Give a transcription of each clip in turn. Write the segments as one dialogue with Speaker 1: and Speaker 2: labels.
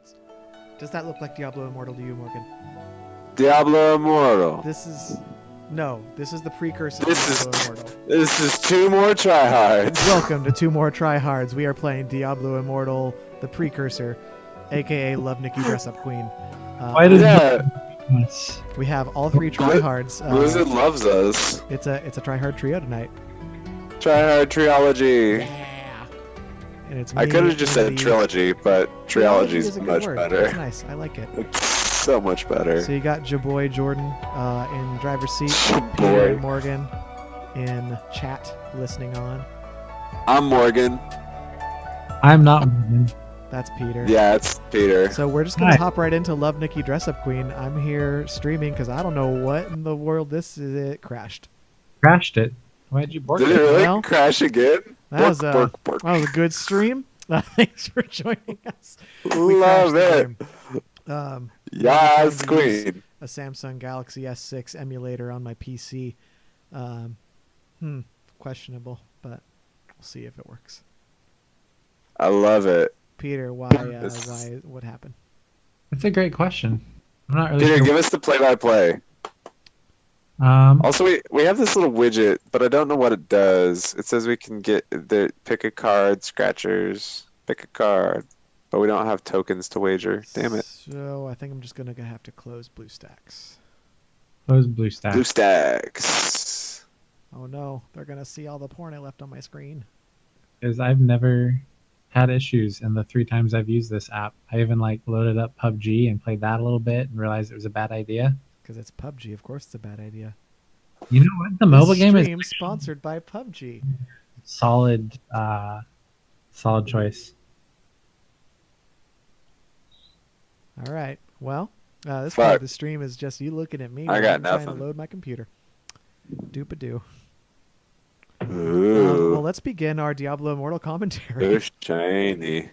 Speaker 1: tryhards. Does that look like Diablo Immortal to you, Morgan?
Speaker 2: Diablo Immortal.
Speaker 1: This is the precursor to Diablo Immortal.
Speaker 2: This is 2 more tryhards.
Speaker 1: Welcome to 2 more tryhards. We are playing Diablo Immortal, the precursor, aka Love Nikki Dress Up Queen.
Speaker 3: Why does
Speaker 1: we have all 3 tryhards.
Speaker 2: Blizzard loves us.
Speaker 1: It's a tryhard trio tonight.
Speaker 2: Tryhard trilogy.
Speaker 1: Yeah. And it's
Speaker 2: I could have just said trilogy, but trilogy is much better.
Speaker 1: It's nice. I like it.
Speaker 2: It's so much better.
Speaker 1: So you got your boy Jordan in driver's seat,
Speaker 2: Jaboy.
Speaker 1: Peter and Morgan in chat listening on.
Speaker 2: I'm Morgan.
Speaker 3: I'm not Morgan.
Speaker 1: That's Peter.
Speaker 2: Yeah, it's Peter.
Speaker 1: So we're just gonna hop right into Love Nikki Dress Up Queen. I'm here streaming because I don't know what in the world this is. It crashed.
Speaker 3: Crashed it. Why'd you bork
Speaker 2: Did
Speaker 3: it?
Speaker 2: it really
Speaker 1: Well,
Speaker 2: crash again?
Speaker 1: That was a good stream. Thanks for joining us.
Speaker 2: Love it. Yes,
Speaker 1: I'm
Speaker 2: queen.
Speaker 1: A Samsung Galaxy S6 emulator on my PC. Questionable, but we'll see if it works.
Speaker 2: I love it.
Speaker 1: Peter, why? What happened?
Speaker 3: That's a great question. I'm not really
Speaker 2: Peter,
Speaker 3: sure.
Speaker 2: give us the play-by-play. Also, we have this little widget, but I don't know what it does. It says we can pick a card, scratchers, pick a card, but we don't have tokens to wager. Damn it.
Speaker 1: So I think I'm just gonna have to close BlueStacks.
Speaker 3: Close BlueStacks.
Speaker 2: BlueStacks.
Speaker 1: Oh no, they're gonna see all the porn I left on my screen.
Speaker 3: Because I've never had issues, and the 3 times I've used this app, I even loaded up PUBG and played that a little bit and realized it was a bad idea.
Speaker 1: Because it's PUBG, of course it's a bad idea.
Speaker 3: You know what? The mobile game is
Speaker 1: sponsored by PUBG.
Speaker 3: Solid choice.
Speaker 1: All right. Well, this part of the stream is just you looking at me.
Speaker 2: I got
Speaker 1: trying
Speaker 2: nothing.
Speaker 1: to load my computer. Doop-a-doo.
Speaker 2: Ooh.
Speaker 1: Well, let's begin our Diablo Immortal commentary.
Speaker 2: So shiny.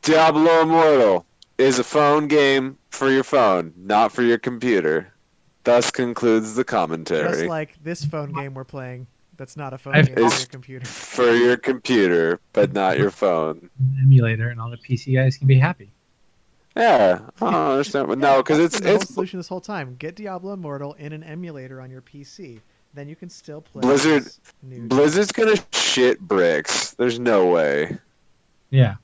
Speaker 2: Diablo Immortal is a phone game for your phone, not for your computer. Thus concludes the commentary.
Speaker 1: Just like this phone game we're playing. That's not a phone game for your computer.
Speaker 2: For your computer, but not your phone.
Speaker 3: Emulator, and all the PC guys can be happy.
Speaker 2: Yeah, I don't understand. But no, because
Speaker 1: That's been the whole
Speaker 2: it's
Speaker 1: solution this whole time. Get Diablo Immortal in an emulator on your PC. Then you can still play.
Speaker 2: Blizzard's gonna shit bricks. There's no way.
Speaker 3: Yeah.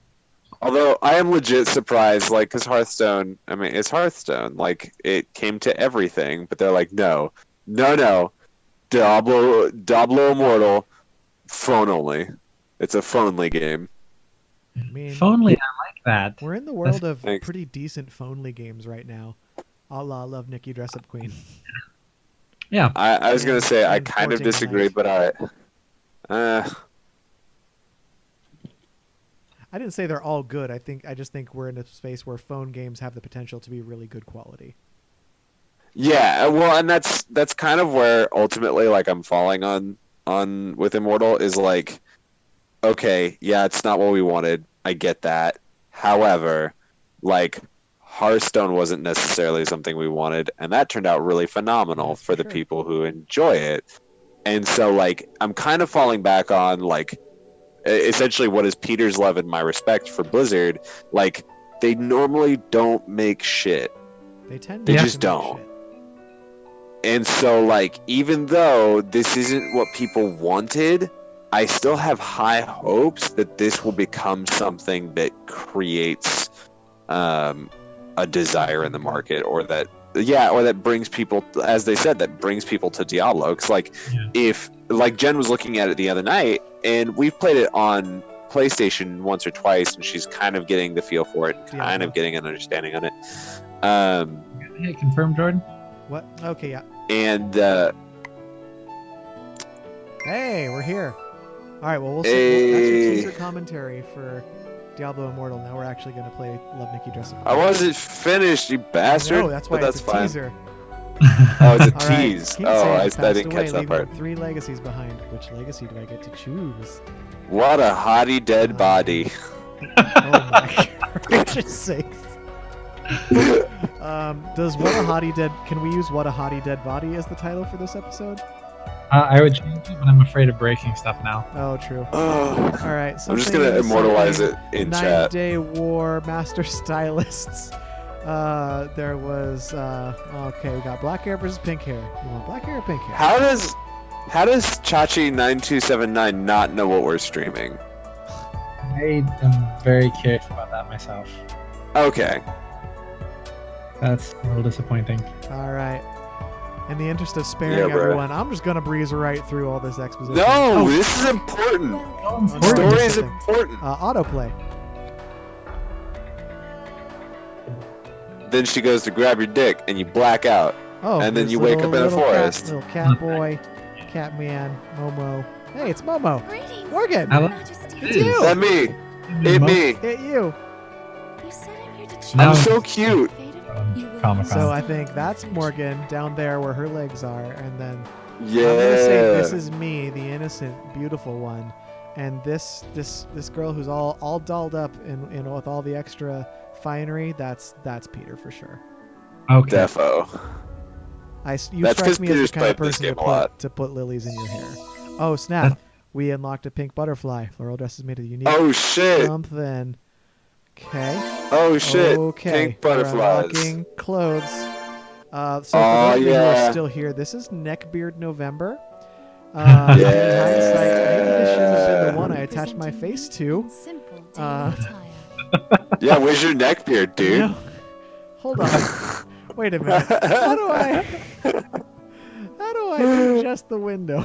Speaker 2: Although I am legit surprised, because Hearthstone. I mean, it's Hearthstone. It came to everything, but they're like, no, Diablo Immortal, phone only. It's a phonely game.
Speaker 1: I mean,
Speaker 3: Phonely, I like that.
Speaker 1: We're in the world of
Speaker 2: Thanks.
Speaker 1: pretty decent phonely games right now. A la Love Nikki Dress Up Queen.
Speaker 3: Yeah.
Speaker 2: I was gonna say I
Speaker 1: and
Speaker 2: kind of
Speaker 1: 14
Speaker 2: disagree,
Speaker 1: nights.
Speaker 2: but
Speaker 1: I didn't say they're all good. I just think we're in a space where phone games have the potential to be really good quality.
Speaker 2: yeah. Well, and that's kind of where ultimately I'm falling on with Immortal is okay, yeah, it's not what we wanted. I get that. However, Hearthstone wasn't necessarily something we wanted, and that turned out really phenomenal for the people who enjoy it. And so, I'm kind of falling back on, essentially what is Peter's love and my respect for Blizzard. They normally don't make shit.
Speaker 1: They
Speaker 2: They just don't. And so, even though this isn't what people wanted, I still have high hopes that this will become something that creates a desire in the market, or that brings people, as they said, that brings people to Diablo. Because if Jen was looking at it the other night, and we've played it on PlayStation once or twice, and she's kind of getting the feel for it, kind of getting an understanding on it.
Speaker 3: Hey, confirm, Jordan.
Speaker 1: What? Okay, yeah.
Speaker 2: And
Speaker 1: hey, we're here. All right, well, that's your teaser commentary for Diablo Immortal. Now we're actually going to play Love Nikki Dress Up.
Speaker 2: I wasn't finished, you bastard.
Speaker 1: No, that's why
Speaker 2: but
Speaker 1: it's
Speaker 2: that's
Speaker 1: a
Speaker 2: fine.
Speaker 1: teaser.
Speaker 2: Oh, it's a
Speaker 1: All right,
Speaker 2: tease.
Speaker 1: King
Speaker 2: Oh, I
Speaker 1: Sam
Speaker 2: didn't
Speaker 1: passed
Speaker 2: catch
Speaker 1: away,
Speaker 2: that part.
Speaker 1: leaving 3 legacies behind. Which legacy do I get to choose?
Speaker 2: What a hottie dead body.
Speaker 1: Oh my gracious sakes. Does What a Hottie Dead... Can we use What a Hottie Dead Body as the title for this episode?
Speaker 3: I would change it, but I'm afraid of breaking stuff now.
Speaker 1: Oh, true.
Speaker 2: Oh,
Speaker 1: All right.
Speaker 2: I'm just gonna immortalize it in chat.
Speaker 1: 9-Day War Master Stylists. There was okay. We got black hair versus pink hair. You want black hair or pink hair?
Speaker 2: How does Chachi9279 not know what we're streaming?
Speaker 3: I am very curious about that myself.
Speaker 2: Okay.
Speaker 3: That's a little disappointing.
Speaker 1: All right. In the interest of sparing
Speaker 2: Yeah, bro.
Speaker 1: everyone, I'm just gonna breeze right through all this exposition.
Speaker 2: No, this is important. The story is important.
Speaker 1: Autoplay.
Speaker 2: Then she goes to grab your dick, and you black out.
Speaker 1: Oh,
Speaker 2: And then
Speaker 1: this
Speaker 2: you wake up in a
Speaker 1: little
Speaker 2: forest.
Speaker 1: Little cat boy, cat man, Momo. Hey, it's Momo.
Speaker 4: Greetings,
Speaker 1: Morgan.
Speaker 3: Hello?
Speaker 4: Majesty.
Speaker 1: It's you.
Speaker 2: That me. It me.
Speaker 1: Hit you.
Speaker 4: You said I'm here to
Speaker 3: No.
Speaker 2: I'm
Speaker 4: choose
Speaker 2: so
Speaker 4: the
Speaker 2: cute.
Speaker 4: fate of-
Speaker 3: Um,
Speaker 4: You will
Speaker 3: Comic-Con.
Speaker 1: So
Speaker 4: receive
Speaker 1: I think that's
Speaker 4: the
Speaker 1: Morgan down there where her legs are, and then
Speaker 2: Yeah.
Speaker 1: I'm gonna say this is me, the innocent, beautiful one, and this girl who's all dolled up in with all the extra finery. That's Peter for sure.
Speaker 3: Okay.
Speaker 2: Defo.
Speaker 1: You
Speaker 2: That's 'cause
Speaker 1: strike me as
Speaker 2: Peter's
Speaker 1: the kind of
Speaker 2: played this
Speaker 1: person
Speaker 2: game a lot.
Speaker 1: to put lilies in your hair. Oh snap! We unlocked a pink butterfly. Floral dress is made of unique
Speaker 2: Oh shit.
Speaker 1: something. Okay.
Speaker 2: Oh shit.
Speaker 1: Okay.
Speaker 2: Pink
Speaker 1: We're
Speaker 2: butterflies.
Speaker 1: unlocking clothes. So
Speaker 2: Oh,
Speaker 1: for those of you who
Speaker 2: yeah.
Speaker 1: are still here, this is Neckbeard November.
Speaker 2: Yeah.
Speaker 1: In hindsight, maybe this should have been the one I attached my face to.
Speaker 4: Simple daily
Speaker 1: Uh,
Speaker 4: attire.
Speaker 2: Yeah, where's your neck beard, dude?
Speaker 1: No. Hold on. Wait a minute. How do I adjust the window?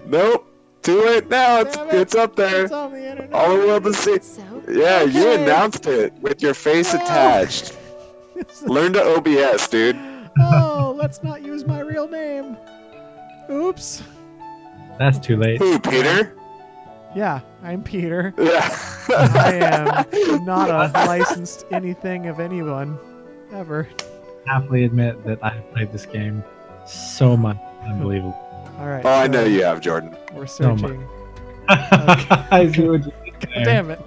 Speaker 2: Nope. Do it now.
Speaker 1: Damn it.
Speaker 2: It's up there.
Speaker 1: It's on the internet.
Speaker 2: All the world to see.
Speaker 4: So,
Speaker 2: Yeah, you
Speaker 1: Okay.
Speaker 2: announced it with your face
Speaker 1: Oh.
Speaker 2: attached. Learn to OBS, dude.
Speaker 1: Oh, let's not use my real name. Oops.
Speaker 3: That's too late.
Speaker 2: Who, Peter?
Speaker 1: Yeah, I'm Peter.
Speaker 2: Yeah.
Speaker 1: I am not a licensed anything of anyone ever.
Speaker 3: Happily admit that I've played this game so much. Unbelievable.
Speaker 1: All right.
Speaker 2: Oh, I
Speaker 1: so
Speaker 2: know you have, Jordan.
Speaker 1: We're
Speaker 3: So much.
Speaker 1: searching.
Speaker 3: I see what you did
Speaker 1: God
Speaker 3: there.
Speaker 1: damn it.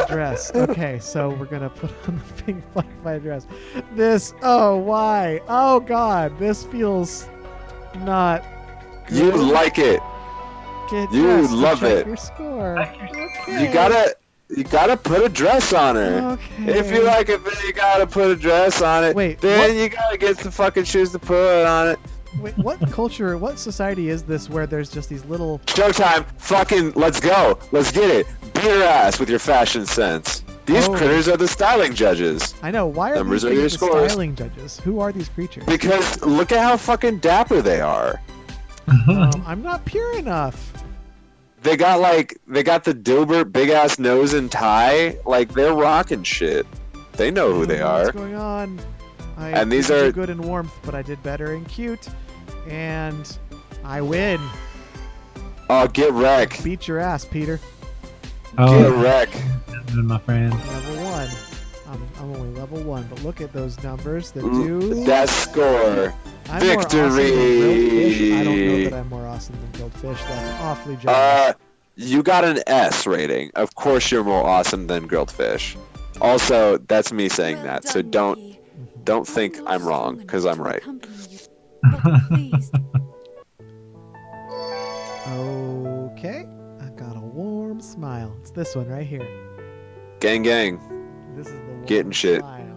Speaker 1: Dress. Okay, so we're gonna put on the pink butterfly dress. This. Oh, why? Oh God, this feels not.
Speaker 2: You
Speaker 1: good.
Speaker 2: like it.
Speaker 1: Get
Speaker 2: you
Speaker 1: dressed to
Speaker 2: love
Speaker 1: check
Speaker 2: it.
Speaker 1: Your score. Okay.
Speaker 2: You gotta put a dress on her.
Speaker 1: Okay.
Speaker 2: If you like it, then you gotta put a dress on it.
Speaker 1: Wait,
Speaker 2: then
Speaker 1: what?
Speaker 2: you gotta get some fucking shoes to put on it.
Speaker 1: Wait, what culture? What society is this where there's just these little?
Speaker 2: Showtime. Fucking let's go. Let's get it. Beat her ass with your fashion sense. These
Speaker 1: Oh.
Speaker 2: critters are the styling judges.
Speaker 1: I know. Why are
Speaker 2: Numbers
Speaker 1: these
Speaker 2: are your
Speaker 1: things the
Speaker 2: scores.
Speaker 1: styling judges? Who are these creatures?
Speaker 2: Because look at how fucking dapper they are.
Speaker 1: I'm not pure enough.
Speaker 2: They got the Dilbert big ass nose and tie. Like they're rocking shit. They know who
Speaker 1: I
Speaker 2: they
Speaker 1: don't know What's
Speaker 2: are.
Speaker 1: going on? I
Speaker 2: And these
Speaker 1: didn't do
Speaker 2: are-
Speaker 1: good in warmth, but I did better in cute, and I win.
Speaker 2: Oh, get wreck.
Speaker 1: Beat your ass, Peter.
Speaker 2: Get
Speaker 3: Oh,
Speaker 2: wreck.
Speaker 3: my friend.
Speaker 1: Level 1. I'm only level 1, but look at those numbers. The
Speaker 2: Ooh,
Speaker 1: do.
Speaker 2: that score.
Speaker 1: I'm more awesome than
Speaker 2: victory.
Speaker 1: grilled fish. I don't know that I'm more awesome than grilled fish. That's awfully generous.
Speaker 2: You got an S rating. Of course you're more awesome than grilled fish. Also, that's me saying
Speaker 4: well
Speaker 2: that, so
Speaker 4: done, Nikki.
Speaker 2: don't think I'm wrong, because I'm right.
Speaker 4: But please,
Speaker 1: Okay. I got a warm smile. It's this one right here.
Speaker 2: Gang gang.
Speaker 1: This is the warm
Speaker 2: Getting shit.
Speaker 1: smile.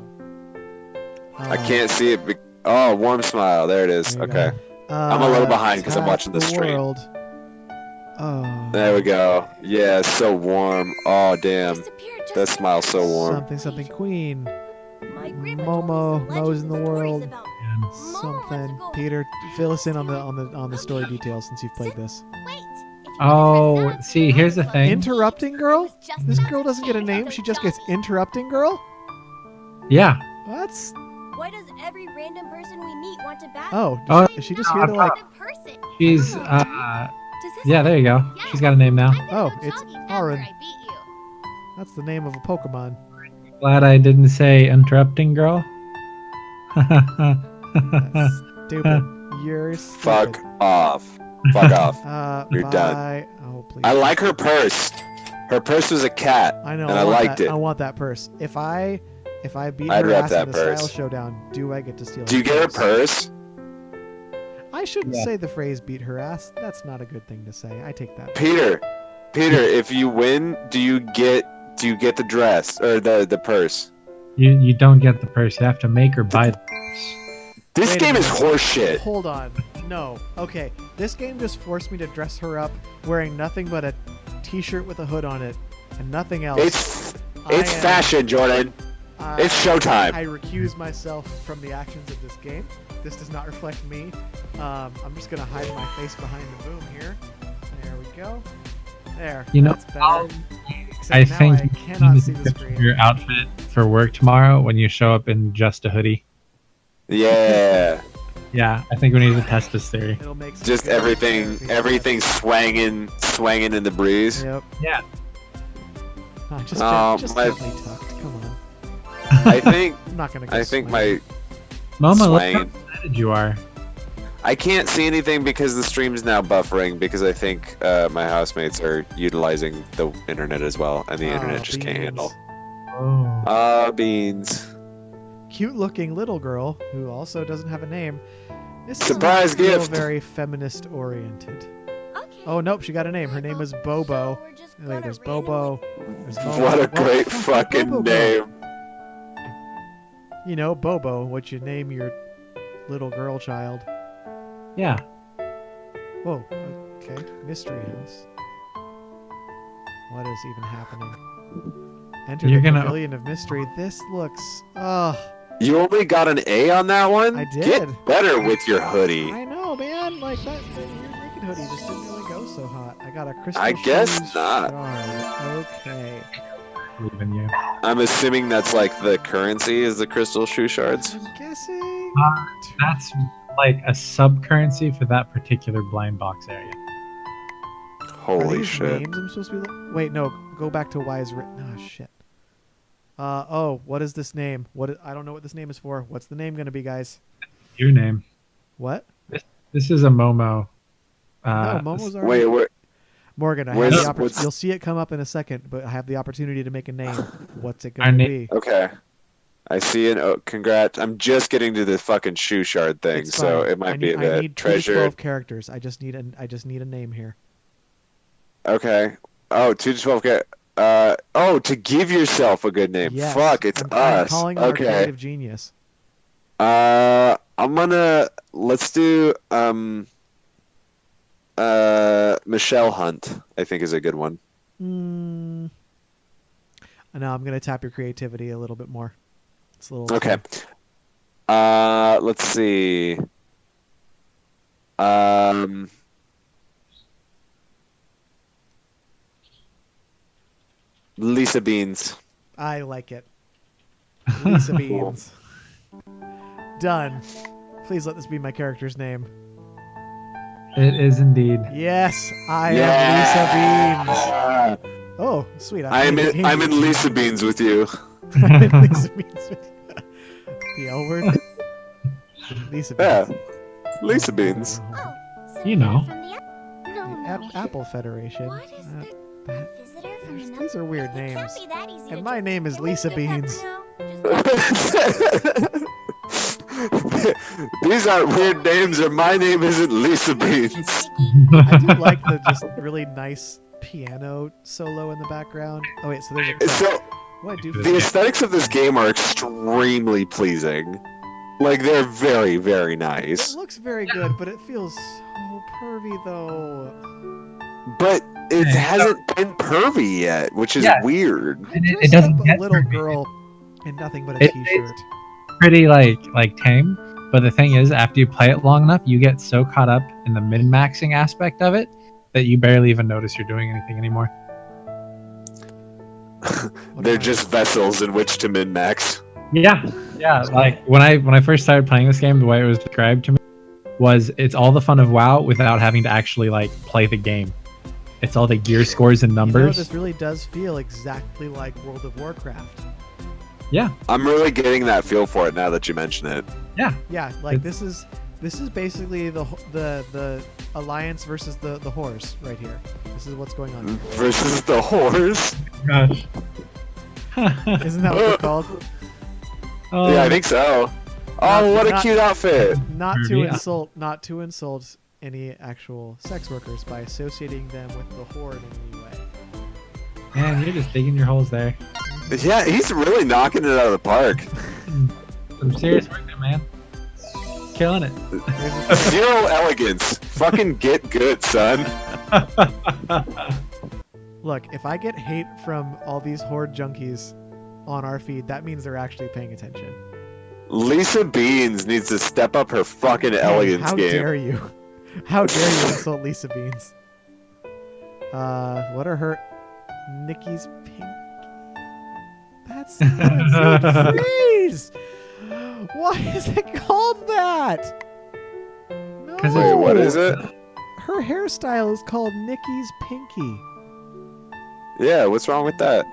Speaker 2: I can't see it. Oh, warm smile. There it is.
Speaker 1: There you
Speaker 2: Okay. I'm a little behind 'cause I'm
Speaker 1: tap
Speaker 2: watching the stream.
Speaker 1: world. Oh.
Speaker 2: There we go. Yeah, it's so warm. Oh, damn.
Speaker 4: disappeared just
Speaker 2: That
Speaker 4: like
Speaker 2: smile's so warm.
Speaker 1: Something queen.
Speaker 4: My grandma told me
Speaker 1: Momo
Speaker 4: some
Speaker 1: knows in the
Speaker 4: legends and stories
Speaker 1: world.
Speaker 4: about-
Speaker 3: And
Speaker 4: Mama wants to
Speaker 1: Something.
Speaker 4: go
Speaker 1: Peter, fill us in on the
Speaker 4: Okay.
Speaker 1: story details since you've played this.
Speaker 4: Wait, if you
Speaker 3: Oh,
Speaker 4: wanna dress up,
Speaker 3: see, here's the
Speaker 4: I'll
Speaker 3: thing.
Speaker 1: Interrupting girl?
Speaker 4: I was just
Speaker 1: This
Speaker 4: about
Speaker 1: girl
Speaker 4: to
Speaker 1: doesn't get a
Speaker 4: change
Speaker 1: name.
Speaker 4: out
Speaker 1: She
Speaker 4: the
Speaker 1: just gets
Speaker 4: doggy.
Speaker 1: interrupting girl.
Speaker 3: yeah.
Speaker 1: That's
Speaker 4: Why does every random person we meet want to battle?
Speaker 1: oh.
Speaker 3: Oh,
Speaker 1: Is she just here to like?
Speaker 4: Random person.
Speaker 3: She's,
Speaker 4: Does this
Speaker 3: yeah, there you go. She's got a name now.
Speaker 4: I'm gonna
Speaker 1: Oh,
Speaker 4: go
Speaker 1: it's
Speaker 4: jogging after
Speaker 1: Aaron.
Speaker 4: I beat you.
Speaker 1: That's the name of a Pokemon.
Speaker 3: Glad I didn't say interrupting girl.
Speaker 1: That's stupid. You're stupid.
Speaker 2: Fuck off. Fuck off. You're done.
Speaker 1: bye. Oh please.
Speaker 2: I like her purse. Her purse was a cat.
Speaker 1: I know.
Speaker 2: and I
Speaker 1: want
Speaker 2: liked
Speaker 1: that.
Speaker 2: it.
Speaker 1: I want that purse. If I beat
Speaker 2: I'd
Speaker 1: her
Speaker 2: rep
Speaker 1: ass
Speaker 2: that
Speaker 1: in the style
Speaker 2: purse.
Speaker 1: showdown, do I get to steal?
Speaker 2: Do you get her purse?
Speaker 1: shouldn't
Speaker 3: Yeah.
Speaker 1: say the phrase "beat her ass." That's not a good thing to say. I take that.
Speaker 2: Peter, if you win, do you get the dress or the purse?
Speaker 3: You don't get the purse. You have to make her buy the purse.
Speaker 2: This
Speaker 1: Wait a
Speaker 2: game is
Speaker 1: minute.
Speaker 2: horseshit.
Speaker 1: Hold on. No. Okay. This game just forced me to dress her up wearing nothing but a t-shirt with a hood on it and nothing else.
Speaker 2: It's fashion, Jordan. It's showtime.
Speaker 1: I recuse myself from the actions of this game. This does not reflect me. I'm just gonna hide my face behind the boom here. There we go. There.
Speaker 3: You know,
Speaker 1: that's better. Except
Speaker 3: I
Speaker 1: now
Speaker 3: think
Speaker 1: I
Speaker 3: you
Speaker 1: cannot
Speaker 3: need
Speaker 1: see
Speaker 3: to
Speaker 1: the
Speaker 3: get
Speaker 1: screen.
Speaker 3: your outfit for work tomorrow when you show up in just a hoodie.
Speaker 2: Yeah.
Speaker 3: Yeah, I think we need to test this theory.
Speaker 1: It'll make some
Speaker 2: Just
Speaker 1: good
Speaker 2: everything
Speaker 1: therapy.
Speaker 2: swanging in the breeze.
Speaker 1: Yep.
Speaker 3: Yeah.
Speaker 1: No, just
Speaker 2: my-
Speaker 1: gently tucked. Come on.
Speaker 2: I think
Speaker 1: I'm not gonna go
Speaker 2: I think
Speaker 1: swinging.
Speaker 3: Moma, look how
Speaker 2: Swanging.
Speaker 3: excited you are.
Speaker 2: I can't see anything because the stream's now buffering because I think my housemates are utilizing the internet as well, and the internet just can't
Speaker 1: beans.
Speaker 2: handle.
Speaker 3: Oh.
Speaker 2: Beans.
Speaker 1: Cute looking little girl who also doesn't have a name. This
Speaker 2: Surprise
Speaker 1: doesn't feel
Speaker 2: gift.
Speaker 1: very feminist oriented.
Speaker 4: Okay.
Speaker 1: Oh nope, she got a name. Her name is Bobo.
Speaker 4: So we're just
Speaker 1: Wait,
Speaker 4: gonna
Speaker 1: there's
Speaker 4: randomly-
Speaker 1: Bobo. There's Momo.
Speaker 2: What a
Speaker 1: Whoa,
Speaker 2: great
Speaker 1: fuck, where'd
Speaker 2: fucking
Speaker 1: Bobo go?
Speaker 2: name.
Speaker 1: You know, Bobo, what you name your little girl child.
Speaker 3: Yeah.
Speaker 1: Whoa, okay. Mystery house. What is even happening? Enter
Speaker 3: You're
Speaker 1: the
Speaker 3: gonna-
Speaker 1: pavilion of mystery. This looks... Ugh.
Speaker 2: You only got an A on that one?
Speaker 1: I did.
Speaker 2: Get better with your hoodie.
Speaker 1: I know, man. Like, your naked hoodie just didn't really go so hot. I got a crystal
Speaker 2: I guess
Speaker 1: shoes
Speaker 2: not.
Speaker 1: shard. Okay.
Speaker 3: Believe in you.
Speaker 2: I'm assuming that's like the currency is the crystal shoe shards.
Speaker 1: I'm guessing...
Speaker 3: That's like a sub currency for that particular blind box area.
Speaker 1: Are
Speaker 2: Holy
Speaker 1: these
Speaker 2: shit.
Speaker 1: names I'm supposed to be... Wait, no. Go back to why is written... Oh, shit. Oh, what is this name? I don't know what this name is for. What's the name going to be, guys?
Speaker 3: Your name.
Speaker 1: What?
Speaker 3: This is a Momo.
Speaker 1: No, Momo's already...
Speaker 2: Wait,
Speaker 1: Morgan,
Speaker 2: where's-
Speaker 1: you'll see it come up in a second, but I have the opportunity to make a name. What's it
Speaker 3: Our
Speaker 1: going to
Speaker 3: name-
Speaker 1: be?
Speaker 2: okay. I see an congrats. I'm just getting to the fucking shoe shard thing,
Speaker 1: It's
Speaker 2: so
Speaker 1: fine.
Speaker 2: it might
Speaker 1: I
Speaker 2: be
Speaker 1: need,
Speaker 2: a
Speaker 1: I
Speaker 2: bit
Speaker 1: need 2 to
Speaker 2: treasure.
Speaker 1: 12 characters. I just need a name here.
Speaker 2: Okay. Oh, 2 to 12. To give yourself a good name.
Speaker 1: Yes.
Speaker 2: Fuck, it's
Speaker 1: I'm
Speaker 2: us.
Speaker 1: calling our
Speaker 2: Okay.
Speaker 1: creative genius.
Speaker 2: Let's do Michelle Hunt, I think is a good one.
Speaker 1: No, I'm gonna tap your creativity a little bit more. It's a little
Speaker 2: Okay. Let's see. Lisa Beans.
Speaker 1: I like it. Lisa Beans. Done. Please let this be my character's name.
Speaker 3: It is indeed.
Speaker 1: Yes, I am Lisa Beans. Oh, sweet.
Speaker 2: I'm in Lisa Beans with you.
Speaker 1: I'm in Lisa Beans. The L word. Lisa
Speaker 2: Yeah.
Speaker 1: Beans.
Speaker 2: Lisa Beans.
Speaker 4: Oh,
Speaker 3: You know.
Speaker 4: somebody from the no,
Speaker 1: Apple Federation.
Speaker 4: What is this?
Speaker 1: that-
Speaker 4: A visitor from
Speaker 1: these
Speaker 4: another...
Speaker 1: are weird
Speaker 4: It
Speaker 1: names.
Speaker 4: can't be that easy to
Speaker 1: And my
Speaker 4: do.
Speaker 1: name is
Speaker 4: Can we
Speaker 1: Lisa
Speaker 4: skip that
Speaker 1: Beans.
Speaker 4: for now?
Speaker 2: These aren't weird names, or my name isn't Lisa Beans.
Speaker 1: I do like the just really nice piano solo in the background. Oh wait, so there's a
Speaker 2: So
Speaker 1: what I do?
Speaker 2: the aesthetics of this game are extremely pleasing. Like they're very, very
Speaker 1: It
Speaker 2: nice.
Speaker 1: looks very good, but it feels so pervy though.
Speaker 2: But it
Speaker 3: Yeah.
Speaker 2: hasn't been pervy yet, which is
Speaker 3: Yeah.
Speaker 2: weird.
Speaker 1: I
Speaker 3: It
Speaker 1: dressed
Speaker 3: doesn't
Speaker 1: up
Speaker 3: get
Speaker 1: a little
Speaker 3: pervy.
Speaker 1: girl in nothing but a
Speaker 3: It-
Speaker 1: t-shirt.
Speaker 3: Pretty like tame. But the thing is, after you play it long enough, you get so caught up in the min-maxing aspect of it that you barely even notice you're doing anything anymore.
Speaker 1: What
Speaker 2: They're
Speaker 1: am I-
Speaker 2: just vessels in which to min-max.
Speaker 3: Yeah, yeah. Like when I first started playing this game, the way it was described to me was it's all the fun of WoW without having to actually like play the game. It's all the gear scores and
Speaker 1: You know,
Speaker 3: numbers.
Speaker 1: this really does feel exactly like World of Warcraft.
Speaker 3: Yeah,
Speaker 2: I'm really getting that feel for it now that you mention it.
Speaker 1: Yeah, like
Speaker 3: It's-
Speaker 1: this is basically the alliance versus the horse right here. This is what's going on.
Speaker 2: Versus the horse.
Speaker 3: gosh.
Speaker 1: Isn't that what they're called?
Speaker 3: Oh,
Speaker 2: Yeah, I think so. Oh, what a
Speaker 1: not-
Speaker 2: cute outfit.
Speaker 1: Not to
Speaker 3: Ruby.
Speaker 1: insult any actual sex workers by associating them with the horde in any way.
Speaker 3: Man, you're just digging your holes there.
Speaker 2: Yeah, he's really knocking it out of the park.
Speaker 3: Some serious work there, man. Killing it.
Speaker 2: Zero elegance. Fucking get good, son.
Speaker 1: Look, if I get hate from all these horde junkies on our feed, that means they're actually paying attention.
Speaker 2: Lisa Beans needs to step up her fucking elegance
Speaker 1: How
Speaker 2: game.
Speaker 1: dare you? How dare you insult Lisa Beans? What are her Nikki's pink? That's not a phrase. Why is it called that? No.
Speaker 3: 'Cause
Speaker 2: Wait, what is it?
Speaker 1: Her hairstyle is called Nikki's Pinky.
Speaker 2: Yeah, what's wrong with that?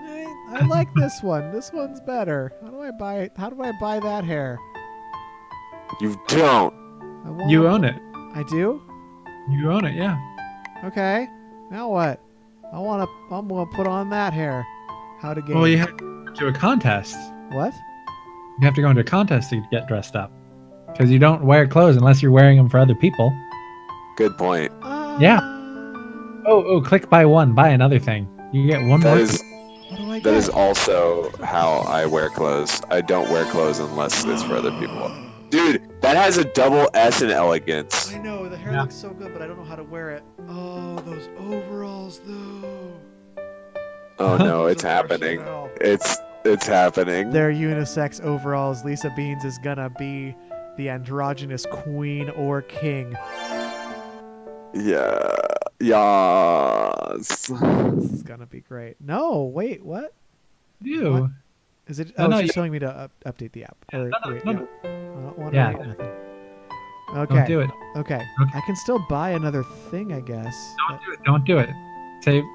Speaker 1: I like this one. This one's better. How do I buy that hair?
Speaker 2: You don't.
Speaker 1: I want,
Speaker 3: You own it.
Speaker 1: I do?
Speaker 3: You own it, yeah.
Speaker 1: Okay. Now what? I'm gonna put on that hair. How to game?
Speaker 3: Well, you have to go to a contest.
Speaker 1: What?
Speaker 3: You have to go into a contest to get dressed up. Because you don't wear clothes unless you're wearing them for other people.
Speaker 2: Good point.
Speaker 3: Yeah. Oh, click buy one. Buy another thing. You get one
Speaker 2: That
Speaker 3: more.
Speaker 2: is
Speaker 1: What do I
Speaker 2: that
Speaker 1: get?
Speaker 2: is also how I wear clothes. I don't wear clothes unless it's for other people. Dude, that has a double S in elegance.
Speaker 1: I know the hair
Speaker 3: Yeah.
Speaker 1: looks so good, but I don't know how to wear it. Oh, those overalls though.
Speaker 2: Oh no, it's
Speaker 1: Those are
Speaker 2: happening.
Speaker 1: Chanel.
Speaker 2: It's happening.
Speaker 1: They're unisex overalls. Lisa Beans is gonna be the androgynous queen or king.
Speaker 2: Yeah. Yes.
Speaker 1: This is gonna be great. No, wait, what?
Speaker 3: You.
Speaker 1: What? Is it?
Speaker 3: No,
Speaker 1: Oh,
Speaker 3: no,
Speaker 1: she's
Speaker 3: you-
Speaker 1: telling me to update the app. Or,
Speaker 3: No,
Speaker 1: wait,
Speaker 3: no.
Speaker 1: yeah. I don't want
Speaker 3: Yeah.
Speaker 1: nothing. Okay.
Speaker 3: Don't do it.
Speaker 1: Okay.
Speaker 3: Okay.
Speaker 1: I can still buy another thing, I guess.
Speaker 3: Don't do it. Don't do it.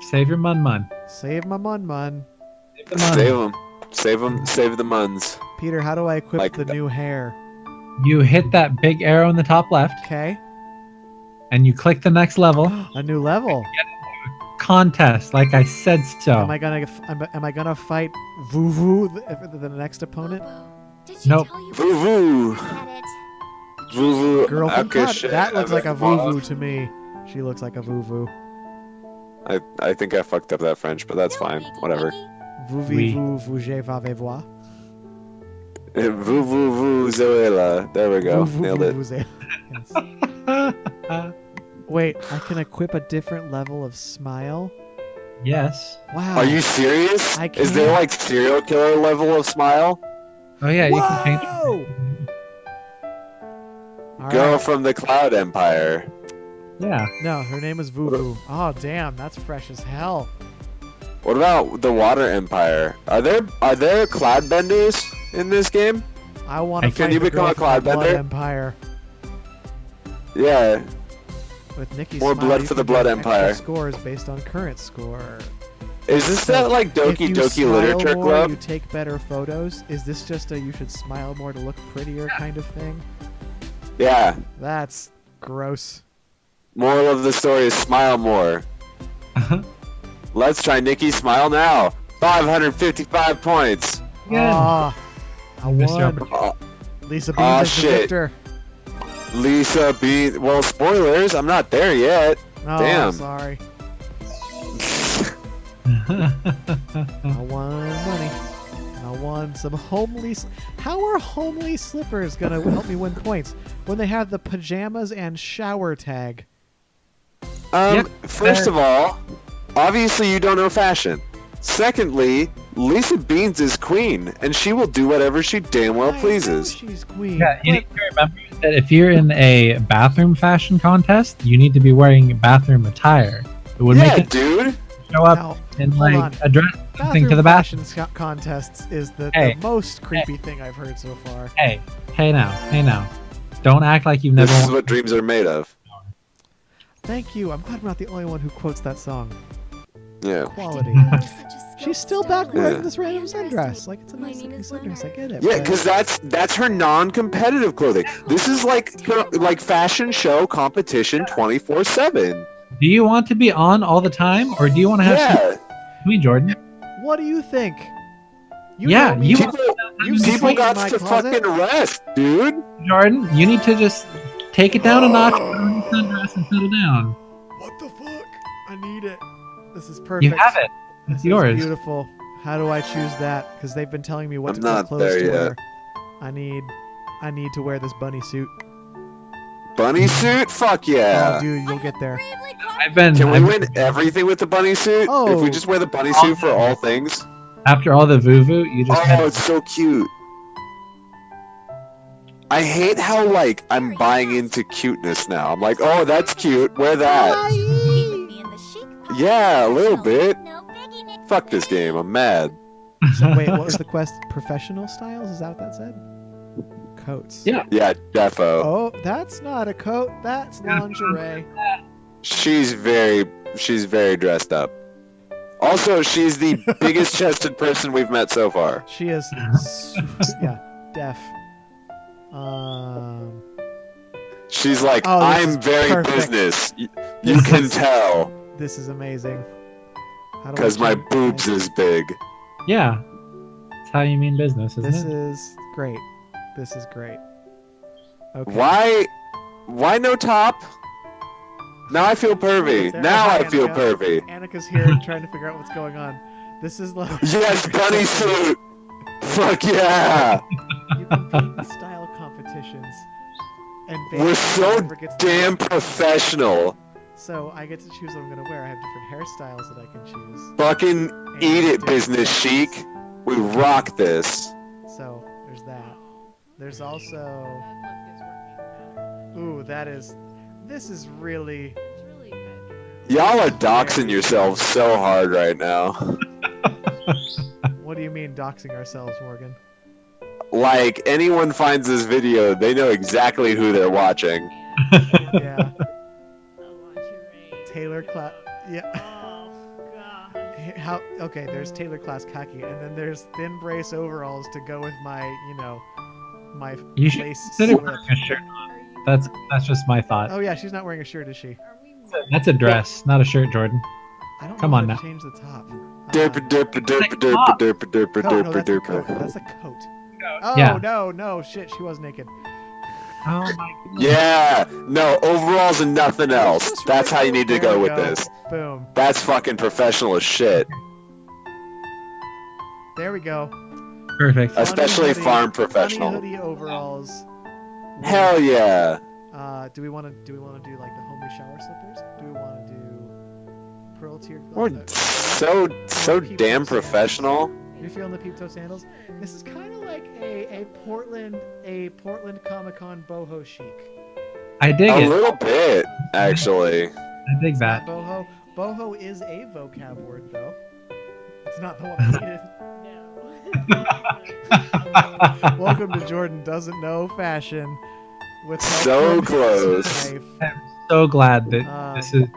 Speaker 3: Save your mun.
Speaker 1: Save my mun.
Speaker 3: Save the mun.
Speaker 2: Save them. Save them. Save the muns.
Speaker 1: Peter, how do I equip
Speaker 2: Like
Speaker 1: the
Speaker 2: that.
Speaker 1: new hair?
Speaker 3: You hit that big arrow in the top left,
Speaker 1: Okay.
Speaker 3: and you click the next level.
Speaker 1: A new level.
Speaker 3: Contest, like I said so.
Speaker 1: Am I gonna fight Vuvu, the next opponent?
Speaker 4: Did she
Speaker 3: Nope.
Speaker 4: tell you
Speaker 2: Voo voo.
Speaker 4: at it?
Speaker 2: Voo voo.
Speaker 1: Girl from
Speaker 2: Akash-
Speaker 1: Cod. That looks like a
Speaker 2: Avatar.
Speaker 1: Vuvu to me. She looks like a Vuvu.
Speaker 2: I think I fucked up that French, but that's
Speaker 4: No,
Speaker 2: fine.
Speaker 4: Nikki,
Speaker 2: Whatever.
Speaker 4: Nikki.
Speaker 1: Vuvi
Speaker 3: Oui.
Speaker 1: vu vouge va voir.
Speaker 2: Voo voo voo Zoela. There we go.
Speaker 1: Vuvu
Speaker 2: Nailed it.
Speaker 1: vuze. Yes. Wait, I can equip a different level of smile?
Speaker 3: Yes.
Speaker 1: Wow.
Speaker 2: Are you serious?
Speaker 1: I
Speaker 2: Is there
Speaker 1: can't-
Speaker 2: like serial killer level of smile?
Speaker 3: Oh yeah, you can change.
Speaker 1: Whoa! All
Speaker 2: Go
Speaker 1: right.
Speaker 2: from the Cloud Empire.
Speaker 3: Yeah.
Speaker 1: No, her name is Vuvu. Oh, damn, that's fresh as hell.
Speaker 2: What about the Water Empire? Are there cloud benders in this game?
Speaker 1: I want to
Speaker 3: Can
Speaker 1: fight
Speaker 2: you
Speaker 1: the
Speaker 2: become
Speaker 1: girl
Speaker 2: a
Speaker 1: from the Blood
Speaker 2: Cloudbender?
Speaker 1: Empire.
Speaker 2: Yeah.
Speaker 1: With Nikki's
Speaker 2: More
Speaker 1: smile,
Speaker 2: blood
Speaker 1: you
Speaker 2: for the
Speaker 1: can
Speaker 2: Blood
Speaker 1: get extra
Speaker 2: Empire.
Speaker 1: Scores based on current score.
Speaker 2: Is this
Speaker 1: So,
Speaker 2: that like
Speaker 1: If
Speaker 2: Doki
Speaker 1: you
Speaker 2: Doki
Speaker 1: smile
Speaker 2: Literature
Speaker 1: more,
Speaker 2: Club?
Speaker 1: you take better photos. Is this just a you should smile more to look prettier kind of thing?
Speaker 2: Yeah.
Speaker 1: That's gross.
Speaker 2: Moral of the story is smile more. Let's try Nikki Smile now. 555 points.
Speaker 3: Again.
Speaker 1: Ah, I
Speaker 3: Missed your
Speaker 1: won.
Speaker 3: opportunity.
Speaker 1: Lisa
Speaker 2: Aw,
Speaker 1: Beans is the
Speaker 2: shit.
Speaker 1: victor.
Speaker 2: Lisa B. Well, spoilers. I'm not there yet.
Speaker 1: Oh,
Speaker 2: Damn.
Speaker 1: sorry. I won money. I won some homely. How are homely slippers gonna help me win points when they have the pajamas and shower tag?
Speaker 3: Yep.
Speaker 2: First of all, obviously you don't know fashion. Secondly, Lisa Beans is queen, and she will do whatever she damn well
Speaker 1: I know
Speaker 2: pleases.
Speaker 1: she's queen.
Speaker 3: Yeah, you
Speaker 1: but-
Speaker 3: need to remember that if you're in a bathroom fashion contest, you need to be wearing bathroom attire. It would
Speaker 2: Yeah,
Speaker 3: make it
Speaker 2: dude.
Speaker 3: show up
Speaker 1: Now,
Speaker 3: in
Speaker 1: hold
Speaker 3: like
Speaker 1: on.
Speaker 3: a dress something to the bathroom.
Speaker 1: fashion contests is the
Speaker 3: Hey.
Speaker 1: most creepy thing I've heard so far.
Speaker 3: Hey now. Don't act like you've never
Speaker 2: This is
Speaker 3: won.
Speaker 2: what dreams are made of.
Speaker 1: Thank you. I'm glad I'm not the only one who quotes that song.
Speaker 2: Yeah.
Speaker 1: Quality.
Speaker 4: You're such a
Speaker 1: She's still
Speaker 4: skilled
Speaker 1: back wearing
Speaker 2: Yeah.
Speaker 1: this random
Speaker 4: Very
Speaker 1: sundress. Like, it's a
Speaker 4: My
Speaker 1: nice
Speaker 4: name
Speaker 1: looking
Speaker 4: is
Speaker 1: sundress. I get it.
Speaker 2: Yeah,
Speaker 1: but-
Speaker 2: because that's her non-competitive clothing. This is like fashion show competition 24/7.
Speaker 3: Do you want to be on all the time, or do you want to have some
Speaker 2: Yeah.
Speaker 3: between, Jordan?
Speaker 1: What do you think? You
Speaker 3: Yeah,
Speaker 1: know me
Speaker 3: you-
Speaker 1: well.
Speaker 2: People
Speaker 1: sleep in
Speaker 2: got
Speaker 1: my
Speaker 2: to
Speaker 1: closet?
Speaker 2: fucking rest, dude.
Speaker 3: Jordan, you need to just take it down a notch, put on your sundress, and settle down.
Speaker 1: What the fuck? I need it. This is perfect.
Speaker 3: You have it.
Speaker 1: This
Speaker 3: It's
Speaker 1: is
Speaker 3: yours.
Speaker 1: beautiful. How do I choose that? Because they've been telling me what
Speaker 2: I'm
Speaker 1: to put
Speaker 2: not
Speaker 1: clothes
Speaker 2: there
Speaker 1: to
Speaker 2: yet.
Speaker 1: wear. I need to wear this bunny suit.
Speaker 2: Bunny suit? Fuck yeah.
Speaker 1: Oh, dude, you'll get there.
Speaker 3: I've been.
Speaker 2: Can we
Speaker 3: I've
Speaker 2: win
Speaker 3: been-
Speaker 2: everything with the bunny suit? If
Speaker 1: Oh.
Speaker 2: we just wear the bunny suit for all things?
Speaker 3: After all the voo-voo, you just.
Speaker 2: Oh, it's so cute. I hate how, like, I'm buying into cuteness now. I'm like, oh, that's cute. Wear that. Yeah, a little bit. Fuck this game. I'm mad.
Speaker 1: So wait, what was the quest? Professional styles? Is that what that said? Coats.
Speaker 3: Yeah.
Speaker 2: Yeah, defo.
Speaker 1: Oh, that's not a coat. That's lingerie.
Speaker 2: She's very dressed up. Also, she's the biggest chested person we've met so far.
Speaker 1: She is. Yeah, deaf.
Speaker 2: She's like,
Speaker 1: Oh, this
Speaker 2: I'm
Speaker 1: is
Speaker 2: very
Speaker 1: perfect.
Speaker 2: business. You
Speaker 1: This
Speaker 2: can
Speaker 1: is-
Speaker 2: tell,
Speaker 1: This is amazing. How do I
Speaker 2: because my
Speaker 1: change-
Speaker 2: boobs is big.
Speaker 3: Yeah. That's how you mean business, isn't
Speaker 1: This
Speaker 3: it?
Speaker 1: is great. This is great. Okay.
Speaker 2: Why no top? Now I feel pervy.
Speaker 1: There,
Speaker 2: Now
Speaker 1: hi,
Speaker 2: I feel
Speaker 1: Annika.
Speaker 2: pervy.
Speaker 1: Annika's here trying to figure out what's going on. This is like
Speaker 2: Yes, bunny suit. Fuck yeah.
Speaker 1: You compete in style competitions, and
Speaker 2: We're
Speaker 1: basically
Speaker 2: so
Speaker 1: whoever gets the
Speaker 2: damn
Speaker 1: most-
Speaker 2: professional.
Speaker 1: So I get to choose what I'm gonna wear. I have different hairstyles that I can choose.
Speaker 2: Fucking
Speaker 1: and
Speaker 2: eat it,
Speaker 1: different
Speaker 2: business
Speaker 1: scents.
Speaker 2: chic. We rock this.
Speaker 1: So there's that. There's also. Ooh, this is really.
Speaker 2: Y'all are doxing yourselves so hard right now.
Speaker 1: What do you mean doxing ourselves, Morgan?
Speaker 2: Like, anyone finds this video, they know exactly who they're watching.
Speaker 1: Yeah. Taylor class. Yeah. How? Okay, there's Taylor class khaki, and then there's thin brace overalls to go with my, my
Speaker 3: You should
Speaker 1: lace
Speaker 3: consider
Speaker 1: slip.
Speaker 3: wearing a shirt. That's just my thought.
Speaker 1: Oh yeah, she's not wearing a shirt, is she?
Speaker 3: That's a dress, not a shirt, Jordan.
Speaker 1: I don't
Speaker 3: Come
Speaker 1: know
Speaker 3: on
Speaker 1: how
Speaker 3: now.
Speaker 1: to change the top.
Speaker 2: Derpa derpa derpa derpa derpa derpa
Speaker 1: Coat, no,
Speaker 2: derpa
Speaker 1: that's a coat.
Speaker 2: derpa.
Speaker 1: That's a coat. Oh
Speaker 3: Yeah.
Speaker 1: no, shit, she was naked.
Speaker 3: Oh my goodness.
Speaker 2: Yeah, no, overalls and nothing else. That's how you need to
Speaker 1: There
Speaker 2: go
Speaker 1: we
Speaker 2: with this.
Speaker 1: Boom.
Speaker 2: That's fucking professional as shit.
Speaker 1: There we go.
Speaker 3: Perfect.
Speaker 2: That's- Especially
Speaker 1: Funny
Speaker 2: farm professional.
Speaker 1: Funny hoodie overalls.
Speaker 2: Hell yeah.
Speaker 1: Do we want to do like the homely shower slippers? Do we want to do pearl tier?
Speaker 2: We're so
Speaker 1: peep
Speaker 2: damn
Speaker 1: toe sandals?
Speaker 2: professional.
Speaker 1: You feeling the peep toe sandals? This is kind of like a Portland Comic-Con boho chic.
Speaker 3: I dig
Speaker 2: A
Speaker 3: it.
Speaker 2: little bit, actually.
Speaker 3: I dig that.
Speaker 1: Boho. Boho is a vocab word though. It's not the one I needed. Welcome to Jordan Doesn't Know Fashion. With help
Speaker 2: So
Speaker 1: from
Speaker 2: close.
Speaker 1: his wife.
Speaker 3: I'm so glad that
Speaker 1: Um,
Speaker 3: this is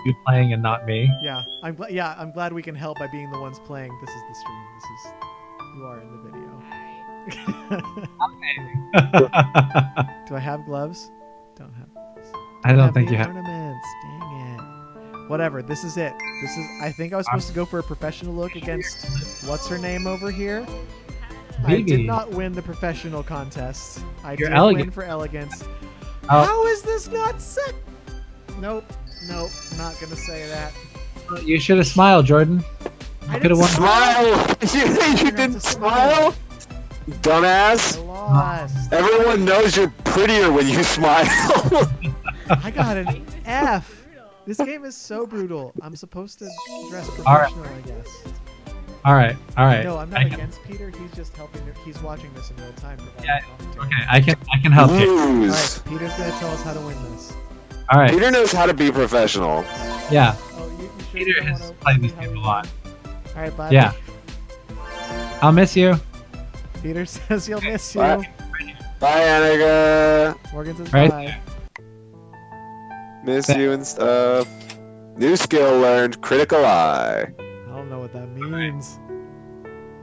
Speaker 3: you playing and not me.
Speaker 1: Yeah, I'm glad we can help by being the ones playing. This is the stream. You are in the video. Do I have gloves? Don't have gloves.
Speaker 3: I don't think
Speaker 1: the
Speaker 3: you have.
Speaker 1: ornaments. Dang it. Whatever. This is it. I think I was supposed to go for a professional look against what's her name over here. I did
Speaker 3: Baby.
Speaker 1: not win the professional contest. I
Speaker 3: You're
Speaker 1: did
Speaker 3: elegant.
Speaker 1: win for elegance.
Speaker 3: Oh.
Speaker 1: How is this not sick? Nope. Not gonna say that.
Speaker 3: You should have smiled, Jordan.
Speaker 1: I
Speaker 3: You could have
Speaker 1: didn't
Speaker 3: won.
Speaker 2: Smile! You didn't smile? Dumbass!
Speaker 1: I lost.
Speaker 2: Everyone knows you're prettier when you smile.
Speaker 1: I got an F. This game is so brutal. I'm supposed to dress
Speaker 3: All right.
Speaker 1: professional, I guess.
Speaker 3: All right.
Speaker 1: No, I'm not
Speaker 3: I can-
Speaker 1: against Peter. He's just helping. He's watching this in real time. providing
Speaker 3: Yeah,
Speaker 1: commentary.
Speaker 3: Okay, I can help you.
Speaker 1: All
Speaker 2: Lose.
Speaker 1: right, Peter's gonna tell us how to win this.
Speaker 3: All right.
Speaker 2: Peter knows how to be professional.
Speaker 3: Yeah.
Speaker 1: Oh, you sure
Speaker 3: Peter
Speaker 1: you don't
Speaker 3: has
Speaker 1: wanna
Speaker 3: played
Speaker 1: see
Speaker 3: this
Speaker 1: how
Speaker 3: game
Speaker 1: we
Speaker 3: a lot.
Speaker 1: win? All right, bye.
Speaker 3: Yeah. I'll miss you.
Speaker 1: Peter says he'll miss you.
Speaker 2: Bye. Bye, Annika.
Speaker 1: Morgan says
Speaker 3: Right.
Speaker 1: bye.
Speaker 2: Miss you and stuff. New skill learned, critical eye.
Speaker 1: I don't know what that means.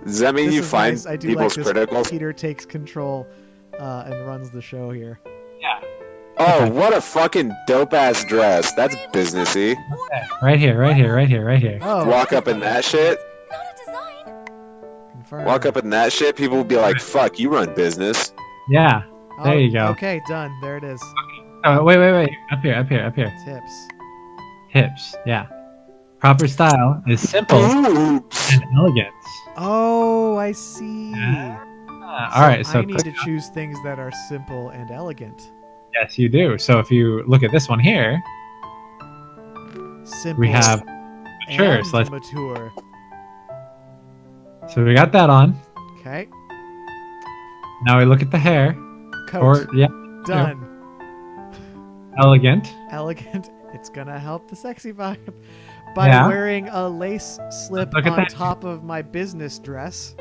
Speaker 2: Does that mean
Speaker 1: This
Speaker 2: you
Speaker 1: is
Speaker 2: find
Speaker 1: nice. I do
Speaker 2: people's
Speaker 1: like this.
Speaker 2: criticals?
Speaker 1: Peter takes control and runs the show here.
Speaker 3: Yeah.
Speaker 2: Oh, what a fucking dope ass dress. That's businessy.
Speaker 3: Right here.
Speaker 1: Oh,
Speaker 2: Walk up in that shit.
Speaker 1: can Confirm.
Speaker 2: Walk up in that shit, people will be like, "Fuck, you run business."
Speaker 3: Yeah. There
Speaker 1: Oh,
Speaker 3: you go.
Speaker 1: Okay, done. There it is.
Speaker 3: Oh, wait. Up here.
Speaker 1: Tips.
Speaker 3: Hips. Yeah. Proper style is simple
Speaker 2: Oops.
Speaker 3: and elegant.
Speaker 1: Oh, I see.
Speaker 3: All right. So
Speaker 1: I need to choose things that are simple and elegant.
Speaker 3: yes, you do. So if you look at this one here,
Speaker 1: Simple.
Speaker 3: we have mature.
Speaker 1: and
Speaker 3: So
Speaker 1: mature.
Speaker 3: we got that on.
Speaker 1: Okay.
Speaker 3: Now we look at the hair.
Speaker 1: Coat.
Speaker 3: Or yeah,
Speaker 1: Done.
Speaker 3: elegant.
Speaker 1: Elegant. It's gonna help the sexy vibe by
Speaker 3: Yeah.
Speaker 1: wearing a lace slip
Speaker 3: Look at
Speaker 1: on
Speaker 3: that.
Speaker 1: top of my business dress.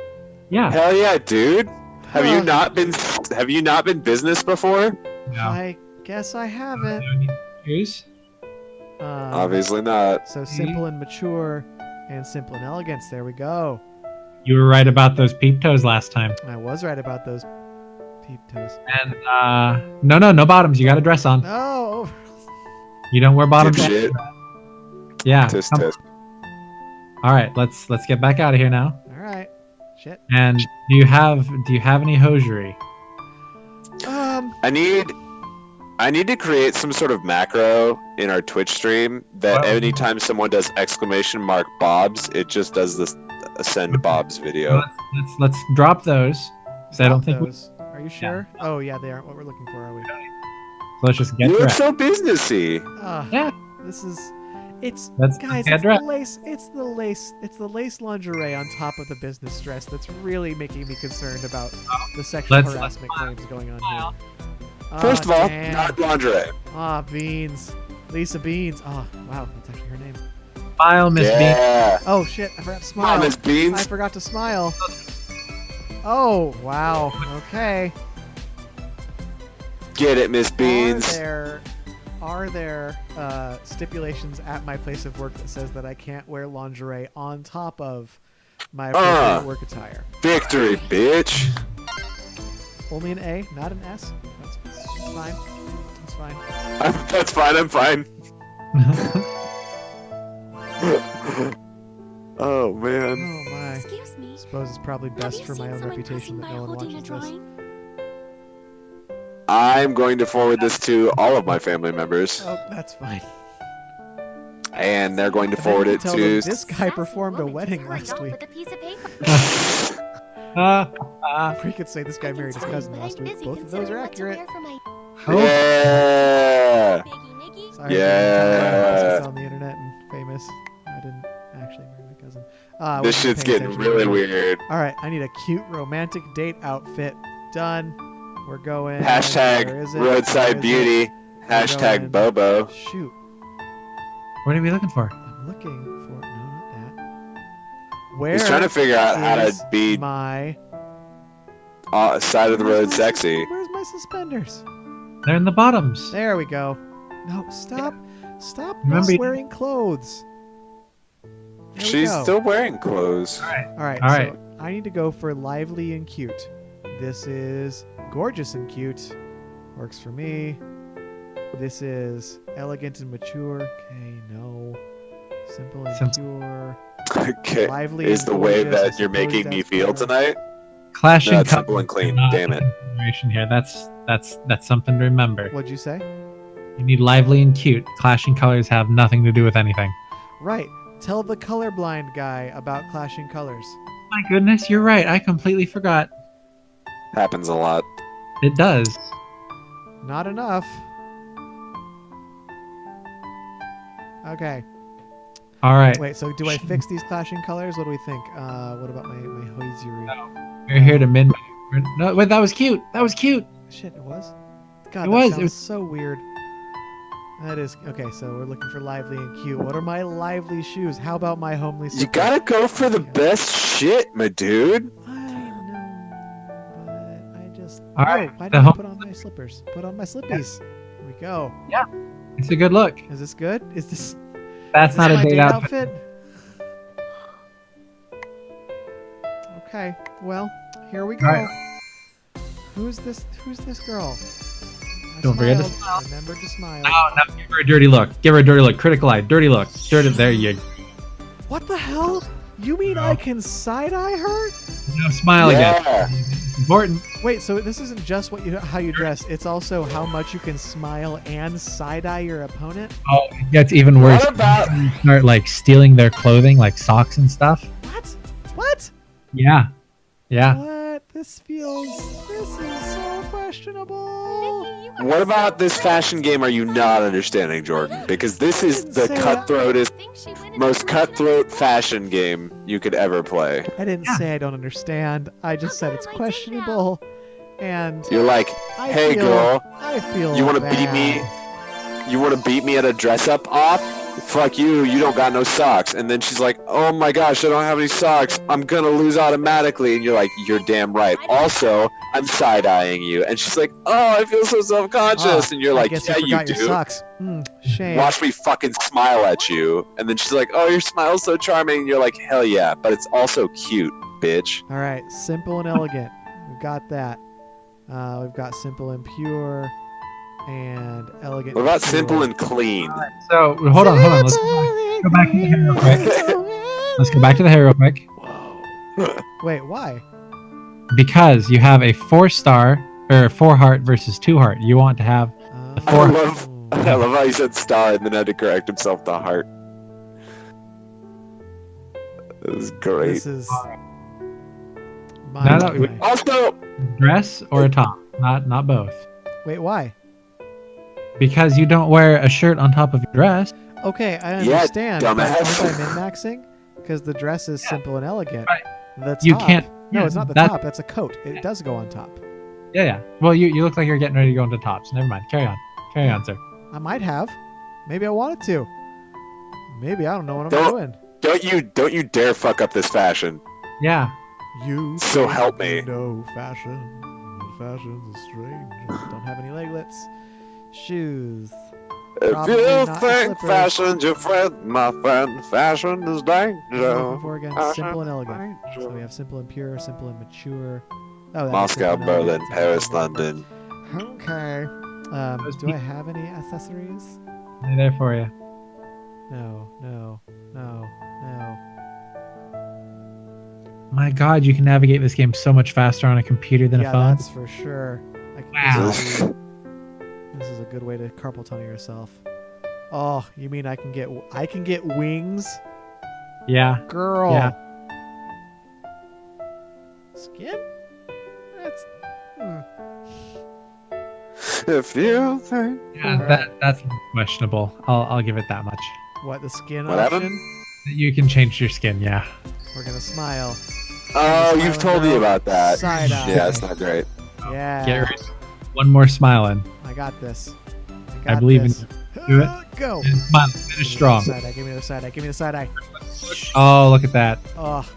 Speaker 3: Yeah.
Speaker 2: Hell yeah, dude. Have you
Speaker 1: Huh.
Speaker 2: not been? Have you not been business before?
Speaker 3: No.
Speaker 1: I guess I haven't.
Speaker 3: No need shoes.
Speaker 2: Obviously not.
Speaker 1: So simple and mature, and simple and elegance. There we go.
Speaker 3: You were right about those peep toes last time.
Speaker 1: I was right about those peep toes.
Speaker 3: And no bottoms. You got a dress on.
Speaker 1: Oh,
Speaker 3: You don't wear bottoms.
Speaker 2: Dipshit.
Speaker 3: Yeah.
Speaker 2: Tisk
Speaker 3: come-
Speaker 2: tisk.
Speaker 3: All right. Let's get back out of here now.
Speaker 1: all right. Shit.
Speaker 3: And do you have any hosiery?
Speaker 2: I need to create some sort of macro in our Twitch stream that
Speaker 3: Well-
Speaker 2: anytime someone does exclamation mark Bob's, it just does this send Bob's video.
Speaker 3: Let's drop those. 'Cause I don't think we,
Speaker 1: those. Are you sure? Oh yeah, they aren't what we're looking for, are we?
Speaker 3: so let's just get
Speaker 2: You look
Speaker 3: dressed.
Speaker 2: so businessy.
Speaker 3: Yeah.
Speaker 1: This is. It's
Speaker 3: Let's
Speaker 1: guys.
Speaker 3: get
Speaker 1: It's the
Speaker 3: dressed.
Speaker 1: lace. It's the lace. It's the lace lingerie on top of the business dress that's really making me concerned about the sexual
Speaker 3: Let's-
Speaker 1: harassment claims going on here.
Speaker 2: First of all,
Speaker 1: damn.
Speaker 2: not lingerie.
Speaker 1: Beans. Lisa Beans. Oh, wow, that's actually her name.
Speaker 3: Smile, Miss Bean.
Speaker 2: Yeah.
Speaker 1: Oh shit, I forgot to
Speaker 2: Come on,
Speaker 1: smile.
Speaker 2: Miss
Speaker 1: I
Speaker 2: Beans.
Speaker 1: forgot to smile. Oh, wow. Okay.
Speaker 2: Get it, Miss Beans.
Speaker 1: Are there stipulations at my place of work that says that I can't wear lingerie on top of my appropriate work attire?
Speaker 2: Victory, bitch.
Speaker 1: Only an A, not an S. That's fine. That's fine.
Speaker 2: That's fine. I'm fine. Oh man.
Speaker 1: Oh my.
Speaker 4: Excuse me.
Speaker 1: Suppose it's probably
Speaker 4: Have
Speaker 1: best
Speaker 4: you
Speaker 1: for my
Speaker 4: seen
Speaker 1: own
Speaker 4: someone
Speaker 1: reputation
Speaker 4: passing
Speaker 1: that
Speaker 4: by
Speaker 1: no one
Speaker 4: holding a
Speaker 1: watches this.
Speaker 4: drawing?
Speaker 2: I'm going to forward this to all of my family members,
Speaker 1: Oh, that's fine.
Speaker 2: and they're going to
Speaker 1: And then
Speaker 2: forward
Speaker 1: you
Speaker 2: it
Speaker 1: tell
Speaker 2: to.
Speaker 1: them this guy performed a wedding last week.
Speaker 4: With a piece of paper.
Speaker 1: Or you could say this guy married his cousin
Speaker 4: But
Speaker 1: last
Speaker 4: I'm
Speaker 1: week.
Speaker 4: busy
Speaker 1: Both of those are
Speaker 4: considering
Speaker 1: accurate.
Speaker 4: what to wear for my
Speaker 2: Yeah.
Speaker 4: Biggie Nikki.
Speaker 1: Sorry,
Speaker 2: Yeah.
Speaker 1: it's on the internet and famous. I didn't actually marry my cousin. I
Speaker 2: This
Speaker 1: wasn't
Speaker 2: shit's
Speaker 1: paying
Speaker 2: getting
Speaker 1: attention.
Speaker 2: really weird.
Speaker 1: All right, I need a cute romantic date outfit. Done. We're going. Where
Speaker 2: Hashtag
Speaker 1: is it?
Speaker 2: roadside
Speaker 1: Where is
Speaker 2: beauty.
Speaker 1: it? going-
Speaker 2: Hashtag Bobo.
Speaker 1: Shoot,
Speaker 3: What are we looking for?
Speaker 1: I'm looking for no, not that. Where
Speaker 2: He's trying to figure out how to
Speaker 1: is
Speaker 2: be
Speaker 1: my
Speaker 2: side of the
Speaker 1: where's
Speaker 2: road
Speaker 1: my
Speaker 2: sexy.
Speaker 1: Where's my suspenders?
Speaker 3: They're in the bottoms.
Speaker 1: There we go. No, stop. Stop
Speaker 3: Remember you-
Speaker 1: wearing clothes. There we
Speaker 2: She's
Speaker 1: go.
Speaker 2: still wearing clothes.
Speaker 1: All right.
Speaker 3: All
Speaker 1: so
Speaker 3: right.
Speaker 1: I need to go for lively and cute. This is gorgeous and cute. Works for me. This is elegant and mature. Okay, no. Simple and
Speaker 3: Simple.
Speaker 1: pure.
Speaker 2: Okay.
Speaker 1: Lively
Speaker 2: Is
Speaker 1: and
Speaker 2: the way
Speaker 1: gorgeous, I
Speaker 2: that you're
Speaker 1: suppose
Speaker 2: making me
Speaker 1: that's
Speaker 2: feel
Speaker 1: better.
Speaker 2: tonight?
Speaker 3: Clashing
Speaker 2: No, it's
Speaker 3: colors
Speaker 2: simple and clean.
Speaker 3: are not
Speaker 2: Damn it.
Speaker 3: a consideration here. That's something to remember.
Speaker 1: What'd you say?
Speaker 3: You need lively and cute. Clashing colors have nothing to do with anything.
Speaker 1: Right. Tell the colorblind guy about clashing colors.
Speaker 3: My goodness, you're right. I completely forgot.
Speaker 2: Happens a lot.
Speaker 3: It does.
Speaker 1: Not enough. Okay.
Speaker 3: All right.
Speaker 1: Wait, so do I fix these clashing colors? What do we think? What about my hosiery?
Speaker 3: We're here to midnight. No, wait, that was cute. That was cute.
Speaker 1: Shit, it was? God,
Speaker 3: It
Speaker 1: that
Speaker 3: was, it
Speaker 1: sounds
Speaker 3: was-
Speaker 1: so weird. That is... Okay, so we're looking for lively and cute. What are my lively shoes? How about my homely
Speaker 2: You
Speaker 1: slippers?
Speaker 2: gotta go for the best shit, my dude.
Speaker 1: I know, but I just...
Speaker 3: All
Speaker 1: No,
Speaker 3: right,
Speaker 1: why
Speaker 3: the
Speaker 1: did I
Speaker 3: home-
Speaker 1: put on my slippers? Put on my slippies. Here we go.
Speaker 3: It's a good look.
Speaker 1: Is this good? Is this...
Speaker 3: That's
Speaker 1: is
Speaker 3: not
Speaker 1: this
Speaker 3: a
Speaker 1: my
Speaker 3: date outfit.
Speaker 1: Okay, well, here we go.
Speaker 3: All right.
Speaker 1: Who's this girl? I
Speaker 3: Don't forget to
Speaker 1: smiled. Remember to smile.
Speaker 3: No, give her a dirty look. Give her a dirty look. Critical eye. Dirty look. Dirty. There you.
Speaker 1: What the hell? You mean I can side-eye her?
Speaker 3: Now smile again.
Speaker 2: Yeah.
Speaker 3: It's important.
Speaker 1: Wait, so this isn't just how you dress. It's also how much you can smile and side-eye your opponent?
Speaker 3: Oh, it gets even worse.
Speaker 2: What about-
Speaker 3: You start like stealing their clothing, like socks and stuff.
Speaker 1: What?
Speaker 3: Yeah. Yeah.
Speaker 1: What? This is so questionable.
Speaker 4: Nikki, you
Speaker 2: What about this fashion game are you not understanding, Jordan? Because this is the cutthroatest, most cutthroat fashion game you could ever play.
Speaker 1: I didn't
Speaker 3: Yeah.
Speaker 1: say I don't understand. I just said it's questionable. And
Speaker 2: You're like,
Speaker 1: I
Speaker 2: hey
Speaker 1: feel,
Speaker 2: girl,
Speaker 1: I feel
Speaker 2: you want to beat me? You want to beat me at a dress-up off? Fuck you, you don't got no socks. And then she's like, oh my gosh, I don't have any socks. I'm gonna lose automatically. And you're like, you're damn right. Also, I'm side-eyeing you. And she's like, oh, I feel so self-conscious. And you're like,
Speaker 1: I guess
Speaker 2: yeah,
Speaker 1: you
Speaker 2: you
Speaker 1: forgot your
Speaker 2: do.
Speaker 1: socks. Shame.
Speaker 2: Watch me fucking smile at you. And then she's like, oh, your smile's so charming. And you're like, hell yeah, but it's also cute, bitch.
Speaker 1: All right, simple and elegant. We've got that. We've got simple and pure, and elegant.
Speaker 2: What about
Speaker 1: pure.
Speaker 2: simple and clean?
Speaker 3: So hold on. Let's go back to the hair real quick. Let's go back to the hair real quick.
Speaker 1: Wait, why?
Speaker 3: Because you have a 4-star or 4-heart versus 2-heart. You want to have
Speaker 1: Uh,
Speaker 3: Four.
Speaker 2: I love how he said star and then had to correct himself to heart. It was great.
Speaker 1: This is.
Speaker 3: No, no,
Speaker 1: mind-blowing.
Speaker 2: Also,
Speaker 3: dress or a top, not both.
Speaker 1: Wait, why?
Speaker 3: Because you don't wear a shirt on top of your dress.
Speaker 1: Okay, I
Speaker 2: Yeah,
Speaker 1: understand. but
Speaker 2: dumbass.
Speaker 1: aren't I min-maxing? Because the dress is simple and elegant.
Speaker 3: Right.
Speaker 1: The top.
Speaker 3: You can't.
Speaker 1: No,
Speaker 3: yeah,
Speaker 1: it's not the
Speaker 3: that-
Speaker 1: top. That's a coat. It does go on top.
Speaker 3: Yeah. Well, you look like you're getting ready to go into tops. Never mind. Carry on, sir.
Speaker 1: I might have. Maybe I wanted to. Maybe I don't know what I'm
Speaker 2: Don't-
Speaker 1: doing.
Speaker 2: don't you dare fuck up this fashion.
Speaker 3: Yeah.
Speaker 1: You
Speaker 2: So
Speaker 1: think
Speaker 2: help me.
Speaker 1: you know fashion. Fashion's a strange. Don't have any leglets. Shoes.
Speaker 2: If
Speaker 1: Probably
Speaker 2: you
Speaker 1: not
Speaker 2: think
Speaker 1: slippers.
Speaker 2: fashion's your friend, my friend, fashion is
Speaker 1: What am I
Speaker 2: danger.
Speaker 1: looking for again?
Speaker 2: Fashion
Speaker 1: Simple and elegant.
Speaker 2: danger.
Speaker 1: So we have simple and pure, simple and mature. Oh, that is
Speaker 2: Moscow,
Speaker 1: simple and elegant.
Speaker 2: Berlin, Paris, London.
Speaker 1: Okay. Do I have any accessories?
Speaker 3: They're there for you.
Speaker 1: No.
Speaker 3: My God, you can navigate this game so much faster on a computer than
Speaker 1: Yeah,
Speaker 3: a phone.
Speaker 1: that's for sure.
Speaker 3: Wow.
Speaker 1: This is a good way to carpal tunnel yourself. Oh, you mean I can get wings?
Speaker 3: Yeah.
Speaker 1: Girl.
Speaker 3: Yeah.
Speaker 1: Skin? That's.
Speaker 2: If you think.
Speaker 3: Yeah, that's questionable. I'll give it that much.
Speaker 1: What, the skin
Speaker 2: What
Speaker 1: option?
Speaker 2: happened?
Speaker 3: You can change your skin. Yeah.
Speaker 1: We're gonna smile.
Speaker 2: Oh,
Speaker 1: Smiling
Speaker 2: you've told me
Speaker 1: girl.
Speaker 2: about that.
Speaker 1: Side eye.
Speaker 2: Yeah, it's not great.
Speaker 1: Yeah.
Speaker 3: Get ready. One more smile in.
Speaker 1: I got this.
Speaker 3: I believe in
Speaker 1: this.
Speaker 3: Do it.
Speaker 1: Go.
Speaker 3: And smile. Finish strong.
Speaker 1: Give me the side eye. Give me the side eye.
Speaker 3: Oh, look at that.
Speaker 1: Oh.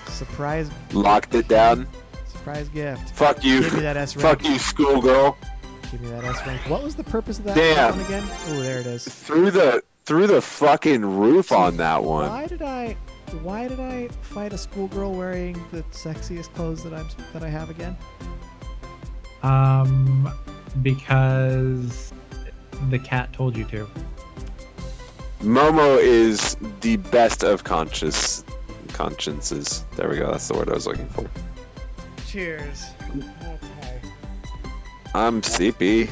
Speaker 1: Surprise
Speaker 2: Locked it down.
Speaker 1: gift.
Speaker 2: Fuck you.
Speaker 1: Give me that S rank.
Speaker 2: Fuck you, schoolgirl.
Speaker 1: Give me that S rank. What was the purpose of that
Speaker 2: Damn.
Speaker 1: one again? Oh, there it is.
Speaker 2: Through the fucking roof on that one.
Speaker 1: Why did I fight a schoolgirl wearing the sexiest clothes that I have again?
Speaker 3: Because the cat told you to.
Speaker 2: Momo is the best of consciences. There we go. That's the word I was looking for.
Speaker 1: Cheers. Okay.
Speaker 2: I'm CP.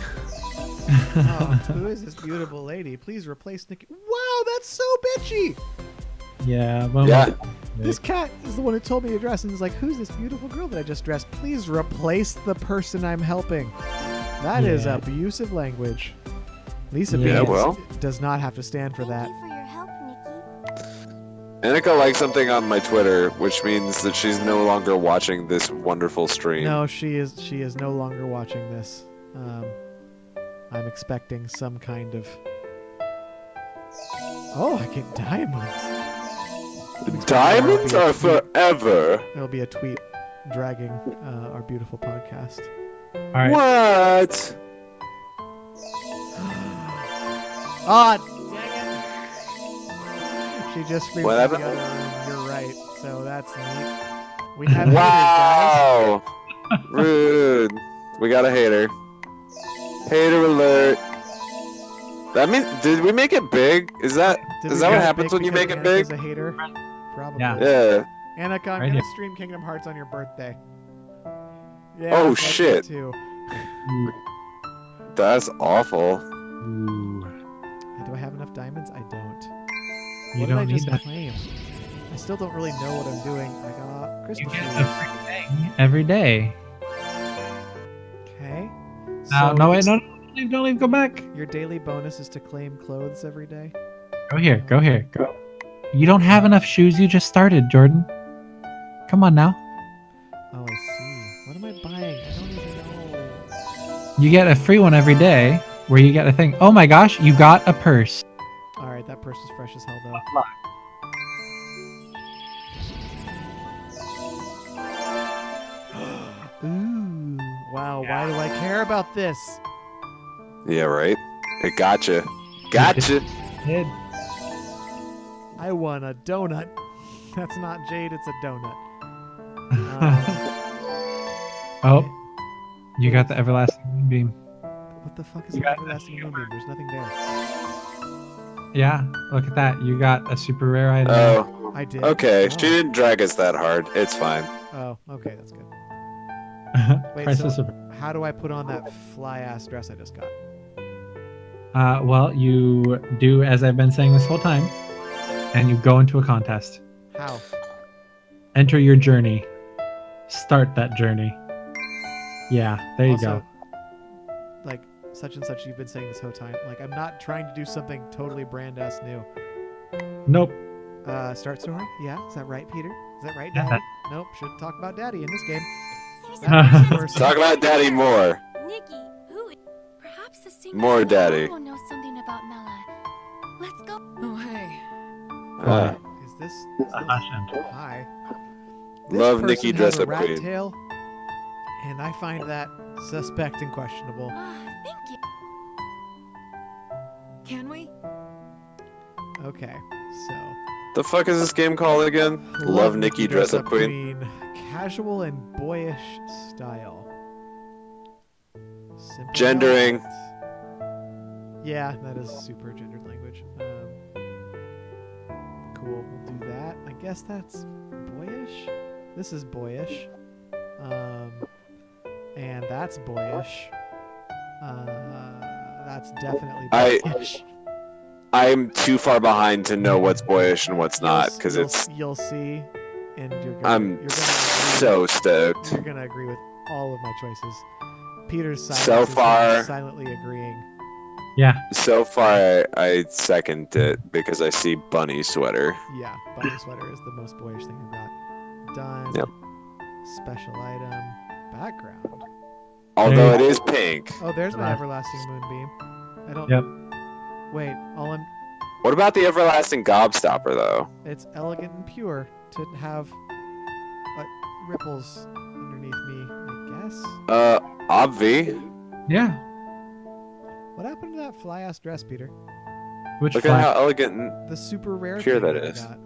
Speaker 1: Oh, who is this beautiful lady? Please replace Nikki. Wow, that's so bitchy.
Speaker 3: Yeah. Well,
Speaker 2: Yeah.
Speaker 1: This cat is the one who told me to dress and is like, who's this beautiful girl that I just dressed? Please replace the person I'm helping. That is
Speaker 3: Yeah.
Speaker 1: abusive language. Lisa
Speaker 3: Yeah,
Speaker 1: B
Speaker 2: well.
Speaker 1: does not have to stand for that.
Speaker 4: Thank you for your help, Nikki.
Speaker 2: Annika liked something on my Twitter, which means that she's no longer watching this wonderful stream.
Speaker 1: No, she is no longer watching this. I'm expecting some kind of. Oh, I get diamonds.
Speaker 2: Diamonds are forever.
Speaker 1: There'll be a tweet dragging our beautiful podcast.
Speaker 3: all right.
Speaker 2: What?
Speaker 1: Ah, dang it! She just screamed
Speaker 2: What
Speaker 1: from the
Speaker 2: happened?
Speaker 1: other room. You're right. So that's neat. We have haters, guys.
Speaker 2: Wow. Rude. We got a hater. Hater alert. That means, did we make it big? Is that
Speaker 1: Did
Speaker 2: is
Speaker 1: we
Speaker 2: that
Speaker 1: make
Speaker 2: what
Speaker 1: it
Speaker 2: happens
Speaker 1: big
Speaker 2: when you
Speaker 1: because
Speaker 2: make it
Speaker 1: Annika's
Speaker 2: big?
Speaker 1: a hater? Probably.
Speaker 3: Yeah.
Speaker 2: Yeah.
Speaker 1: Annika, I'm
Speaker 3: Right
Speaker 1: gonna
Speaker 3: here.
Speaker 1: stream Kingdom Hearts on your birthday. Yeah.
Speaker 2: Oh,
Speaker 1: that's
Speaker 2: shit.
Speaker 1: it Too.
Speaker 2: That's awful.
Speaker 3: Ooh.
Speaker 1: Do I have enough diamonds? I don't.
Speaker 3: You
Speaker 1: What
Speaker 3: don't
Speaker 1: did I
Speaker 3: need
Speaker 1: just
Speaker 3: that.
Speaker 1: claim? I still don't really know what I'm doing. I got
Speaker 3: You
Speaker 1: Christmas
Speaker 3: get a
Speaker 1: shoes.
Speaker 3: free thing every day.
Speaker 1: Okay.
Speaker 3: No, wait, no, don't leave, go back.
Speaker 1: Your daily bonus is to claim clothes every day.
Speaker 3: Go here, go. You don't have enough shoes. You just started, Jordan. Come on now.
Speaker 1: Oh, I see. What am I buying? I don't even know.
Speaker 3: You get a free one every day where you get a thing. Oh my gosh, you got a purse.
Speaker 1: All right, that purse is fresh as hell though. Ooh. Wow, why do I care about this?
Speaker 2: Yeah, right? It gotcha. Gotcha.
Speaker 3: Kid.
Speaker 1: I won a donut. That's not jade, it's a donut.
Speaker 3: Oh, you got the everlasting moonbeam.
Speaker 1: What the fuck is
Speaker 3: You
Speaker 1: an
Speaker 3: got
Speaker 1: everlasting moonbeam? There's nothing there.
Speaker 3: Yeah, look at that. You got a super rare item.
Speaker 2: Oh,
Speaker 1: I did.
Speaker 2: okay.
Speaker 1: Oh.
Speaker 2: She didn't drag us that hard. It's fine.
Speaker 1: Oh, okay, that's good. Wait,
Speaker 3: Crisis
Speaker 1: so
Speaker 3: of.
Speaker 1: how do I put on that fly-ass dress I just got?
Speaker 3: Well, you do as I've been saying this whole time, and you go into a contest.
Speaker 1: How?
Speaker 3: Enter your journey. Start that journey. Yeah, there you
Speaker 1: Also,
Speaker 3: go.
Speaker 1: like, such and such you've been saying this whole time. Like, I'm not trying to do something totally brand-ass new.
Speaker 3: Nope.
Speaker 1: Start story? Yeah, is that right, Peter? Is that right,
Speaker 3: Yeah.
Speaker 1: Daddy? Nope, shouldn't talk about Daddy in this game.
Speaker 4: Here's
Speaker 1: That makes it worse.
Speaker 2: Talk about Daddy more.
Speaker 4: Nikki, who is... Perhaps the singer
Speaker 2: More daddy.
Speaker 4: will know something about Mela. Let's go.
Speaker 5: Oh, hey.
Speaker 2: Uh,
Speaker 1: Is this... Hi. This
Speaker 2: Love
Speaker 1: person
Speaker 2: Nikki
Speaker 1: has
Speaker 2: dress
Speaker 1: a
Speaker 2: up
Speaker 1: rat
Speaker 2: queen.
Speaker 1: tail, and I find that suspect and questionable.
Speaker 4: Thank you.
Speaker 5: Can we?
Speaker 1: Okay, so...
Speaker 2: The fuck is this game called again? Love Nikki dress up queen.
Speaker 1: Casual and boyish style. Simple
Speaker 2: Gendering.
Speaker 1: outfit. Yeah, that is super gendered language. Cool, we'll do that. I guess that's boyish. This is boyish. And that's boyish. That's definitely boyish.
Speaker 2: I'm too far behind to know what's boyish and what's not,
Speaker 1: You'll-
Speaker 2: because
Speaker 1: you'll-
Speaker 2: it's.
Speaker 1: You'll see, and you're gonna.
Speaker 2: I'm
Speaker 1: you're gonna
Speaker 2: so stoked.
Speaker 1: You're gonna agree with all of my choices. Peter's silence
Speaker 2: So
Speaker 1: is him
Speaker 2: far-
Speaker 1: silently agreeing.
Speaker 3: Yeah.
Speaker 2: So far, I second it because I see bunny sweater.
Speaker 1: Yeah, bunny sweater is the most boyish thing I've got. Done.
Speaker 2: Yep.
Speaker 1: Special item. Background.
Speaker 2: Although
Speaker 3: Hey.
Speaker 2: it is pink.
Speaker 1: Oh, there's my
Speaker 3: Right.
Speaker 1: everlasting moonbeam. I don't.
Speaker 3: Yep.
Speaker 1: Wait, all I'm.
Speaker 2: What about the everlasting gobstopper though?
Speaker 1: It's elegant and pure to have ripples underneath me, I guess.
Speaker 2: Obvi.
Speaker 3: Yeah.
Speaker 1: What happened to that fly-ass dress, Peter?
Speaker 3: Which
Speaker 2: Look at
Speaker 3: flag?
Speaker 2: how elegant and
Speaker 1: The super rare
Speaker 2: Pure
Speaker 1: thing
Speaker 2: that
Speaker 1: I
Speaker 2: is.
Speaker 1: got.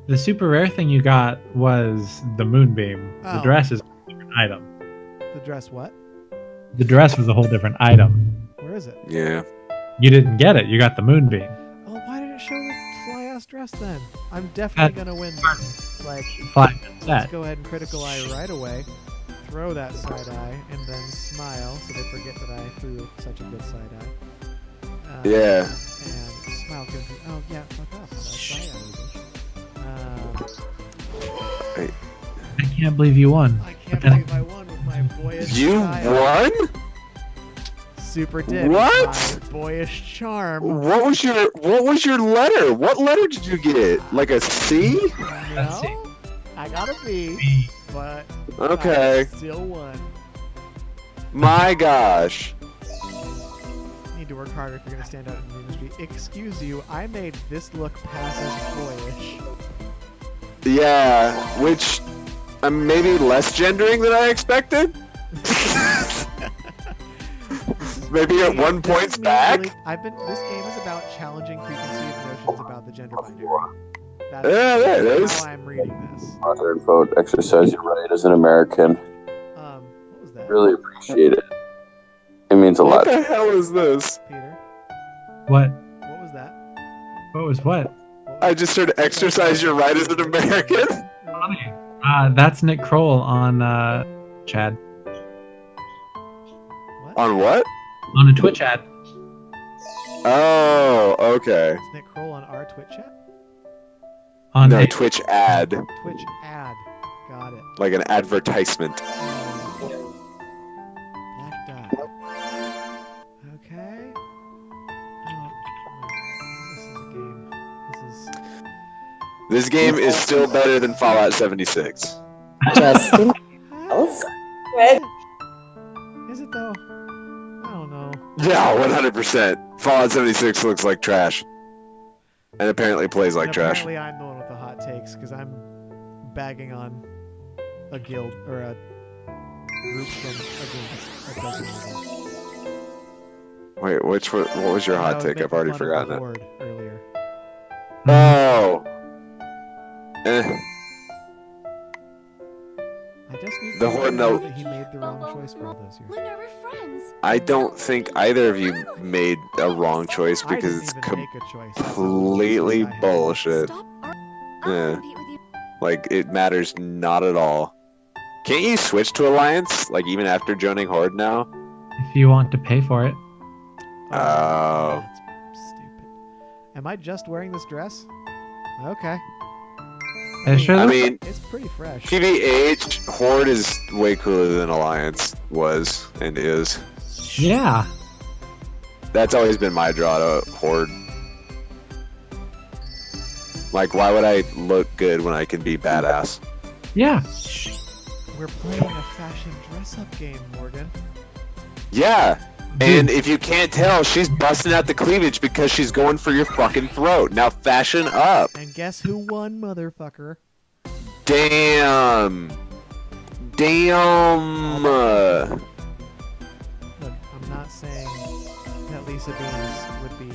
Speaker 3: The super rare thing you got was the moonbeam. The
Speaker 1: Oh.
Speaker 3: dress is a different item.
Speaker 1: The dress what?
Speaker 3: The dress was a whole different item.
Speaker 1: Where is it?
Speaker 2: yeah.
Speaker 3: You didn't get it. You got the moonbeam.
Speaker 1: Oh, why did it show the fly-ass dress then? I'm definitely gonna win this. Like,
Speaker 3: Flag
Speaker 1: let's
Speaker 3: set.
Speaker 1: go ahead and critical eye right away. Throw that side eye and then smile so they forget that I threw such a good side eye.
Speaker 2: Yeah.
Speaker 1: And smile gives me. Oh yeah, fuck off. Side eye.
Speaker 3: I can't believe you won.
Speaker 1: I can't believe I won with my boyish
Speaker 2: You
Speaker 1: style.
Speaker 2: won?
Speaker 1: Super did.
Speaker 2: What?
Speaker 1: With my boyish charm.
Speaker 2: What was your letter? What letter did you get? Like a C?
Speaker 3: Let's see.
Speaker 1: No, I got a B, but
Speaker 2: Okay.
Speaker 1: I still won.
Speaker 2: My gosh.
Speaker 1: Need to work harder if you're gonna stand out in the industry. Excuse you, I made this look pass as boyish.
Speaker 2: Yeah, which maybe less gendering than I expected. Maybe at one
Speaker 1: This is
Speaker 2: point's
Speaker 1: me
Speaker 2: back.
Speaker 1: really- This game is about challenging preconceived notions about the gender binary.
Speaker 2: Yeah, there it is.
Speaker 1: How I'm reading this.
Speaker 6: Mother and vote, exercise your right as an American.
Speaker 1: What was that?
Speaker 6: Really appreciate it. It means a
Speaker 2: What
Speaker 6: lot.
Speaker 2: the hell is this?
Speaker 1: Peter,
Speaker 3: What?
Speaker 1: what was that?
Speaker 3: What was what?
Speaker 1: What
Speaker 2: I just heard exercise your right as an American.
Speaker 3: That's Nick Kroll on Chad.
Speaker 1: What?
Speaker 2: On what?
Speaker 3: On a Twitch ad.
Speaker 2: Oh, okay.
Speaker 1: Is Nick Kroll on our Twitch chat?
Speaker 3: On
Speaker 2: No,
Speaker 3: a-
Speaker 2: Twitch ad.
Speaker 1: Twitch ad. Got it.
Speaker 2: Like an advertisement.
Speaker 1: Black dot. Okay. Oh, this is a game.
Speaker 2: This game is still better than Fallout 76.
Speaker 5: Justin.
Speaker 1: Is it? Is it though? I don't know.
Speaker 2: Yeah, 100%. Fallout 76 looks like trash. And apparently plays like
Speaker 1: And
Speaker 2: trash.
Speaker 1: apparently I'm the one with the hot takes because I'm bagging on a guild or a group from a dozen years ago.
Speaker 2: Wait, what was your
Speaker 1: I
Speaker 2: hot
Speaker 1: was
Speaker 2: take?
Speaker 1: making
Speaker 2: I've already
Speaker 1: fun of
Speaker 2: forgotten
Speaker 1: the
Speaker 2: it.
Speaker 1: Horde earlier.
Speaker 2: Oh. Eh.
Speaker 1: I just need
Speaker 2: The
Speaker 1: to
Speaker 2: Horde
Speaker 1: know
Speaker 2: note.
Speaker 1: that he made the wrong choice for all those years.
Speaker 4: Luna, we're friends.
Speaker 2: I don't think either of you made a wrong choice
Speaker 1: I
Speaker 2: because
Speaker 1: didn't
Speaker 2: it's
Speaker 1: even make a choice. That's a
Speaker 2: completely
Speaker 1: mistake I had.
Speaker 2: bullshit.
Speaker 4: Stop. I'll
Speaker 2: Yeah.
Speaker 4: compete with you.
Speaker 2: Like, it matters not at all. Can't you switch to Alliance? Like, even after joining Horde now?
Speaker 3: If you want to pay for it.
Speaker 2: Oh.
Speaker 1: That's stupid. Am I just wearing this dress? Okay.
Speaker 3: Sure
Speaker 2: I
Speaker 3: looks-
Speaker 2: mean,
Speaker 1: It's pretty fresh.
Speaker 2: TBH, Horde is way cooler than Alliance was and is.
Speaker 3: Yeah.
Speaker 2: That's always been my draw to Horde. Like, why would I look good when I can be badass?
Speaker 3: Yeah.
Speaker 1: We're playing a fashion dress-up game, Morgan.
Speaker 2: Yeah, and if you can't tell, she's busting out the cleavage because she's going for your fucking throat. Now fashion up.
Speaker 1: And guess who won, motherfucker?
Speaker 2: Damn. Damn.
Speaker 1: Look, I'm not saying that Lisa Beans would be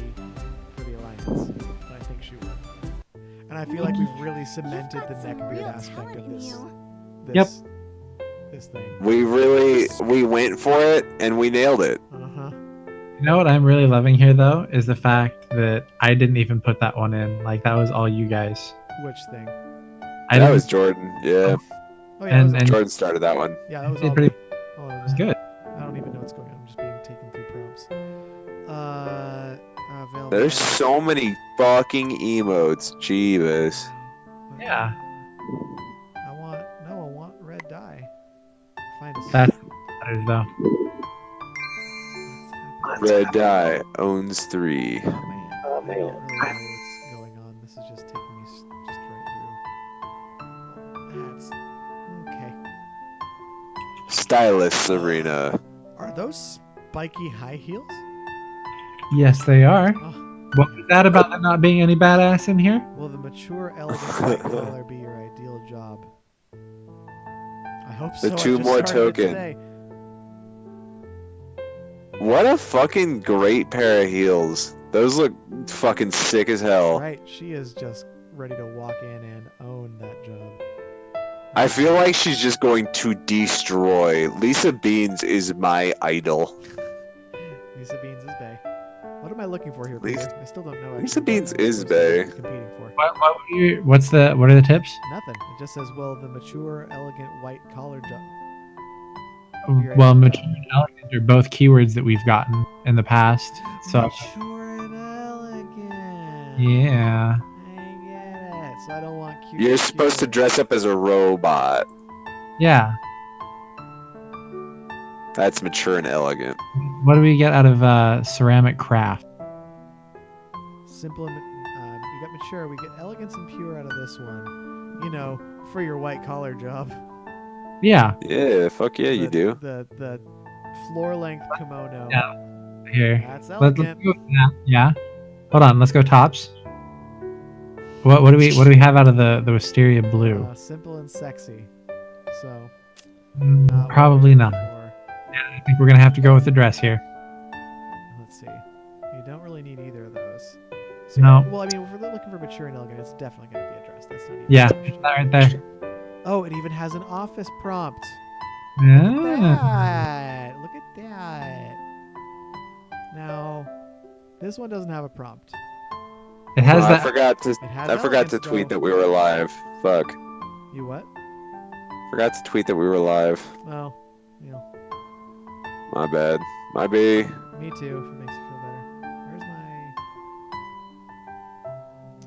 Speaker 1: for the Alliance, but I think she would. And I feel like we've really cemented
Speaker 4: You've
Speaker 1: the
Speaker 4: got some
Speaker 1: neckbeard
Speaker 4: real
Speaker 1: aspect
Speaker 4: talent
Speaker 1: of
Speaker 4: in
Speaker 1: this.
Speaker 4: you.
Speaker 1: This thing.
Speaker 2: We went for it and we nailed it.
Speaker 1: Uh-huh.
Speaker 3: You know what I'm really loving here, though, is the fact that I didn't even put that one in. Like, that was all you guys.
Speaker 1: Which thing?
Speaker 3: I
Speaker 2: That
Speaker 3: didn't-
Speaker 2: was Jordan. Yeah,
Speaker 1: Oh,
Speaker 3: And-
Speaker 1: that was,
Speaker 3: and-
Speaker 2: Jordan started that one.
Speaker 1: yeah, that was
Speaker 3: did
Speaker 1: all,
Speaker 3: pretty-
Speaker 1: all of
Speaker 3: It was
Speaker 1: that.
Speaker 3: good.
Speaker 1: I don't even know what's going on. I'm just being taken through prompts. Available.
Speaker 2: There's so many fucking emotes. Jeebus.
Speaker 3: Yeah.
Speaker 1: I want red dye. Find a
Speaker 3: That's matters, though.
Speaker 2: Red Dye owns 3.
Speaker 1: Oh man.
Speaker 5: Oh,
Speaker 1: I
Speaker 5: man.
Speaker 1: don't really know what's going on. This is just taking me just right through. That's okay.
Speaker 2: Stylist Serena.
Speaker 1: Are those spiky high heels?
Speaker 3: Yes, they are.
Speaker 1: Oh,
Speaker 3: What was that about there not being any badass in here?
Speaker 1: will the mature, elegant white collar be your ideal job? I hope so.
Speaker 2: The
Speaker 1: I
Speaker 2: 2
Speaker 1: just
Speaker 2: more
Speaker 1: started it
Speaker 2: token.
Speaker 1: today.
Speaker 2: What a fucking great pair of heels. Those look fucking sick as hell.
Speaker 1: Right, she is just ready to walk in and own that job.
Speaker 2: I feel like she's just going to destroy. Lisa Beans is my idol.
Speaker 1: Lisa Beans is bae. What am I looking for here,
Speaker 2: Lisa-
Speaker 1: Peter? I still don't know.
Speaker 2: Lisa
Speaker 1: actually
Speaker 2: Beans
Speaker 1: what I'm
Speaker 2: is
Speaker 1: supposed to be
Speaker 2: bae.
Speaker 1: Competing for.
Speaker 3: What are the tips?
Speaker 1: Nothing. It just says, well, the mature, elegant white collar job.
Speaker 3: Well, mature and elegant are both keywords that we've gotten in the past. So,
Speaker 1: Mature and elegant.
Speaker 3: yeah.
Speaker 1: I get it. So I don't want cute.
Speaker 2: You're supposed to dress up as a robot.
Speaker 3: Yeah.
Speaker 2: That's mature and elegant.
Speaker 3: What do we get out of ceramic craft?
Speaker 1: Simple and you got mature. We get elegance and pure out of this one. You know, for your white collar job.
Speaker 3: Yeah.
Speaker 2: Yeah, fuck yeah, you do.
Speaker 1: The floor length kimono.
Speaker 3: Yeah. Here.
Speaker 1: That's
Speaker 3: Let's
Speaker 1: elegant.
Speaker 3: go. Yeah. Hold on. Let's go tops. What do we have out of the wisteria blue?
Speaker 1: Simple and sexy. So
Speaker 3: Probably not.
Speaker 1: Or,
Speaker 3: I think we're gonna have to go with the dress here.
Speaker 1: let's see. You don't really need either of those. So
Speaker 3: No.
Speaker 1: Well, I mean, if we're looking for mature and elegant, it's definitely going to be a dress. That's not even
Speaker 3: Yeah.
Speaker 1: a question.
Speaker 3: That right there.
Speaker 1: Oh, it even has an office prompt.
Speaker 3: Yeah.
Speaker 1: Look at that. Now, this one doesn't have a prompt.
Speaker 3: It has
Speaker 2: I
Speaker 3: that.
Speaker 2: forgot to.
Speaker 1: It has
Speaker 2: I forgot to
Speaker 1: elegance,
Speaker 2: tweet
Speaker 1: though.
Speaker 2: that we were live. Fuck.
Speaker 1: You what?
Speaker 2: Forgot to tweet that we were live.
Speaker 1: Well, you know,
Speaker 2: My bad. My B.
Speaker 1: me too. If it makes you feel better. Where's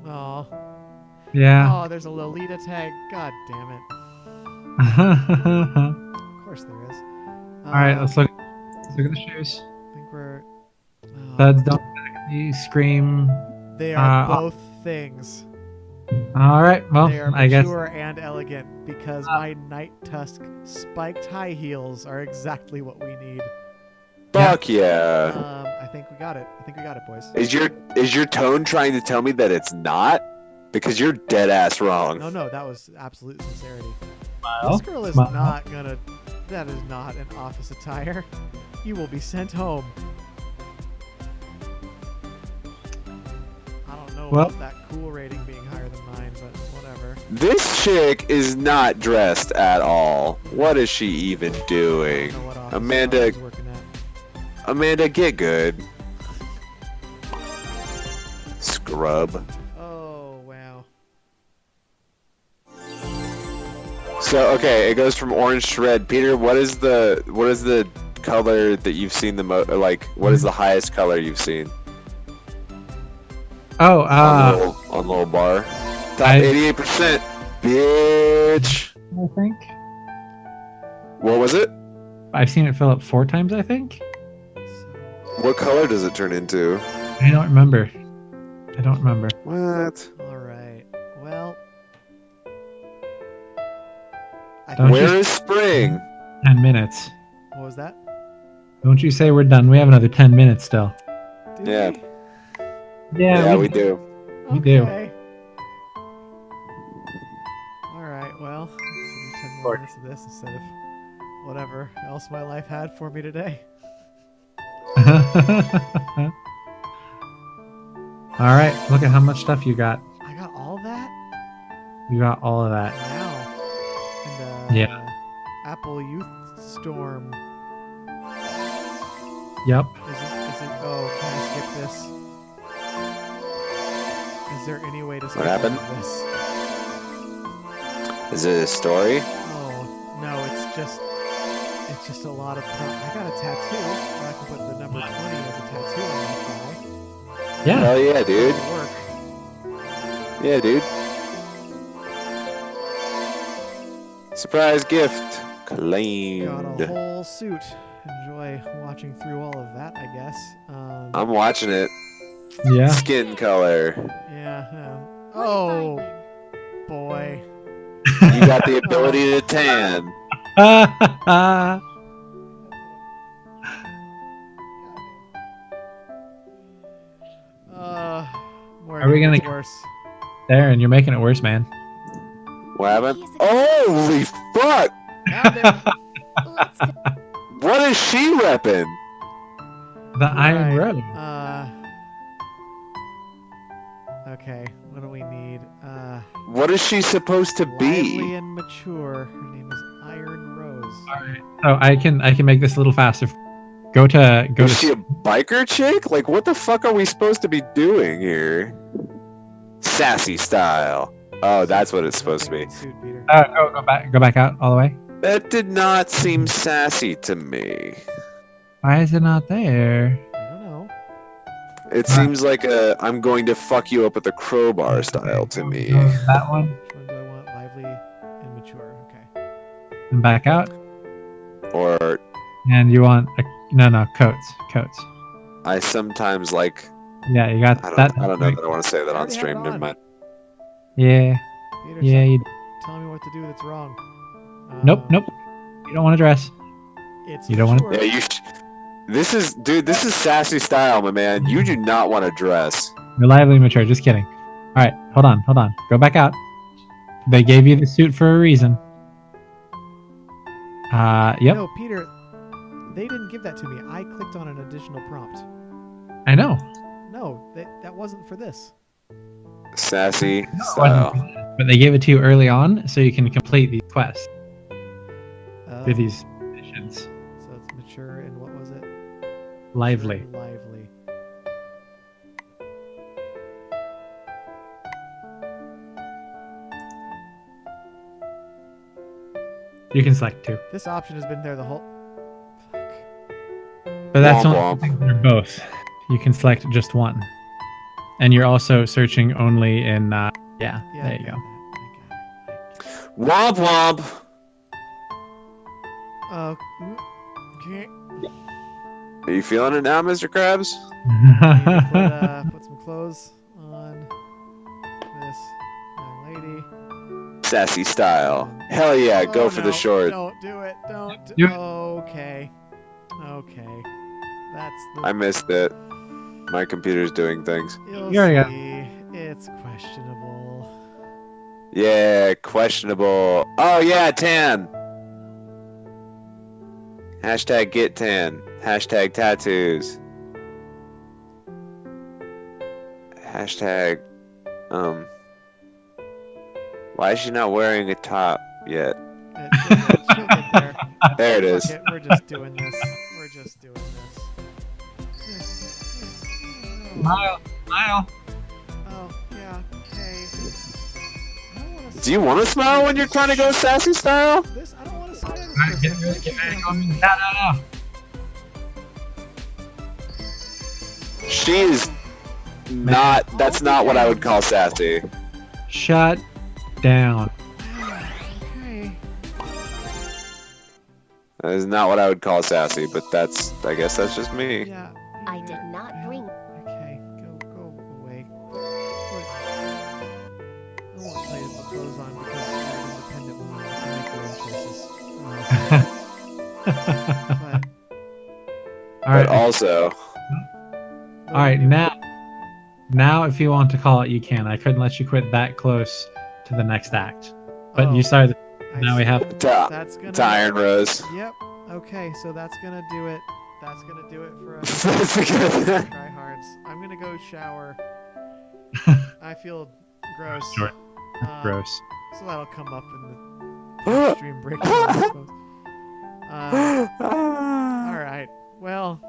Speaker 1: my? Oh,
Speaker 3: Yeah.
Speaker 1: oh, there's a Lolita tag. God damn it. Of course there is.
Speaker 3: All right, let's look. Let's look at the shoes.
Speaker 1: I think we're.
Speaker 3: Studs don't exactly scream.
Speaker 1: They are
Speaker 3: uh,
Speaker 1: both things.
Speaker 3: All right, well,
Speaker 1: They are
Speaker 3: I guess.
Speaker 1: mature and elegant because my Night Tusk spiked high heels are exactly what we need.
Speaker 2: Fuck yeah.
Speaker 1: I think we got it. I think we got it, boys.
Speaker 2: Is your tone trying to tell me that it's not? Because you're dead ass wrong.
Speaker 1: No, that was absolute sincerity.
Speaker 3: Smile,
Speaker 1: This girl is
Speaker 3: smile.
Speaker 1: not gonna. That is not an office attire. You will be sent home. I don't know
Speaker 3: Well-
Speaker 1: about that cool rating being higher than mine, but whatever.
Speaker 2: This chick is not dressed at all. What is she even
Speaker 1: I
Speaker 2: doing?
Speaker 1: don't know what office
Speaker 2: Amanda-
Speaker 1: I was working at.
Speaker 2: Amanda, get good. Scrub.
Speaker 1: Oh wow.
Speaker 2: So okay, it goes from orange to red. Peter, what is the color that you've seen the most? Like, what is the highest color you've seen
Speaker 3: Oh,
Speaker 2: on the little bar? Top
Speaker 3: I-
Speaker 2: 88%, bitch.
Speaker 3: I think
Speaker 2: What was it?
Speaker 3: I've seen it fill up 4 times. I think.
Speaker 2: What color does it turn into?
Speaker 3: I don't remember.
Speaker 2: What?
Speaker 1: All right. Well. I
Speaker 3: Don't
Speaker 1: think,
Speaker 3: you-
Speaker 2: Where is spring?
Speaker 3: 10 minutes.
Speaker 1: what was that?
Speaker 3: Don't you say we're done? We have another 10 minutes still.
Speaker 1: Do
Speaker 2: Yeah.
Speaker 1: we?
Speaker 2: Yeah, we do.
Speaker 3: We do.
Speaker 1: Okay. All right. Well, let's do 10 more minutes of this instead of whatever else my life had for me today.
Speaker 3: All right, look at how much stuff you got.
Speaker 1: I got all that.
Speaker 3: You got all of that.
Speaker 1: Wow. And
Speaker 3: Yeah.
Speaker 1: Apple Youth Storm.
Speaker 3: Yep.
Speaker 1: Is it? Oh, can I skip this? Is there any way to skip
Speaker 2: happened?
Speaker 1: this?
Speaker 2: Is it a story?
Speaker 1: Oh no, it's just a lot of. I got a tattoo. I can put the number 20 as a tattoo on my thigh.
Speaker 3: Yeah.
Speaker 2: Hell yeah, dude.
Speaker 1: It'll work.
Speaker 2: Yeah, dude. Surprise gift
Speaker 1: Got
Speaker 2: claimed.
Speaker 1: a whole suit. Enjoy watching through all of that, I guess.
Speaker 2: I'm watching it.
Speaker 3: Yeah.
Speaker 2: Skin color.
Speaker 1: Yeah.
Speaker 4: What if I
Speaker 1: Oh
Speaker 4: win?
Speaker 1: boy.
Speaker 2: You got the ability to tan.
Speaker 1: More
Speaker 3: Are we gonna
Speaker 1: gets
Speaker 3: get-
Speaker 1: worse?
Speaker 3: Darren, you're making it worse, man.
Speaker 2: What happened? Holy fuck!
Speaker 1: Got it.
Speaker 4: Let's go.
Speaker 2: What is she repping?
Speaker 3: The Iron
Speaker 1: Right,
Speaker 3: Road.
Speaker 1: Okay, what do we need?
Speaker 2: What is she supposed to
Speaker 1: Lively
Speaker 2: be?
Speaker 1: and mature. Her name is Iron Rose.
Speaker 3: Oh, I can make this a little faster. Go to
Speaker 2: Is she a biker chick? Like, what the fuck are we supposed to be doing here? Sassy style. Oh, that's what it's supposed to be.
Speaker 1: Suit, Peter.
Speaker 3: go back out all the way.
Speaker 2: That did not seem sassy to me.
Speaker 3: Why is it not there?
Speaker 1: I don't know.
Speaker 2: It seems like a I'm going to fuck you up with a crowbar style to me.
Speaker 3: Go that one
Speaker 1: Which one do I want? Lively and mature. Okay.
Speaker 3: and back out,
Speaker 2: Or
Speaker 3: and you want coats.
Speaker 2: I sometimes like
Speaker 3: Yeah, you got
Speaker 2: I
Speaker 3: that.
Speaker 2: don't know that I want to say that
Speaker 1: I
Speaker 2: on
Speaker 1: already
Speaker 2: stream.
Speaker 1: have it
Speaker 2: Never
Speaker 1: on.
Speaker 2: mind.
Speaker 3: Yeah,
Speaker 1: Peter,
Speaker 3: yeah.
Speaker 1: stop
Speaker 3: You,
Speaker 1: telling me what to do that's wrong.
Speaker 3: nope. You don't want to dress.
Speaker 1: It's
Speaker 3: You don't wanna-
Speaker 1: mature.
Speaker 2: Yeah, this is sassy style, my man. You do not want to dress.
Speaker 3: You're lively mature. Just kidding. All right, hold on. Go back out. They gave you the suit for a reason. Yep.
Speaker 1: No, Peter, they didn't give that to me. I clicked on an additional prompt.
Speaker 3: I know.
Speaker 1: No, that wasn't for this.
Speaker 2: Sassy
Speaker 3: It
Speaker 2: style.
Speaker 3: wasn't, but they gave it to you early on, so you can complete these quests
Speaker 1: Oh,
Speaker 3: with these missions.
Speaker 1: So it's mature and what was it?
Speaker 3: Lively.
Speaker 1: Lively.
Speaker 3: You can select 2.
Speaker 1: This option has been there the whole. Fuck.
Speaker 3: But that's
Speaker 2: Womp
Speaker 3: only for both. You can select just one. And you're also searching only in, yeah, there you go.
Speaker 2: Womp womp.
Speaker 1: Okay.
Speaker 2: Are you feeling it now, Mr. Krabs?
Speaker 1: Put some clothes on this young lady.
Speaker 2: Sassy style. Hell yeah, go for the short.
Speaker 1: Don't do it. Don't.
Speaker 3: Do it.
Speaker 1: Okay. Okay. That's the.
Speaker 2: I missed it. My computer's doing things.
Speaker 1: You'll
Speaker 3: Here we go.
Speaker 1: see. It's questionable.
Speaker 2: Yeah, questionable. Oh yeah, tan. Hashtag get tan. Hashtag tattoos. Hashtag, why is she not wearing a top yet?
Speaker 1: She'll get there.
Speaker 2: There it is.
Speaker 1: Fuck it, we're just doing this. We're just doing this.
Speaker 3: Smile. Smile.
Speaker 1: Oh, yeah, okay. I don't wanna
Speaker 2: Do you want to smile when you're trying to go sassy style?
Speaker 1: this. I don't want to say
Speaker 3: Alright, get ready, get ready. No.
Speaker 2: She is not. That's not what I would call sassy.
Speaker 3: Shut down.
Speaker 1: Okay.
Speaker 2: That is not what I would call sassy, but that's. I guess that's just me.
Speaker 1: Yeah.
Speaker 5: I did not bring.
Speaker 1: Okay, go away. Wait. I won't tell you to put clothes on because you're an independent woman. You can make your own choices. But
Speaker 3: All right.
Speaker 2: But also,
Speaker 3: All right. Now, if you want to call it, you can. I couldn't let you quit that close to the next act. But you started. Now we have.
Speaker 1: That's gonna.
Speaker 2: to Iron Rose.
Speaker 1: Yep. Okay, so that's gonna do it. That's gonna do it for us.
Speaker 2: That's good.
Speaker 1: Try hards. I'm gonna go shower. I feel gross.
Speaker 3: Sure. Gross.
Speaker 1: So that'll come up in the stream breakdown, I suppose. All right. Well,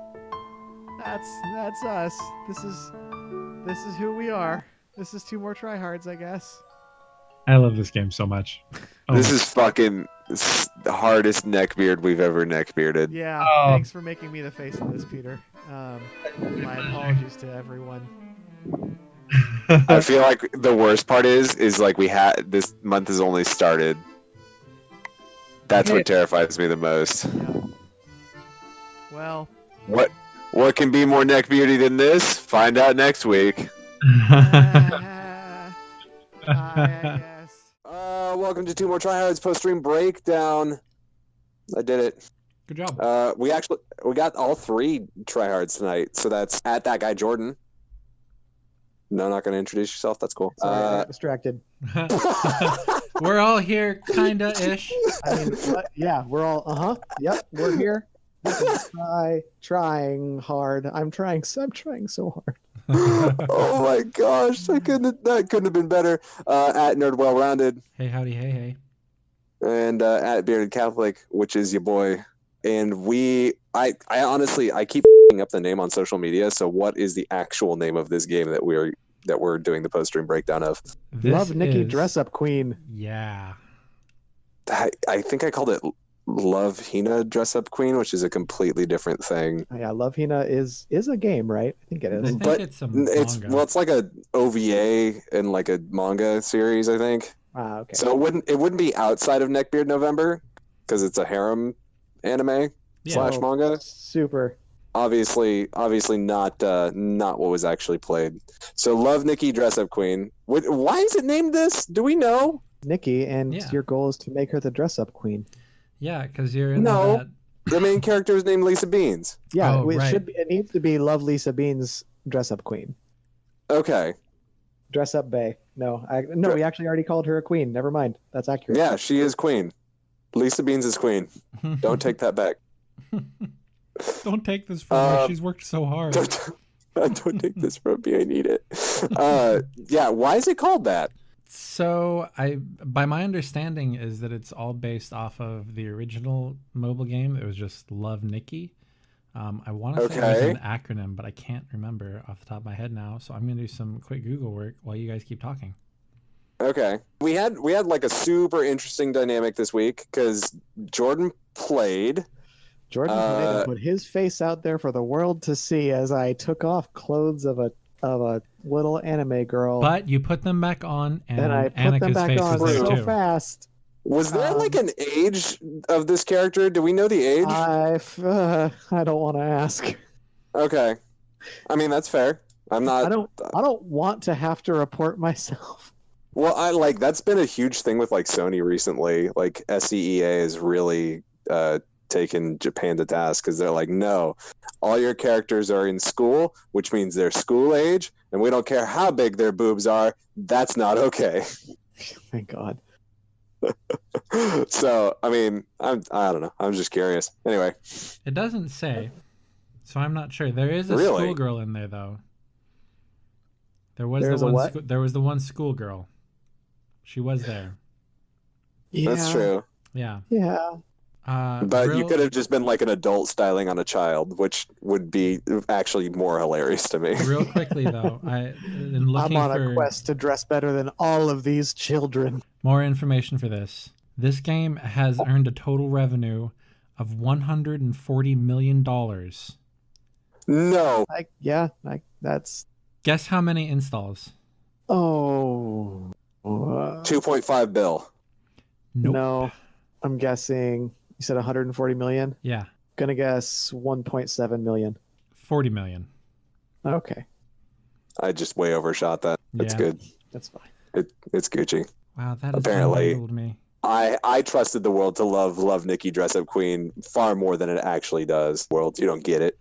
Speaker 1: that's us. This is who we are. This is 2 more tryhards, I guess.
Speaker 3: I love this game so much. Oh,
Speaker 2: This is fucking the hardest neckbeard we've ever neckbearded.
Speaker 1: Yeah.
Speaker 3: Oh.
Speaker 1: Thanks for making me the face of this, Peter. My apologies to everyone.
Speaker 2: I feel like the worst part is like this month has only started. That's what terrifies me the most.
Speaker 1: Yeah. Well.
Speaker 2: What can be more neckbeardy than this? Find out next week.
Speaker 1: I guess.
Speaker 2: Welcome to 2 more tryhards post-stream breakdown. I did it.
Speaker 3: Good job.
Speaker 2: We got all 3 tryhards tonight. So that's at that guy Jordan. No, not gonna introduce yourself. That's cool.
Speaker 7: Sorry, I got distracted.
Speaker 3: We're all here, kinda ish.
Speaker 7: I mean, yeah, we're all. Yep, we're here. Trying hard. I'm trying so hard.
Speaker 2: Oh my gosh, that couldn't have been better. At Nerd Well Rounded
Speaker 3: Hey, howdy, hey.
Speaker 2: and at Bearded Catholic, which is your boy. And I honestly keep up the name on social media. So what is the actual name of this game that we're doing the post stream breakdown of?
Speaker 7: Love Nikki, dress up queen.
Speaker 3: Yeah.
Speaker 2: I think I called it Love Hina Dress Up Queen, which is a completely different thing.
Speaker 7: Yeah, Love Hina is a game, right? I think it
Speaker 3: I
Speaker 7: is.
Speaker 3: think
Speaker 2: But
Speaker 3: it's a manga.
Speaker 2: It's like a OVA and like a manga series, I think.
Speaker 7: Ah, okay.
Speaker 2: So it wouldn't be outside of Neckbeard November because it's a harem anime slash manga.
Speaker 7: Super.
Speaker 2: Obviously not what was actually played. So Love Nikki Dress Up Queen. Why is it named this? Do we know?
Speaker 7: Nikki, and
Speaker 3: Yeah.
Speaker 7: your goal is to make her the dress up queen.
Speaker 3: Yeah, because you're in
Speaker 2: No.
Speaker 3: that.
Speaker 2: The main character is named Lisa Beans.
Speaker 7: Yeah,
Speaker 3: Oh, right.
Speaker 7: it needs to be Love Lisa Bean's dress up queen.
Speaker 2: Okay.
Speaker 7: Dress up Bay. No, we actually already called her a queen. Never mind. That's accurate.
Speaker 2: Yeah, she is queen. Lisa Beans is queen. Don't take that back.
Speaker 3: Don't take this from her. She's worked so hard.
Speaker 2: Don't take this from me. I need it. Yeah, why is it called that?
Speaker 3: So by my understanding is that it's all based off of the original mobile game. It was just Love Nikki. I want to say it was an acronym, but I can't remember off the top of my head now. So I'm going to do some quick Google work while you guys keep talking.
Speaker 2: Okay. We had like a super interesting dynamic this week because Jordan played.
Speaker 7: Jordan played and put his face out there for the world to see as I took off clothes of a little anime girl.
Speaker 3: But you put them back on, and
Speaker 7: I put them
Speaker 3: Annika's
Speaker 7: back
Speaker 3: face
Speaker 7: on
Speaker 3: was there
Speaker 7: so
Speaker 3: too.
Speaker 7: fast.
Speaker 2: Was there like an age of this character? Do we know the age?
Speaker 7: I don't want to ask.
Speaker 2: Okay. I mean, that's fair. I'm not.
Speaker 7: I don't want to have to report myself.
Speaker 2: Well, that's been a huge thing with like Sony recently. Like SCEA has really taken Japan to task because they're like, no, all your characters are in school, which means they're school age, and we don't care how big their boobs are. That's not okay.
Speaker 7: Thank God.
Speaker 2: So, I mean, I don't know. I'm just curious. Anyway,
Speaker 3: It doesn't say, so I'm not sure. There is a
Speaker 2: Really?
Speaker 3: schoolgirl in there though.
Speaker 7: There's a what?
Speaker 3: There was the one schoolgirl. She was there.
Speaker 7: Yeah,
Speaker 2: that's true.
Speaker 3: Yeah.
Speaker 7: Yeah.
Speaker 2: But you could have just been like an adult styling on a child, which would be actually more hilarious to me.
Speaker 3: Real quickly though, in looking
Speaker 7: I'm on
Speaker 3: for
Speaker 7: a quest to dress better than all of these children.
Speaker 3: more information for this. This game has earned a total revenue of $140 million.
Speaker 2: No.
Speaker 7: That's
Speaker 3: Guess how many installs?
Speaker 2: 2.5 bill.
Speaker 3: Nope.
Speaker 7: No. I'm guessing you said 140 million.
Speaker 3: Yeah,
Speaker 7: Gonna guess 1.7 million.
Speaker 3: 40 million.
Speaker 7: Okay,
Speaker 2: I just way overshot that. It's
Speaker 3: Yeah.
Speaker 2: good.
Speaker 7: that's fine.
Speaker 2: It's Gucci.
Speaker 3: Wow, that has
Speaker 2: Apparently.
Speaker 3: unbelieved me.
Speaker 2: I trusted the world to love Nikki Dress Up Queen far more than it actually does. World, you don't get it.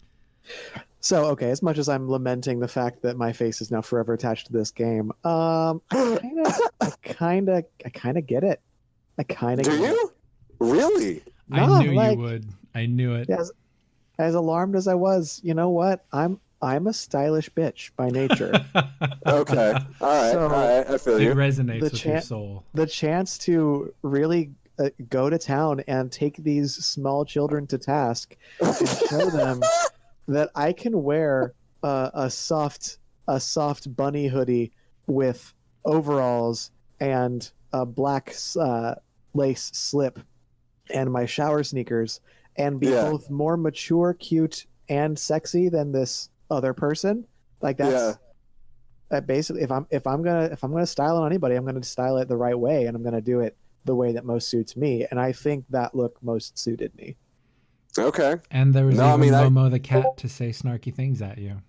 Speaker 7: So okay, as much as I'm lamenting the fact that my face is now forever attached to this game, I kind of get it. I kind of
Speaker 2: Do you? Really?
Speaker 3: I
Speaker 7: No,
Speaker 3: knew
Speaker 7: like-
Speaker 3: you would. I knew it.
Speaker 7: As alarmed as I was, you know what? I'm a stylish bitch by nature.
Speaker 2: Okay. All right.
Speaker 7: So-
Speaker 2: all right. I feel
Speaker 3: It
Speaker 2: you.
Speaker 3: resonates
Speaker 7: The
Speaker 3: with your
Speaker 7: chan-
Speaker 3: soul.
Speaker 7: The chance to really go to town and take these small children to task and show them that I can wear a soft bunny hoodie with overalls and a black lace slip and my shower sneakers and be
Speaker 2: Yeah.
Speaker 7: both more mature, cute, and sexy than this other person. Like that's that basically if I'm gonna style on anybody, I'm gonna style it the right way and I'm gonna do it the way that most suits me. And I think that look most suited me.
Speaker 2: Okay.
Speaker 3: And there was
Speaker 2: No, I
Speaker 3: even
Speaker 2: mean,
Speaker 3: Momo the cat to say snarky things at you.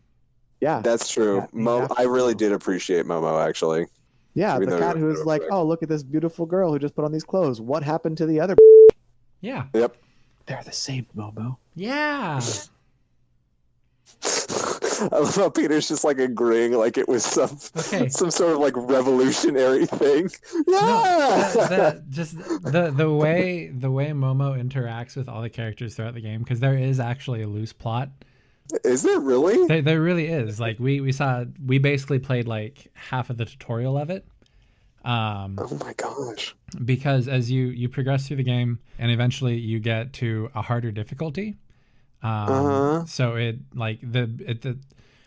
Speaker 7: Yeah.
Speaker 2: That's true.
Speaker 7: Yeah,
Speaker 2: I really did appreciate Momo, actually.
Speaker 7: Yeah,
Speaker 2: Even
Speaker 7: the
Speaker 2: though
Speaker 7: cat
Speaker 2: you're
Speaker 7: who's like,
Speaker 2: correct.
Speaker 7: oh, look at this beautiful girl who just put on these clothes. What happened to the other?
Speaker 3: Yeah.
Speaker 2: Yep.
Speaker 7: They're the same, Momo.
Speaker 3: Yeah.
Speaker 2: I love how Peter's just like agreeing like it was
Speaker 3: Okay.
Speaker 2: some sort of like revolutionary thing. Yeah.
Speaker 3: The way Momo interacts with all the characters throughout the game, because there is actually a loose plot.
Speaker 2: Is it really?
Speaker 3: There really is. Like we basically played like half of the tutorial of it.
Speaker 2: Oh my gosh.
Speaker 3: Because as you progress through the game and eventually you get to a harder difficulty. So it like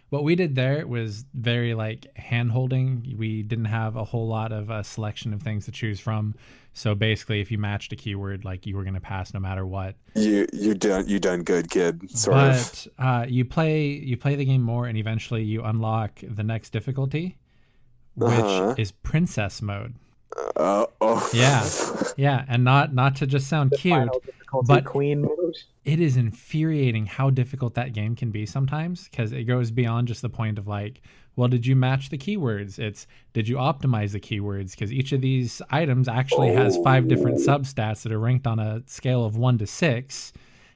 Speaker 3: what we did there was very like hand holding. We didn't have a whole lot of a selection of things to choose from. So basically, if you matched a keyword, like you were going to pass no matter what.
Speaker 2: You done good, kid.
Speaker 3: But you play the game more, and eventually you unlock the next difficulty, which is princess mode. Yeah, and not to just sound cute,
Speaker 7: Final difficulty
Speaker 3: but
Speaker 7: queen mode.
Speaker 3: it is infuriating how difficult that game can be sometimes, because it goes beyond just the point of like, well, did you match the keywords? It's did you optimize the keywords? Because each of these items actually has 5 different substats that are ranked on a scale of 1 to 6,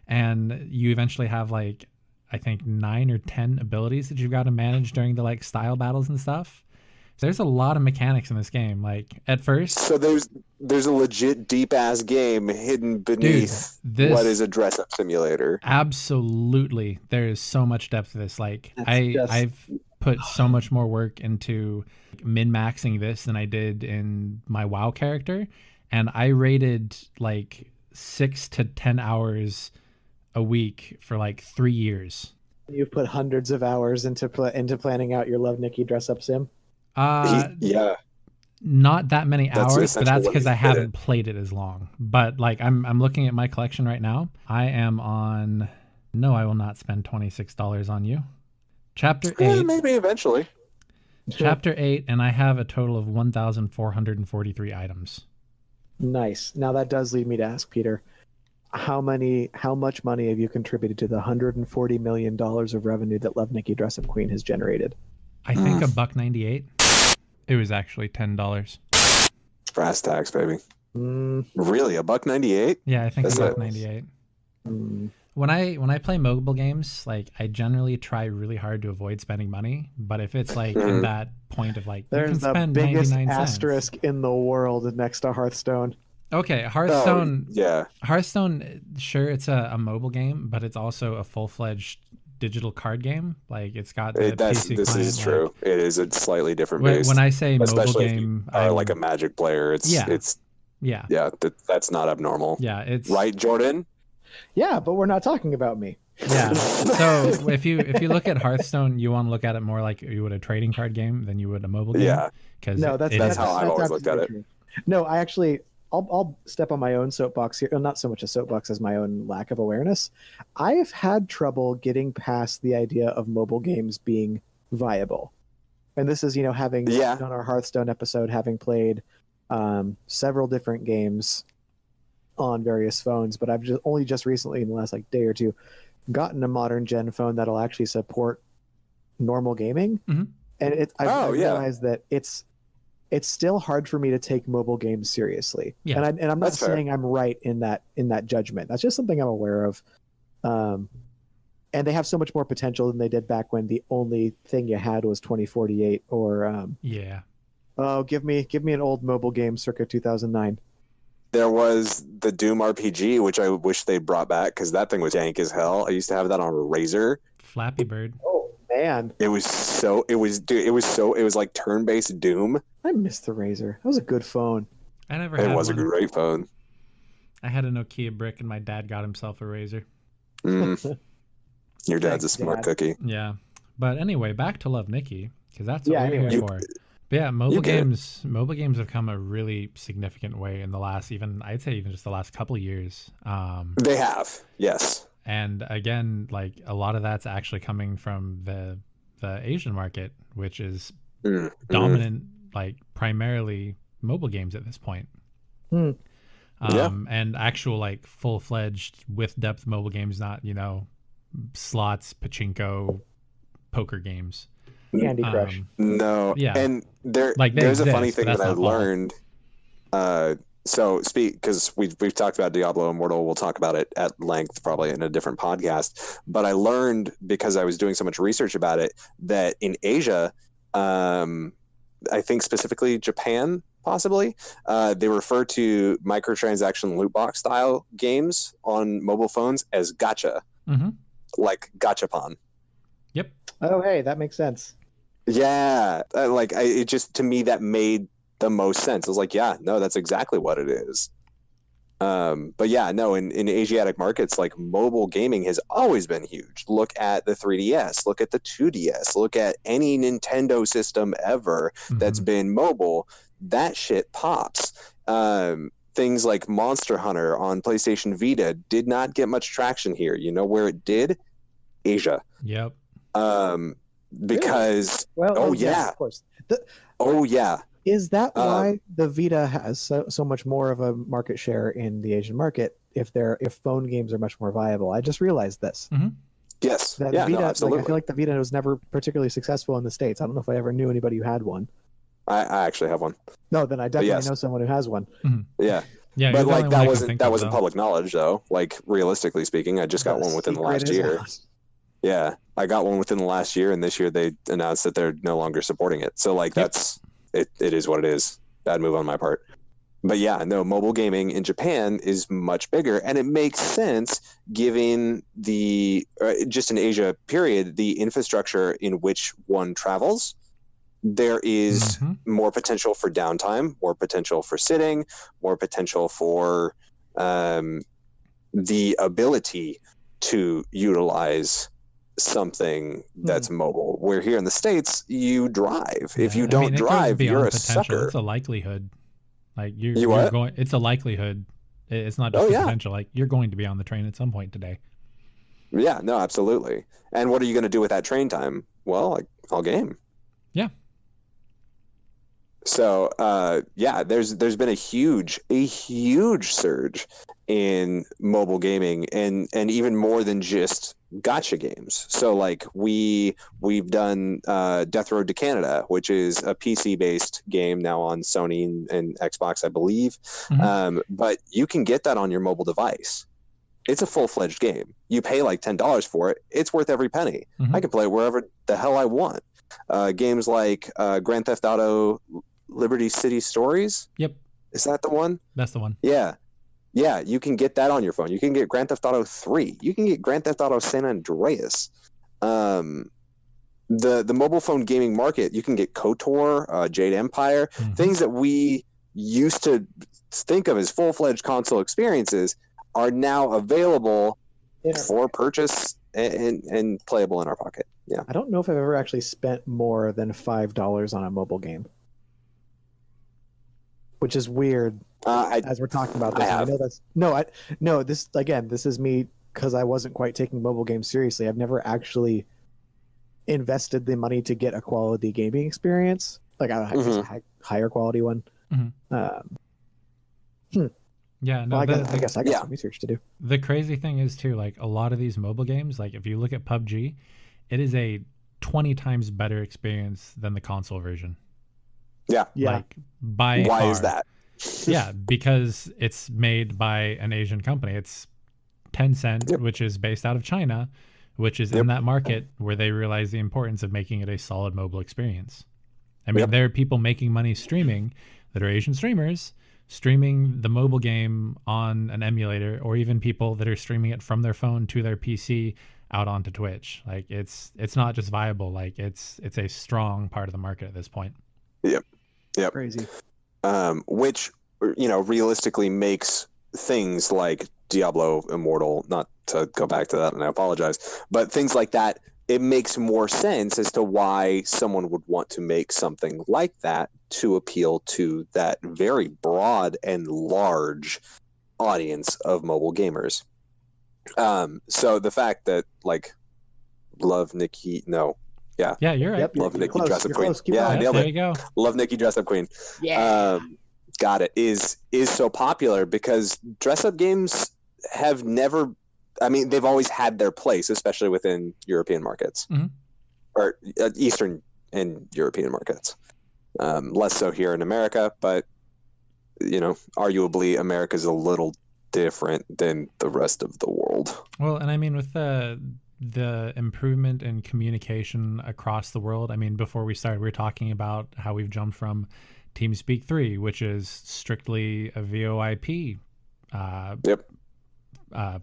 Speaker 3: and you eventually have like I think 9 or 10 abilities that you've got to manage during the like style battles and stuff. So there's a lot of mechanics in this game. Like at first,
Speaker 2: So there's a legit deep ass game hidden beneath
Speaker 3: this-
Speaker 2: what is a dress up simulator.
Speaker 3: absolutely, there is so much depth to this. Like I've put so much more work into min-maxing this than I did in my WoW character, and I rated like 6 to 10 hours a week for like 3 years.
Speaker 7: You've put hundreds of hours into planning out your Love Nikki dress up sim.
Speaker 2: Yeah.
Speaker 3: Not that many
Speaker 2: That's
Speaker 3: hours, but
Speaker 2: essentially
Speaker 3: that's
Speaker 2: what
Speaker 3: because
Speaker 2: we
Speaker 3: I
Speaker 2: did.
Speaker 3: haven't played it as long. But like I'm looking at my collection right now. I am on. No, I will not spend $26 on you. Chapter 8.
Speaker 2: Maybe eventually.
Speaker 3: Chapter 8, and I have a total of 1,443 items.
Speaker 7: Nice. Now that does lead me to ask Peter, how much money have you contributed to the $140 million of revenue that Love Nikki Dress Up Queen has generated?
Speaker 3: I think $1.98. It was actually $10.
Speaker 2: Brass tacks, baby.
Speaker 7: Mm,
Speaker 2: Really, $1.98?
Speaker 3: Yeah, I think
Speaker 2: That's it.
Speaker 3: $1.98.
Speaker 7: mm.
Speaker 3: When I play mobile games, like I generally try really hard to avoid spending money. But if it's like in that point of like you
Speaker 7: There's
Speaker 3: can
Speaker 7: the
Speaker 3: spend
Speaker 7: biggest
Speaker 3: 99 cents.
Speaker 7: asterisk in the world next to Hearthstone.
Speaker 3: Okay, Hearthstone.
Speaker 2: Oh, yeah.
Speaker 3: Hearthstone, sure, it's a mobile game, but it's also a full-fledged digital card game. Like it's got the
Speaker 2: This
Speaker 3: PC
Speaker 2: is
Speaker 3: client.
Speaker 2: true. It is a slightly different
Speaker 3: Like,
Speaker 2: beast.
Speaker 3: when I say mobile
Speaker 2: Especially if you
Speaker 3: game,
Speaker 2: are
Speaker 3: I'm
Speaker 2: like a Magic player. It's
Speaker 3: yeah.
Speaker 2: that's not abnormal.
Speaker 3: Yeah, it's
Speaker 2: Right, Jordan?
Speaker 7: Yeah, but we're not talking about me.
Speaker 3: Yeah. So if you look at Hearthstone, you want to look at it more like you would a trading card game than you would a mobile game.
Speaker 2: Yeah.
Speaker 3: Because
Speaker 7: No, that's
Speaker 2: how I've always looked at it.
Speaker 7: absolutely true. No, I actually, I'll step on my own soapbox here. Not so much a soapbox as my own lack of awareness. I have had trouble getting past the idea of mobile games being viable, and this is having
Speaker 2: Yeah.
Speaker 7: done our Hearthstone episode, having played several different games on various phones, but I've only just recently, in the last like day or two, gotten a modern gen phone that'll actually support normal gaming.
Speaker 3: Mhm.
Speaker 7: And I
Speaker 2: yeah.
Speaker 7: realized that it's still hard for me to take mobile games seriously.
Speaker 3: Yeah.
Speaker 7: And I'm not
Speaker 2: That's fair.
Speaker 7: saying I'm right in that judgment. That's just something I'm aware of. And they have so much more potential than they did back when the only thing you had was 2048 or
Speaker 3: yeah.
Speaker 7: oh, give me an old mobile game circa 2009.
Speaker 2: There was the Doom RPG, which I wish they brought back because that thing was jank as hell. I used to have that on a Razor.
Speaker 3: Flappy Bird.
Speaker 7: Oh man,
Speaker 2: It was like turn-based Doom.
Speaker 7: I miss the Razor. That was a good phone.
Speaker 3: I never
Speaker 2: It
Speaker 3: had
Speaker 2: was a
Speaker 3: one.
Speaker 2: great phone.
Speaker 3: I had a Nokia brick, and my dad got himself a Razor.
Speaker 2: Your dad's a
Speaker 7: Thanks,
Speaker 2: smart
Speaker 7: Dad.
Speaker 2: cookie.
Speaker 3: Yeah. But anyway, back to Love Nikki, because that's what
Speaker 7: Yeah,
Speaker 3: we're
Speaker 7: anyway.
Speaker 3: here for. But yeah, mobile
Speaker 2: You good.
Speaker 3: games have come a really significant way in the last, I'd say even just the last couple of years.
Speaker 2: They have, yes.
Speaker 3: And again, like a lot of that's actually coming from the Asian market, which is
Speaker 2: Mm,
Speaker 3: dominant, like primarily mobile games at this point.
Speaker 7: Hmm.
Speaker 2: Yeah.
Speaker 3: And actual like full-fledged with depth mobile games, not slots, pachinko, poker games.
Speaker 7: Candy Crush.
Speaker 2: No.
Speaker 3: Yeah.
Speaker 2: And there's
Speaker 3: Like, they
Speaker 2: a funny
Speaker 3: exist,
Speaker 2: thing
Speaker 3: but
Speaker 2: that I
Speaker 3: that's not all.
Speaker 2: learned. Because we've talked about Diablo Immortal, we'll talk about it at length probably in a different podcast. But I learned, because I was doing so much research about it, that in Asia, I think specifically Japan, possibly, they refer to microtransaction loot box style games on mobile phones as gacha,
Speaker 3: Mm-hmm.
Speaker 2: like gachapon.
Speaker 3: Yep.
Speaker 7: Oh, hey, that makes sense.
Speaker 2: Yeah, it just, to me, that made the most sense. I was like, yeah, no, that's exactly what it is. But yeah, no, in Asiatic markets, like mobile gaming has always been huge. Look at the 3DS, look at the 2DS, look at any Nintendo system ever that's been mobile. That shit pops. Things like Monster Hunter on PlayStation Vita did not get much traction here. You know where it did? Asia.
Speaker 3: Yep.
Speaker 2: Because
Speaker 7: Well,
Speaker 2: yeah.
Speaker 7: of course.
Speaker 2: yeah.
Speaker 7: Is that why the Vita has so much more of a market share in the Asian market? If phone games are much more viable, I just realized this.
Speaker 2: Yes.
Speaker 7: That
Speaker 2: Yeah,
Speaker 7: Vita,
Speaker 2: no, absolutely.
Speaker 7: I feel like the Vita was never particularly successful in the States. I don't know if I ever knew anybody who had one.
Speaker 2: I actually have one.
Speaker 7: No, then I definitely
Speaker 2: yes.
Speaker 7: know someone who has one.
Speaker 2: Yeah.
Speaker 3: Yeah.
Speaker 2: But
Speaker 3: you're the
Speaker 2: like
Speaker 3: only one I can
Speaker 2: that
Speaker 3: think
Speaker 2: wasn't
Speaker 3: of, though.
Speaker 2: public knowledge though. Like realistically speaking, I just got one within the
Speaker 7: Secret
Speaker 2: last
Speaker 7: is
Speaker 2: year.
Speaker 7: out.
Speaker 2: Yeah. I got one within the last year, and this year they announced that they're no longer supporting it. So like
Speaker 3: Yep.
Speaker 2: that's it is what it is. Bad move on my part. But yeah, no, mobile gaming in Japan is much bigger, and it makes sense given the just in Asia period, the infrastructure in which one travels. There is more potential for downtime, more potential for sitting, more potential for the ability to utilize something that's mobile. Where here in the States, you drive. If you
Speaker 3: I
Speaker 2: don't
Speaker 3: mean, it goes
Speaker 2: drive,
Speaker 3: beyond
Speaker 2: you're a
Speaker 3: potential.
Speaker 2: sucker.
Speaker 3: It's a likelihood. Like
Speaker 2: You
Speaker 3: you're
Speaker 2: what?
Speaker 3: going. It's a likelihood. It's not just
Speaker 2: Oh
Speaker 3: a
Speaker 2: yeah,
Speaker 3: potential. Like you're going to be on the train at some point today.
Speaker 2: yeah, no, absolutely. And what are you going to do with that train time? Well, like, I'll game.
Speaker 3: Yeah.
Speaker 2: So, yeah, there's been a huge surge in mobile gaming, and even more than just gotcha games. So, like, we've done Death Road to Canada, which is a PC based game now on Sony and Xbox, I believe. But you can get that on your mobile device. It's a full-fledged game. You pay like $10 for it. It's worth every penny. I can play it wherever the hell I want. Games like Grand Theft Auto Liberty City Stories.
Speaker 3: Yep.
Speaker 2: Is that the one?
Speaker 3: That's the one.
Speaker 2: Yeah. Yeah, you can get that on your phone. You can get Grand Theft Auto 3. You can get Grand Theft Auto San Andreas. The mobile phone gaming market, you can get KOTOR, Jade Empire, things that we used to think of as full-fledged console experiences are now available for purchase and playable in our pocket. Yeah.
Speaker 7: I don't know if I've ever actually spent more than $5 on a mobile game, which is weird. As we're talking about this, I know that's no. This again, this is me because I wasn't quite taking mobile games seriously. I've never actually invested the money to get a quality gaming experience, like a higher quality one.
Speaker 3: Yeah, no,
Speaker 7: well, I guess I got some research to do.
Speaker 3: The crazy thing is too, like a lot of these mobile games, like if you look at PUBG, it is a 20 times better experience than the console version.
Speaker 2: Yeah.
Speaker 3: Like by
Speaker 2: Why
Speaker 3: far.
Speaker 2: is that?
Speaker 3: Yeah, because it's made by an Asian company. It's Tencent, which is based out of China, which is in that market where they realize the importance of making it a solid mobile experience. I mean, there are people making money streaming that are Asian streamers, streaming the mobile game on an emulator, or even people that are streaming it from their phone to their PC out onto Twitch. Like it's not just viable, like it's a strong part of the market at this point.
Speaker 2: Yep.
Speaker 7: Crazy.
Speaker 2: Which, realistically makes things like Diablo Immortal, not to go back to that, and I apologize, but things like that, it makes more sense as to why someone would want to make something like that to appeal to that very broad and large audience of mobile gamers. So the fact that, like, love Nikki, no. Yeah.
Speaker 3: Yeah, you're right.
Speaker 7: Yep,
Speaker 2: Love Nikki
Speaker 7: close,
Speaker 2: Dress Up
Speaker 7: you're
Speaker 2: Queen.
Speaker 7: close. Keep
Speaker 2: Yeah,
Speaker 7: going.
Speaker 2: I nailed
Speaker 3: there
Speaker 2: it.
Speaker 3: you go.
Speaker 2: Love Nikki Dress Up Queen.
Speaker 7: Yeah.
Speaker 2: Got it. Is so popular because dress up games have never, I mean, they've always had their place, especially within European markets or Eastern and European markets. Less so here in America, but arguably America's a little different than the rest of the world.
Speaker 3: Well, and I mean, with the improvement in communication across the world, I mean, before we started, we were talking about how we've jumped from TeamSpeak 3, which is strictly a VoIP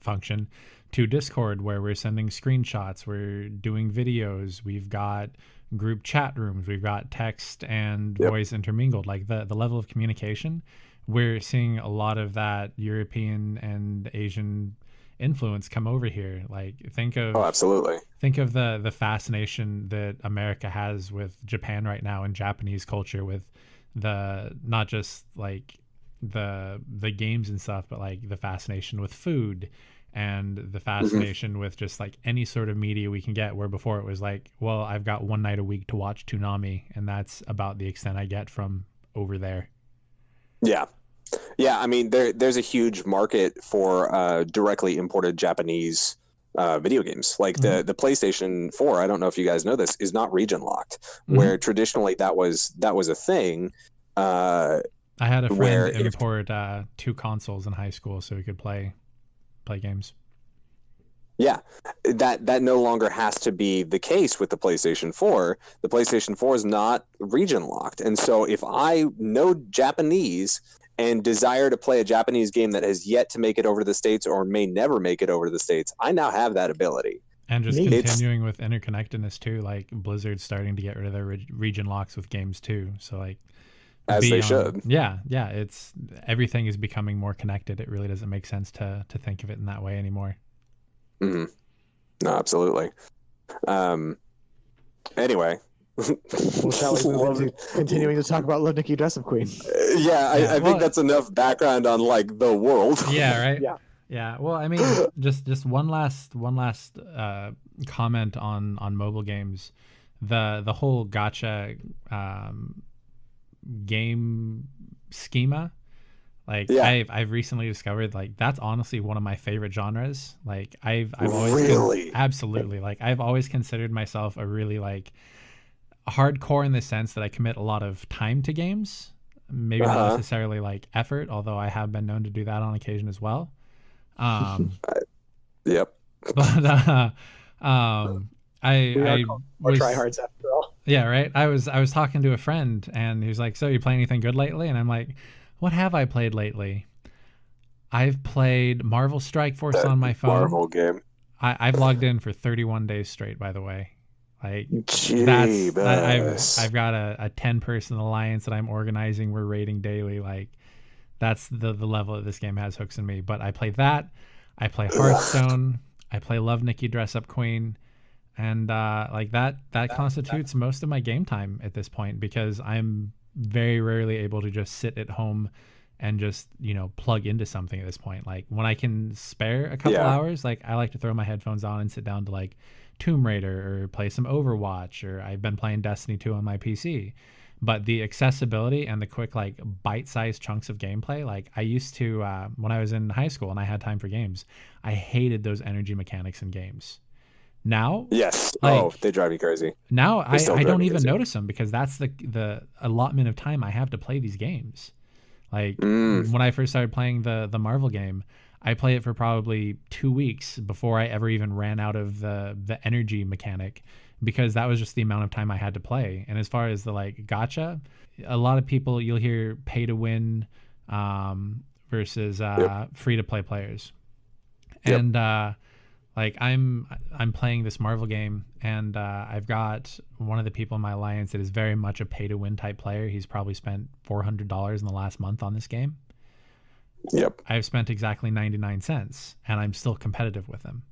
Speaker 3: function, to Discord, where we're sending screenshots, we're doing videos, we've got group chat rooms, we've got text and voice intermingled. Like the level of communication, we're seeing a lot of that European and Asian influence come over here. Like
Speaker 2: absolutely.
Speaker 3: Think of the fascination that America has with Japan right now, and Japanese culture, with the not just like the games and stuff, but like the fascination with food and the fascination with just like any sort of media we can get, where before it was like, well, I've got one night a week to watch Toonami, and that's about the extent I get from over there.
Speaker 2: Yeah. I mean, there's a huge market for directly imported Japanese video games. Like the PlayStation 4, I don't know if you guys know this, is not region locked, where traditionally that was a thing.
Speaker 3: I had a friend import 2 consoles in high school so we could play games.
Speaker 2: Yeah, that no longer has to be the case with the PlayStation 4. The PlayStation 4 is not region locked. And so if I know Japanese and desire to play a Japanese game that has yet to make it over to the States or may never make it over to the States, I now have that ability.
Speaker 3: And just continuing with interconnectedness too, like Blizzard's starting to get rid of their region locks with games too. So like,
Speaker 2: as they should.
Speaker 3: Yeah. It's everything is becoming more connected. It really doesn't make sense to think of it in that way anymore.
Speaker 2: No, absolutely. Anyway.
Speaker 7: Well, shall we move into continuing to talk about Love Nikki Dress Up Queen?
Speaker 2: I
Speaker 3: well,
Speaker 2: think that's enough background on like the world.
Speaker 3: Yeah, right.
Speaker 7: Yeah.
Speaker 3: Yeah. Well, I mean, just one last comment on mobile games. The whole gotcha game schema. Like
Speaker 2: Yeah.
Speaker 3: I've recently discovered like that's honestly one of my favorite genres. Like I've always
Speaker 2: Really?
Speaker 3: absolutely, like I've always considered myself a really like hardcore in the sense that I commit a lot of time to games. Maybe not necessarily like effort, although I have been known to do that on occasion as well.
Speaker 2: Yep.
Speaker 3: But I was
Speaker 7: tryhards after all.
Speaker 3: yeah, right. I was talking to a friend and he was like, "So you play anything good lately?" And I'm like, "What have I played lately?" I've played Marvel Strike Force on my phone.
Speaker 2: Marvel game.
Speaker 3: I've logged in for 31 days straight, by the way. Like I've got a 10-person alliance that I'm organizing. We're raiding daily. Like that's the level that this game has hooks in me. But I play that. I play Hearthstone. I play Love Nikki Dress Up Queen. And like that constitutes most of my game time at this point because I'm very rarely able to just sit at home and just, you know, plug into something at this point. Like when I can spare a couple hours, like I like to throw my headphones on and sit down to like Tomb Raider or play some Overwatch, or I've been playing Destiny 2 on my PC. But the accessibility and the quick like bite-sized chunks of gameplay, like I used to when I was in high school and I had time for games, I hated those energy mechanics in games. Now,
Speaker 2: yes,
Speaker 3: like,
Speaker 2: they drive me crazy.
Speaker 3: Now I don't even
Speaker 2: crazy.
Speaker 3: notice them because that's the allotment of time I have to play these games. Like when I first started playing the Marvel game, I played it for probably 2 weeks before I ever even ran out of the energy mechanic, because that was just the amount of time I had to play. And as far as the like gotcha, a lot of people you'll hear pay to win versus free to play players. And like I'm playing this Marvel game, and I've got one of the people in my alliance that is very much a pay to win type player. He's probably spent $400 in the last month on this game.
Speaker 2: Yep.
Speaker 3: I've spent exactly 99 cents and I'm still competitive with him.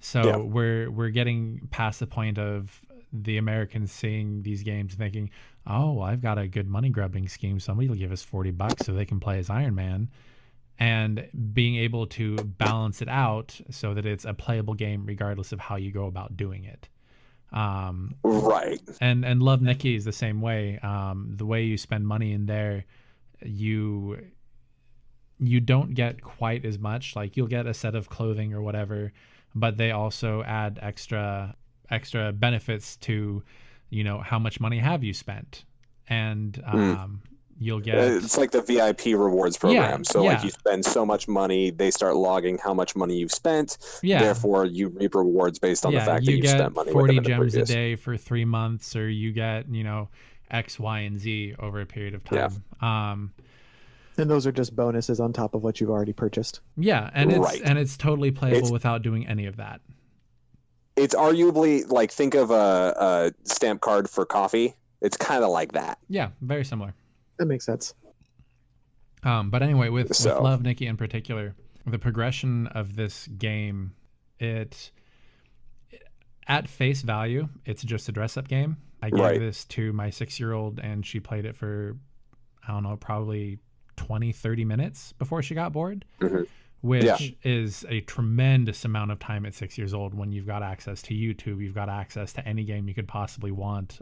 Speaker 3: So we're getting past the point of the Americans seeing these games and thinking, "Oh, well, I've got a good money grubbing scheme. Somebody will give us $40 so they can play as Iron Man." And being able to balance it out so that it's a playable game regardless of how you go about doing it.
Speaker 2: Right.
Speaker 3: And Love Nikki is the same way. The way you spend money in there, you don't get quite as much. Like you'll get a set of clothing or whatever, but they also add extra benefits to, you know, how much money have you spent. And you'll get
Speaker 2: it's like the VIP rewards program. Like you spend so much money, they start logging how much money you've spent. Therefore you reap rewards based on the fact that you've spent money.
Speaker 3: 40 gems a day for 3 months, or you get, you know, X, Y, and Z over a period of time.
Speaker 7: And those are just bonuses on top of what you've already purchased.
Speaker 3: Yeah, and it's totally playable without doing any of that.
Speaker 2: It's arguably like, think of a stamp card for coffee. It's kind of like that.
Speaker 3: Yeah, very similar.
Speaker 7: That makes sense.
Speaker 3: But anyway, with Love Nikki in particular, the progression of this game, at face value, it's just a dress-up game. I gave this to my 6-year-old, and she played it for, I don't know, probably 20, 30 minutes before she got bored, which is a tremendous amount of time at 6 years old when you've got access to YouTube, you've got access to any game you could possibly want.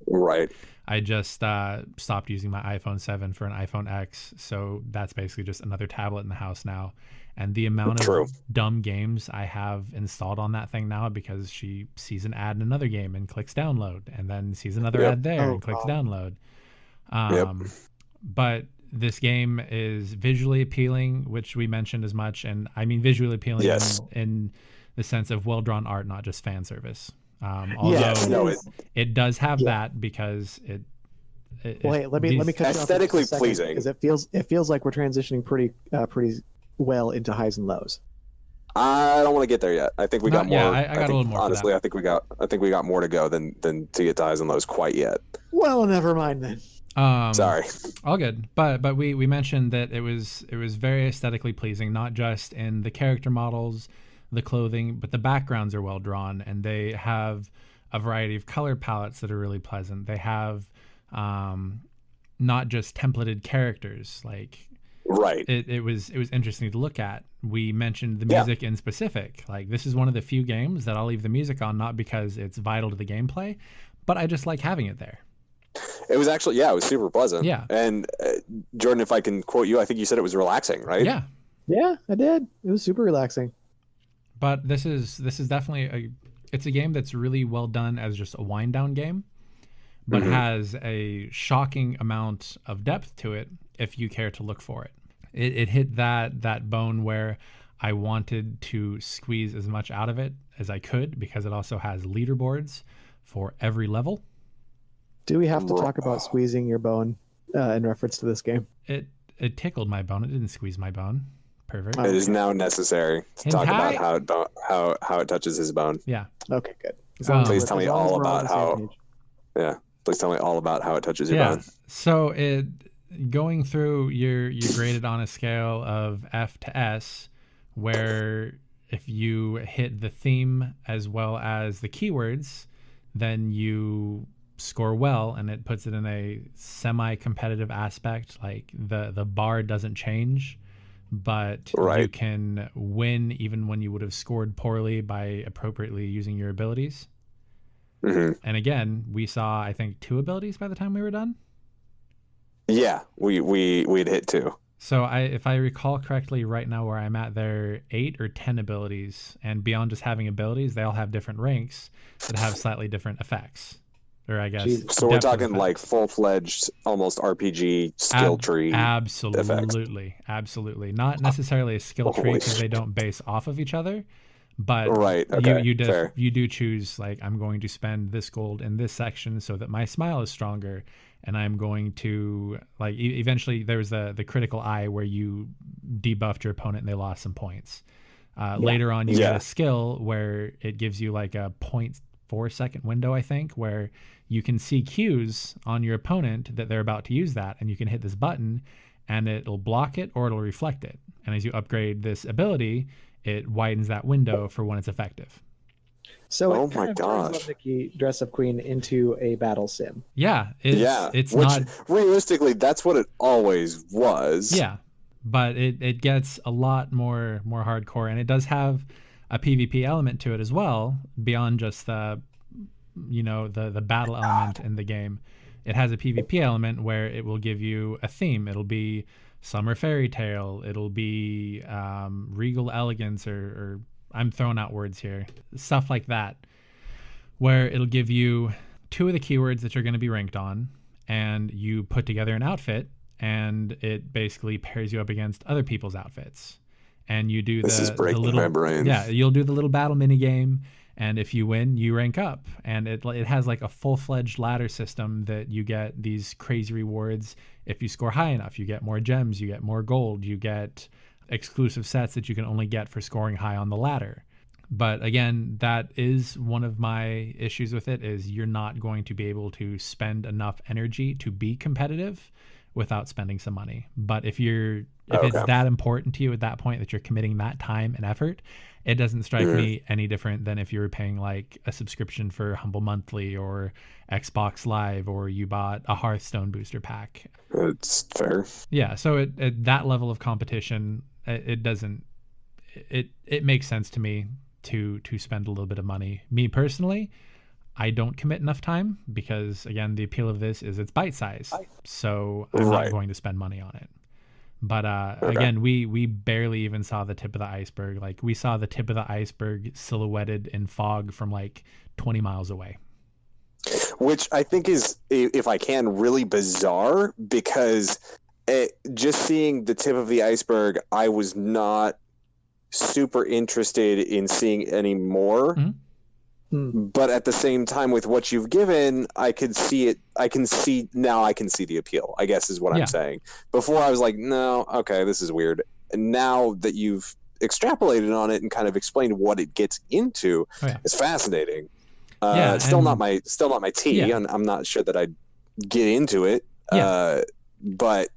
Speaker 2: Right.
Speaker 3: I just stopped using my iPhone 7 for an iPhone X, so that's basically just another tablet in the house now. And the amount of dumb games I have installed on that thing now, because she sees an ad in another game and clicks download, and then sees another ad there and clicks download. But this game is visually appealing, which we mentioned as much, and I mean visually appealing in the sense of well-drawn art, not just fan service. Although it does have that, because it
Speaker 7: let me cut
Speaker 2: aesthetically pleasing,
Speaker 7: because it feels like we're transitioning pretty well into highs and lows.
Speaker 2: I don't want to get there yet. I think we got more.
Speaker 3: Yeah, I got a little more.
Speaker 2: Honestly, I think we got more to go than to get to highs and lows quite yet.
Speaker 7: Well, never mind then.
Speaker 3: Sorry. All good. But we mentioned that it was very aesthetically pleasing, not just in the character models, the clothing, but the backgrounds are well drawn, and they have a variety of color palettes that are really pleasant. They have not just templated characters. Like,
Speaker 2: Right.
Speaker 3: it was interesting to look at. We mentioned the music in specific. Like, this is one of the few games that I'll leave the music on, not because it's vital to the gameplay, but I just like having it there.
Speaker 2: It was actually, it was super pleasant.
Speaker 3: Yeah.
Speaker 2: And Jordan, if I can quote you, I think you said it was relaxing, right?
Speaker 3: Yeah.
Speaker 7: Yeah, I did. It was super relaxing.
Speaker 3: But this is definitely it's a game that's really well done as just a wind down game, but has a shocking amount of depth to it if you care to look for it. It hit that bone where I wanted to squeeze as much out of it as I could, because it also has leaderboards for every level.
Speaker 7: Do we have to talk about squeezing your bone in reference to this game?
Speaker 3: It tickled my bone. It didn't squeeze my bone. Pervert.
Speaker 2: It is now necessary to talk about how it touches his bone.
Speaker 3: Yeah.
Speaker 7: Okay, good.
Speaker 2: Please tell me all about how. Yeah. Please tell me all about how it touches your bone.
Speaker 3: So going through, you're graded on a scale of F to S, where if you hit the theme as well as the keywords, then you score well, and it puts it in a semi-competitive aspect. Like, the bar doesn't change, but you can win even when you would have scored poorly by appropriately using your abilities. And again, we saw, I think, 2 abilities by the time we were done.
Speaker 2: Yeah, we'd hit 2.
Speaker 3: So if I recall correctly, right now where I'm at, there are 8 or 10 abilities, and beyond just having abilities, they all have different ranks that have slightly different effects. Or I guess.
Speaker 7: Jesus.
Speaker 2: So we're talking like full-fledged, almost RPG skill tree.
Speaker 3: Absolutely, absolutely. Not necessarily a skill tree, because they don't base off of each other. But you do choose, like, I'm going to spend this gold in this section so that my smile is stronger, and I'm going to, like, eventually there was the critical eye where you debuffed your opponent and they lost some points. Later on, you get a skill where it gives you like a 0.4 second window, I think, where you can see cues on your opponent that they're about to use that, and you can hit this button and it'll block it or it'll reflect it. And as you upgrade this ability, it widens that window for when it's effective.
Speaker 7: So it kind of turns Love Nikki Dress Up Queen into a battle sim.
Speaker 3: Yeah. It's
Speaker 2: which,
Speaker 3: not
Speaker 2: realistically, that's what it always was.
Speaker 3: Yeah. But it gets a lot more hardcore, and it does have a PvP element to it as well, beyond just the battle element in the game. It has a PvP element where it will give you a theme. It'll be Summer Fairy Tale. It'll be Regal Elegance, or I'm throwing out words here. Stuff like that, where it'll give you 2 of the keywords that you're going to be ranked on, and you put together an outfit, and it basically pairs you up against other people's outfits. And you do
Speaker 2: this is breaking my brain.
Speaker 3: Yeah, you'll do the little battle mini game, and if you win, you rank up. And it has like a full-fledged ladder system that you get these crazy rewards. If you score high enough, you get more gems, you get more gold, you get exclusive sets that you can only get for scoring high on the ladder. But again, that is one of my issues with it, is you're not going to be able to spend enough energy to be competitive without spending some money. But if it's that important to you at that point that you're committing that time and effort, it doesn't strike me any different than if you were paying like a subscription for Humble Monthly or Xbox Live, or you bought a Hearthstone booster pack.
Speaker 2: It's fair.
Speaker 3: Yeah, so at that level of competition, it makes sense to me to spend a little bit of money. Me personally, I don't commit enough time, because again, the appeal of this is it's bite size, so I'm not going to spend money on it. But again, we barely even saw the tip of the iceberg. Like, we saw the tip of the iceberg silhouetted in fog from like 20 miles away.
Speaker 2: Which I think is, if I can, really bizarre, because just seeing the tip of the iceberg, I was not super interested in seeing any more. But at the same time, with what you've given, I could see it. I can see the appeal, I guess, is what I'm saying. Before I was like, no, okay, this is weird. And now that you've extrapolated on it and kind of explained what it gets into, it's fascinating. Still not my tea.
Speaker 3: Yeah.
Speaker 2: I'm not sure that I'd get into it. But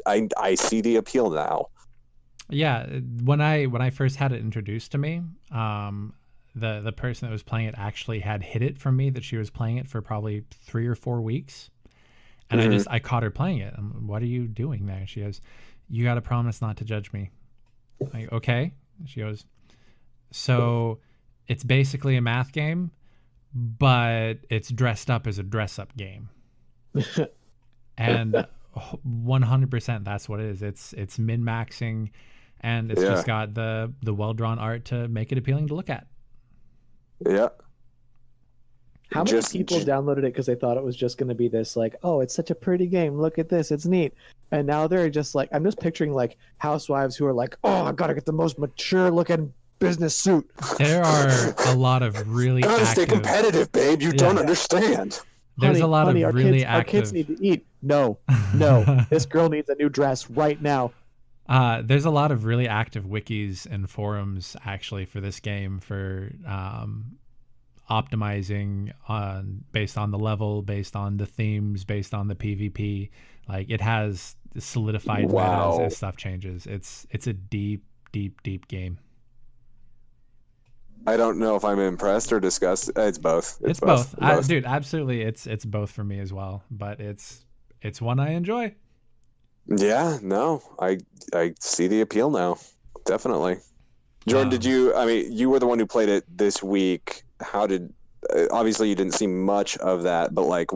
Speaker 2: I see the appeal now.
Speaker 3: Yeah, when I first had it introduced to me, the person that was playing it actually had hid it from me that she was playing it for probably 3 or 4 weeks, and I caught her playing it. What are you doing there? She goes, "You got to promise not to judge me." Like, okay. She goes, "So it's basically a math game, but it's dressed up as a dress up game." And 100% that's what it is. It's min-maxing, and it's just got the well-drawn art to make it appealing to look at.
Speaker 2: Yeah.
Speaker 7: How many people downloaded it because they thought it was just going to be this, like, oh, it's such a pretty game. Look at this. It's neat. And now they're just like, I'm just picturing like housewives who are like, oh, I got to get the most mature looking business suit.
Speaker 3: There are a lot of really
Speaker 2: gotta
Speaker 3: active...
Speaker 2: stay competitive, babe. You don't understand.
Speaker 3: There's a lot of really
Speaker 7: Our
Speaker 3: active...
Speaker 7: kids need to eat. No. This girl needs a new dress right now.
Speaker 3: There's a lot of really active wikis and forums actually for this game for optimizing based on the level, based on the themes, based on the PvP. Like, it has solidified metas as stuff changes. It's a deep game.
Speaker 2: I don't know if I'm impressed or disgusted. It's both.
Speaker 3: It's both. Dude, absolutely. It's both for me as well, but it's one I enjoy.
Speaker 2: Yeah, no, I see the appeal now. Definitely. Jordan, did you, I mean, you were the one who played it this week. How did, obviously you didn't see much of that, but like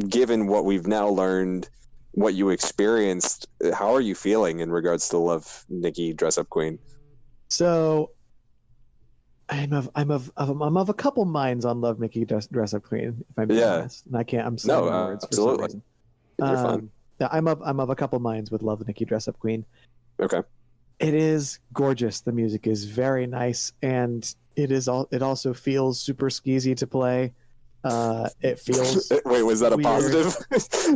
Speaker 2: given what we've now learned, what you experienced, how are you feeling in regards to Love, Nikki, Dress Up Queen?
Speaker 7: So I'm of a couple minds on Love, Nikki, Dress Up Queen, if I'm being honest. And I'm saying words for some reason.
Speaker 2: You're fine.
Speaker 7: Yeah, I'm of a couple minds with Love, Nikki, Dress Up Queen.
Speaker 2: Okay.
Speaker 7: It is gorgeous. The music is very nice, and it also feels super skeezy to play. It feels
Speaker 2: wait, was that a
Speaker 7: weird.
Speaker 2: Positive?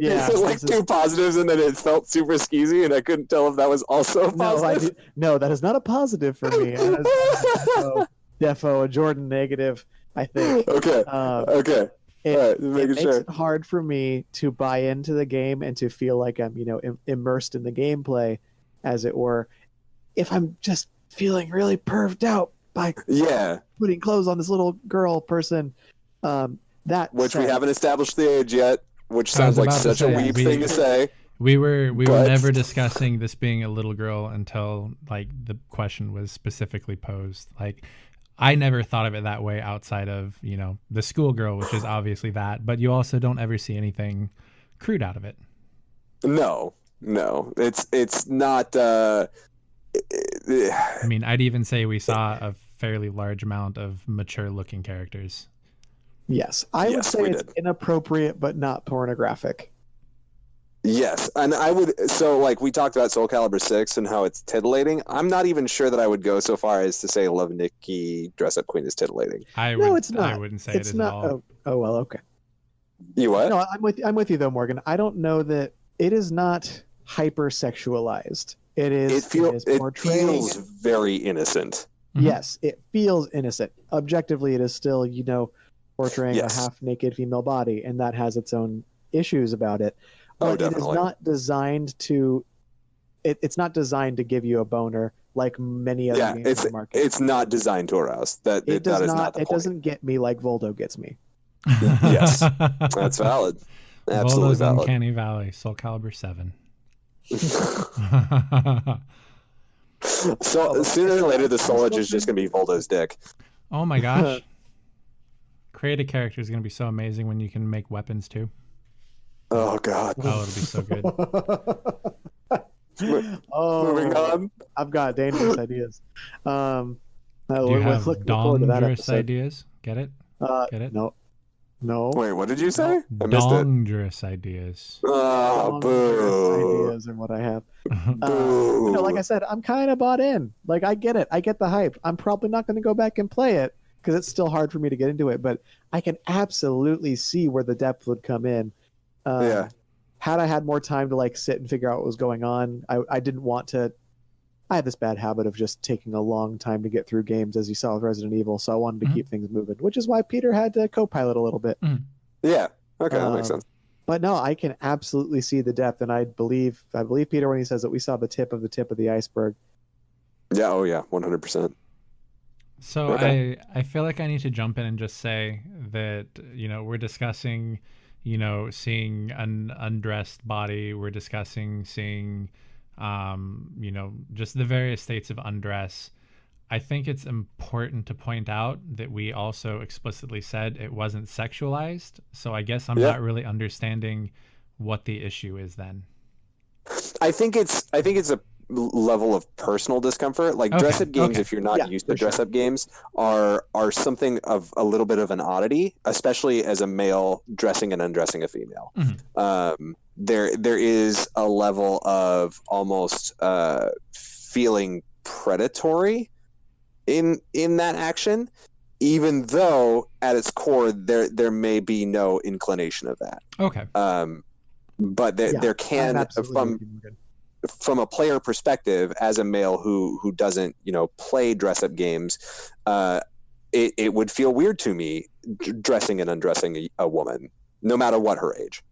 Speaker 7: Yeah,
Speaker 2: it was like two positives, and then it felt super skeezy, and I couldn't tell if that was also a positive.
Speaker 7: No, that is not a positive for me. That is defo a Jordan negative, I think.
Speaker 2: Okay. Okay.
Speaker 7: It makes it hard for me to buy into the game and to feel like I'm, immersed in the gameplay, as it were, if I'm just feeling really perved out by putting clothes on this little girl person. Which
Speaker 2: we haven't established the age yet, which sounds like such a weeb thing to say.
Speaker 3: We were never discussing this being a little girl until like the question was specifically posed. Like, I never thought of it that way outside of, the schoolgirl, which is obviously that, but you also don't ever see anything crude out of it.
Speaker 2: No, it's not.
Speaker 3: I mean, I'd even say we saw a fairly large amount of mature looking characters.
Speaker 7: Yes, I would say it's inappropriate, but not pornographic.
Speaker 2: Yes, and I would. So, like, we talked about Soul Calibur 6 and how it's titillating. I'm not even sure that I would go so far as to say Love, Nikki, Dress Up Queen is titillating.
Speaker 7: It's not.
Speaker 3: I wouldn't say
Speaker 7: it's
Speaker 3: it is
Speaker 7: not.
Speaker 3: at all.
Speaker 7: Oh well, okay.
Speaker 2: You what?
Speaker 7: No, I'm with you though, Morgan. I don't know that it is not hypersexualized. It
Speaker 2: feels very innocent.
Speaker 7: Yes, it feels innocent. Objectively, it is still, portraying a half-naked female body, and that has its own issues about it. But it is not designed to. It's not designed to give you a boner like many other games in the market.
Speaker 2: It's not designed to arouse. That is not the point.
Speaker 7: Doesn't get me like Voldo gets me.
Speaker 2: Yes, that's valid. Absolutely
Speaker 3: Voldo's
Speaker 2: valid.
Speaker 3: Uncanny Valley, Soul Calibur 7.
Speaker 2: So sooner or later, the Soulage is just going to be Voldo's dick.
Speaker 3: Oh my gosh. Create a character is going to be so amazing when you can make weapons too.
Speaker 2: Oh god.
Speaker 3: Oh, it'll be so good.
Speaker 2: Moving on.
Speaker 7: I've got dangerous ideas.
Speaker 3: Do you have dangerous ideas? Get it? Get it?
Speaker 7: No.
Speaker 2: Wait, what did you say? I missed it.
Speaker 3: Dangerous ideas.
Speaker 2: Oh, boo.
Speaker 7: Ideas are what I have. Like I said, I'm kind of bought in. Like, I get it. I get the hype. I'm probably not going to go back and play it because it's still hard for me to get into it. But I can absolutely see where the depth would come in. Had I had more time to like sit and figure out what was going on, I didn't want to. I have this bad habit of just taking a long time to get through games, as you saw with Resident Evil, so I wanted to keep things moving, which is why Peter had to co-pilot a little bit.
Speaker 2: Yeah, okay, that makes sense.
Speaker 7: But no, I can absolutely see the depth, and I believe Peter when he says that we saw the tip of the iceberg.
Speaker 2: Yeah. Oh yeah. 100%.
Speaker 3: So
Speaker 2: Okay.
Speaker 3: I feel like I need to jump in and just say that, we're discussing, seeing an undressed body. We're discussing seeing, just the various states of undress. I think it's important to point out that we also explicitly said it wasn't sexualized. So I guess I'm
Speaker 2: Yeah.
Speaker 3: not really understanding what the issue is then.
Speaker 2: I think it's a level of personal discomfort. Like
Speaker 3: Okay,
Speaker 2: dress up games,
Speaker 3: okay.
Speaker 2: if you're not
Speaker 7: Yeah,
Speaker 2: used
Speaker 7: for
Speaker 2: to dress
Speaker 7: sure.
Speaker 2: up games, are something of a little bit of an oddity, especially as a male dressing and undressing a female. There is a level of almost feeling predatory in that action, even though at its core there may be no inclination of that.
Speaker 3: Okay.
Speaker 2: But there
Speaker 7: I'm
Speaker 2: can,
Speaker 7: absolutely with you, Morgan.
Speaker 2: from a player perspective, as a male who doesn't play dress up games, it would feel weird to me dressing and undressing a woman, no matter what her age.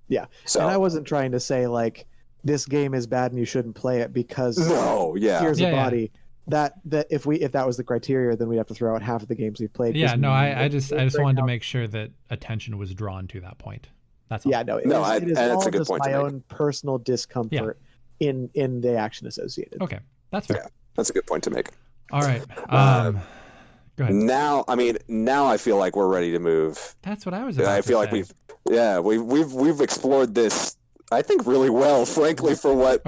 Speaker 7: Yeah.
Speaker 2: So
Speaker 7: And I wasn't trying to say like this game is bad and you shouldn't play it because
Speaker 2: no, yeah,
Speaker 7: here's
Speaker 3: Yeah,
Speaker 7: a
Speaker 3: yeah.
Speaker 7: body. That if that was the criteria, then we'd have to throw out half of the games we've played. 'cause
Speaker 3: Yeah, no, I just
Speaker 7: right
Speaker 3: wanted to
Speaker 7: now-
Speaker 3: make sure that attention was drawn to that point. That's all.
Speaker 7: Yeah, no, it
Speaker 2: No,
Speaker 7: is, it is
Speaker 2: and it's
Speaker 7: all
Speaker 2: a good
Speaker 7: just
Speaker 2: point to
Speaker 7: my
Speaker 2: make.
Speaker 7: own personal discomfort in the action associated.
Speaker 3: Okay, that's fair.
Speaker 2: Yeah. That's a good point to make.
Speaker 3: All right. Go ahead.
Speaker 2: Now I feel like we're ready to move.
Speaker 3: That's what I was about
Speaker 2: I
Speaker 3: to
Speaker 2: feel like
Speaker 3: say.
Speaker 2: we've explored this, I think, really well, frankly, for what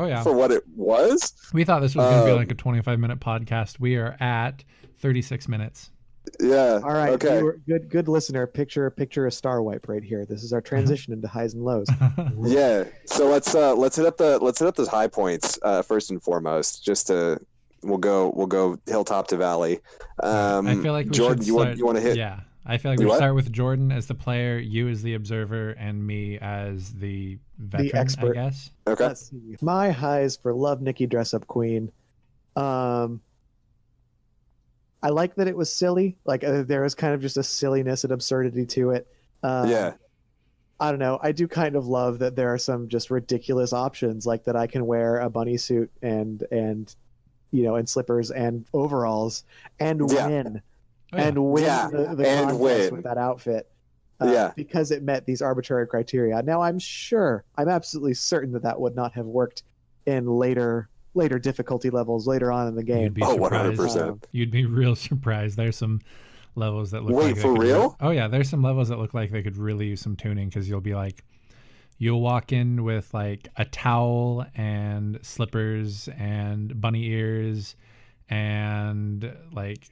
Speaker 2: it was.
Speaker 3: We thought this was going to be like a 25-minute podcast. We are at 36 minutes.
Speaker 2: Yeah.
Speaker 7: All right,
Speaker 2: Okay.
Speaker 7: good listener. Picture a star wipe right here. This is our transition into highs and lows.
Speaker 2: Yeah. So let's hit up those high points first and foremost. We'll go hilltop to valley.
Speaker 3: I feel like we
Speaker 2: Jordan,
Speaker 3: should start,
Speaker 2: you want to hit?
Speaker 3: Yeah, I feel like we start with Jordan as the player, you as the observer, and me as the veteran,
Speaker 7: expert.
Speaker 3: I guess.
Speaker 2: Okay.
Speaker 7: Let's see. My highs for Love Nikki Dress Up Queen. I like that it was silly. Like there was kind of just a silliness and absurdity to it.
Speaker 2: Yeah.
Speaker 7: I don't know. I do kind of love that there are some just ridiculous options, like that I can wear a bunny suit and and slippers and overalls and
Speaker 2: Yeah.
Speaker 7: win.
Speaker 3: Oh, yeah.
Speaker 7: And win
Speaker 2: Yeah,
Speaker 7: the
Speaker 2: and
Speaker 7: contest
Speaker 2: win.
Speaker 7: with that outfit.
Speaker 2: Yeah.
Speaker 7: Because it met these arbitrary criteria. Now I'm absolutely certain that would not have worked in later difficulty levels later on in the game.
Speaker 3: You'd be
Speaker 2: Oh,
Speaker 3: surprised.
Speaker 2: 100%.
Speaker 3: You'd be real surprised. There's some levels that look
Speaker 2: Wait,
Speaker 3: like they
Speaker 2: for
Speaker 3: could
Speaker 2: real?
Speaker 3: Oh yeah, there's some levels that look like they could really use some tuning, because you'll walk in with like a towel and slippers and bunny ears and like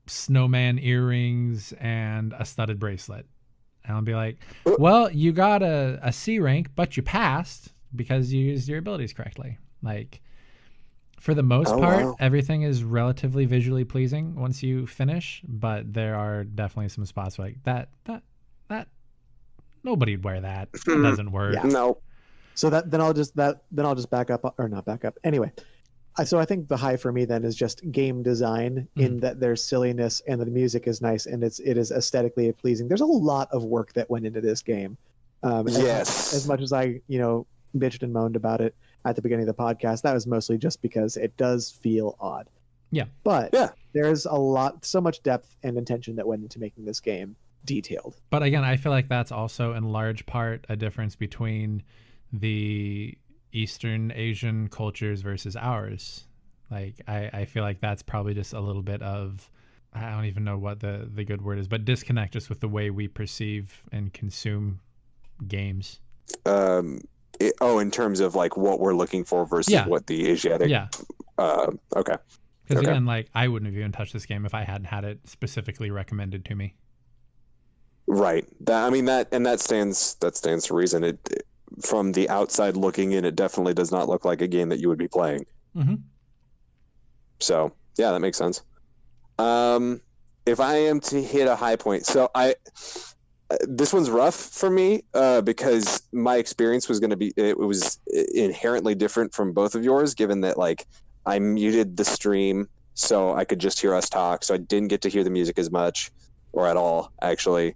Speaker 3: snowman earrings and a studded bracelet, and I'll be like, well, you got a C rank, but you passed because you used your abilities correctly. Like, for the most part,
Speaker 2: wow.
Speaker 3: everything is relatively visually pleasing once you finish, but there are definitely some spots where like that nobody'd wear that. That doesn't work.
Speaker 7: Yeah.
Speaker 2: No.
Speaker 7: So then I'll just back up, or not back up. Anyway, so I think the high for me then is just game design, in that there's silliness and the music is nice and it is aesthetically pleasing. There's a lot of work that went into this game.
Speaker 2: Yes.
Speaker 7: As much as I bitched and moaned about it at the beginning of the podcast, that was mostly just because it does feel odd.
Speaker 3: Yeah.
Speaker 7: But
Speaker 2: Yeah.
Speaker 7: there's so much depth and intention that went into making this game detailed.
Speaker 3: But again, I feel like that's also in large part a difference between the Eastern Asian cultures versus ours. Like, I feel like that's probably just a little bit of, I don't even know what the good word is, but disconnect just with the way we perceive and consume games.
Speaker 2: In terms of like what we're looking for versus what the Asiatic.
Speaker 3: Yeah.
Speaker 2: Okay.
Speaker 3: Because
Speaker 2: Okay.
Speaker 3: again, like, I wouldn't have even touched this game if I hadn't had it specifically recommended to me.
Speaker 2: Right. That stands to reason. It from the outside looking in, it definitely does not look like a game that you would be playing.
Speaker 3: Mm-hmm.
Speaker 2: So yeah, that makes sense. If I am to hit a high point, so this one's rough for me because my experience was it was inherently different from both of yours, given that like I muted the stream so I could just hear us talk, so I didn't get to hear the music as much or at all, actually.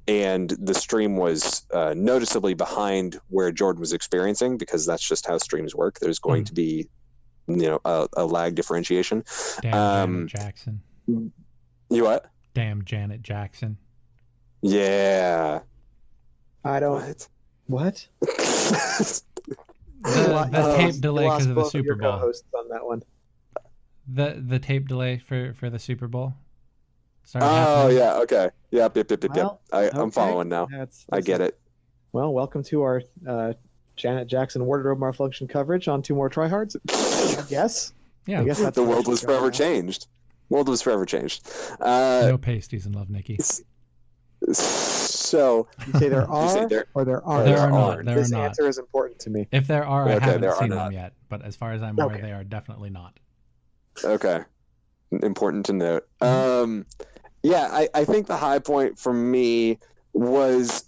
Speaker 2: and the stream was noticeably behind where Jordan was experiencing, because that's just how streams work. There's going to be, a lag differentiation.
Speaker 3: Damn Janet Jackson.
Speaker 2: You what?
Speaker 3: Damn Janet Jackson.
Speaker 2: Yeah.
Speaker 7: I don't. What?
Speaker 3: The tape delay because of the Super Bowl.
Speaker 7: Co-hosts on that one.
Speaker 3: The tape delay for the Super Bowl.
Speaker 2: Yeah. Okay. Yep.
Speaker 7: Well,
Speaker 2: I'm following now. I get it.
Speaker 7: Well, welcome to our Janet Jackson wardrobe malfunction coverage on Two More Tryhards. I guess.
Speaker 3: Yeah.
Speaker 7: I guess that's
Speaker 2: The world was forever changed. World was forever changed.
Speaker 3: No pasties in love, Nikki.
Speaker 2: So
Speaker 7: you say there are, or there aren't?
Speaker 3: There are not. There are
Speaker 7: this
Speaker 3: not.
Speaker 7: answer is important to me.
Speaker 3: If there are, I haven't
Speaker 2: there are
Speaker 3: seen
Speaker 2: not.
Speaker 3: them yet. But as far as I'm aware, they are definitely not.
Speaker 2: Okay. Important to note. I think the high point for me was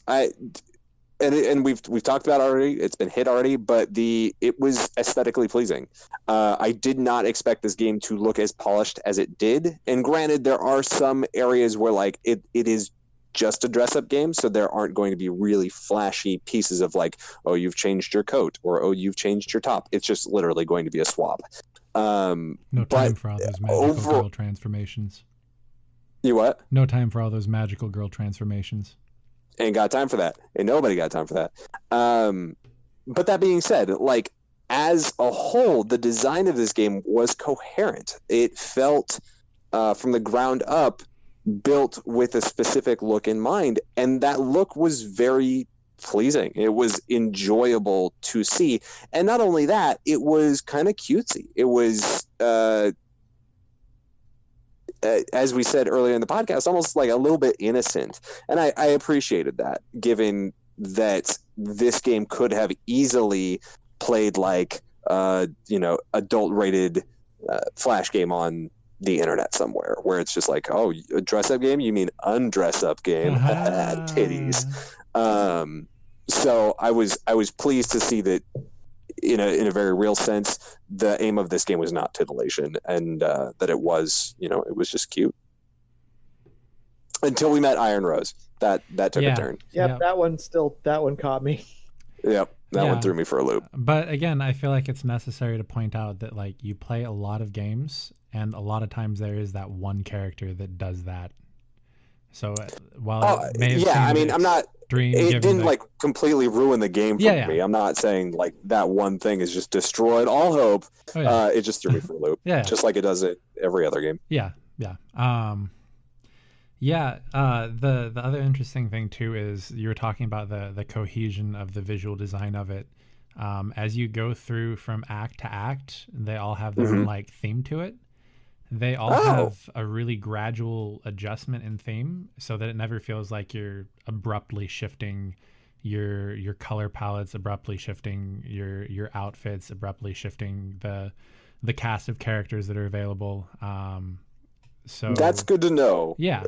Speaker 2: and we've talked about it already. It's been hit already, but it was aesthetically pleasing. I did not expect this game to look as polished as it did. And granted, there are some areas where like it is just a dress-up game, so there aren't going to be really flashy pieces of like, oh, you've changed your coat, or oh, you've changed your top. It's just literally going to be a swap.
Speaker 3: No time for all those magical girl transformations.
Speaker 2: You what?
Speaker 3: No time for all those magical girl transformations.
Speaker 2: Ain't got time for that. And nobody got time for that. But that being said, like, as a whole, the design of this game was coherent. It felt, from the ground up, built with a specific look in mind, and that look was very pleasing. It was enjoyable to see, and not only that, it was kind of cutesy. It was as we said earlier in the podcast, almost like a little bit innocent, and I appreciated that, given that this game could have easily played like adult rated flash game on the internet somewhere, where it's just like, oh, a dress up game? You mean undress up game? Titties. So I was pleased to see that in a very real sense, the aim of this game was not titillation, and that it was it was just cute. Until we met Iron Rose, that took a turn.
Speaker 7: Yep, that one caught me.
Speaker 2: Yep, that one threw me for a loop.
Speaker 3: But again, I feel like it's necessary to point out that like you play a lot of games, and a lot of times there is that one character that does that. So while it may have seemed
Speaker 2: I'm not. It didn't like completely ruin the game for me. I'm not saying like that one thing is just destroyed all hope. It just threw me for a loop. Just like it does it every other game.
Speaker 3: The other interesting thing too is you were talking about the cohesion of the visual design of it. As you go through from act to act, they all have their own like theme to it. They all have a really gradual adjustment in theme, so that it never feels like you're abruptly shifting your color palettes, abruptly shifting your outfits, abruptly shifting the cast of characters that are available. So
Speaker 2: that's good to know.
Speaker 3: Yeah.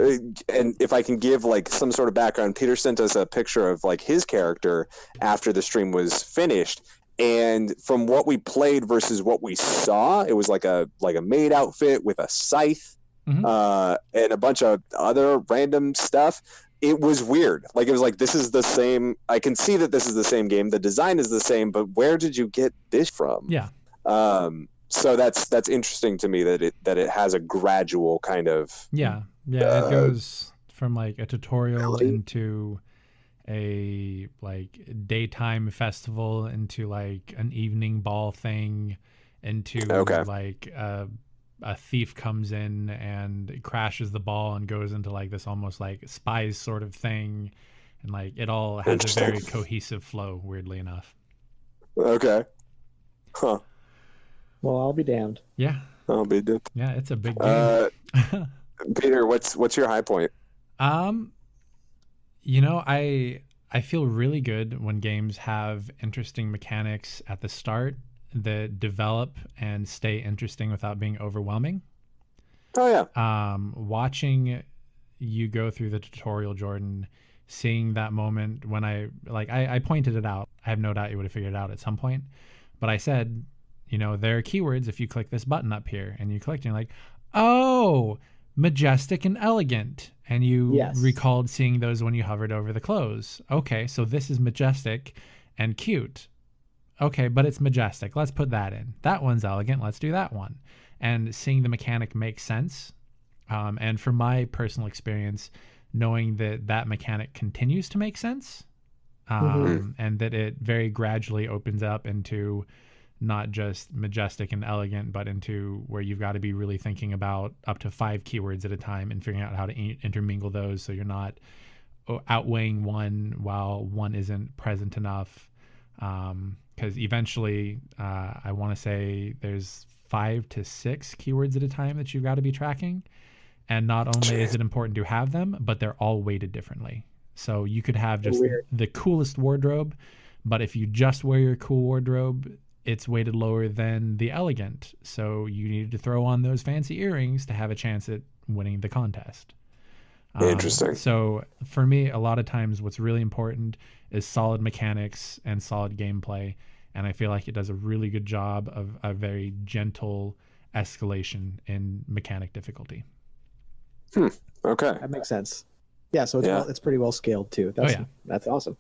Speaker 2: And if I can give like some sort of background, Peter sent us a picture of like his character after the stream was finished. And from what we played versus what we saw, it was like a maid outfit with a scythe, and a bunch of other random stuff. It was weird. Like, it was like, this is the same. I can see that this is the same game. The design is the same, but where did you get this from?
Speaker 3: Yeah.
Speaker 2: So that's interesting to me that it has a gradual kind of.
Speaker 3: Yeah. It goes from like a tutorial into a like daytime festival into like an evening ball thing into like a thief comes in and crashes the ball and goes into like this almost like spies sort of thing, and like it all has a very cohesive flow, weirdly enough.
Speaker 2: Okay. Huh.
Speaker 7: Well, I'll be damned.
Speaker 3: Yeah.
Speaker 2: I'll be damned.
Speaker 3: Yeah, it's a big game.
Speaker 2: Peter, what's your high point?
Speaker 3: I feel really good when games have interesting mechanics at the start that develop and stay interesting without being overwhelming.
Speaker 2: Oh yeah.
Speaker 3: Watching you go through the tutorial, Jordan, seeing that moment when I pointed it out. I have no doubt you would have figured it out at some point. But I said, there are keywords if you click this button up here, and you clicked and you're like, oh, majestic and elegant. And you
Speaker 7: Yes.
Speaker 3: recalled seeing those when you hovered over the clothes. Okay, so this is majestic and cute. Okay, but it's majestic. Let's put that in. That one's elegant. Let's do that one. And seeing the mechanic make sense. And from my personal experience, knowing that that mechanic continues to make sense, and that it very gradually opens up into not just majestic and elegant, but into where you've got to be really thinking about up to 5 keywords at a time and figuring out how to intermingle those so you're not outweighing one while one isn't present enough. Because eventually, I want to say there's 5 to 6 keywords at a time that you've got to be tracking. And not only is it important to have them, but they're all weighted differently. So you could have just the coolest wardrobe, but if you just wear your cool wardrobe, it's weighted lower than the elegant. So you need to throw on those fancy earrings to have a chance at winning the contest.
Speaker 2: Interesting.
Speaker 3: So for me, a lot of times what's really important is solid mechanics and solid gameplay. And I feel like it does a really good job of a very gentle escalation in mechanic difficulty.
Speaker 2: Okay.
Speaker 7: That makes sense. Yeah, so it's pretty well scaled too. That's awesome.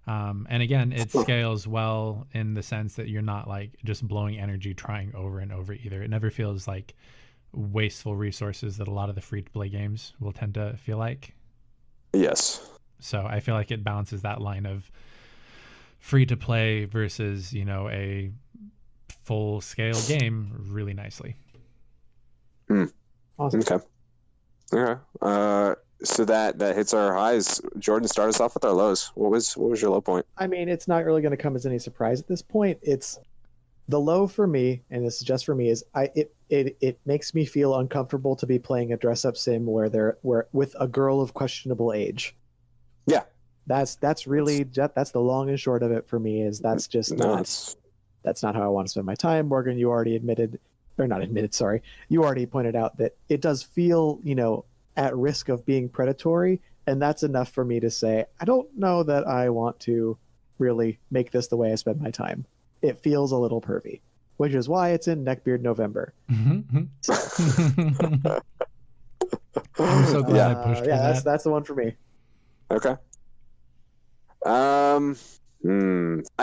Speaker 3: And again, it scales well in the sense that you're not like just blowing energy trying over and over either. It never feels like wasteful resources that a lot of the free-to-play games will tend to feel like.
Speaker 2: Yes.
Speaker 3: So I feel like it balances that line of free-to-play versus, a full-scale game really nicely.
Speaker 7: Awesome.
Speaker 2: Okay. So that hits our highs. Jordan, start us off with our lows. What was your low point?
Speaker 7: I mean, it's not really going to come as any surprise at this point. It's the low for me, and this is just for me, is it makes me feel uncomfortable to be playing a dress-up sim where with a girl of questionable age.
Speaker 2: Yeah,
Speaker 7: that's the long and short of it for me. Is that's just that's not how I want to spend my time. Morgan, you already you already pointed out that it does feel, at risk of being predatory, and that's enough for me to say, I don't know that I want to really make this the way I spend my time. It feels a little pervy, which is why it's in Neckbeard November.
Speaker 3: I'm so glad I pushed for that.
Speaker 7: That's the one for me.
Speaker 2: Okay. I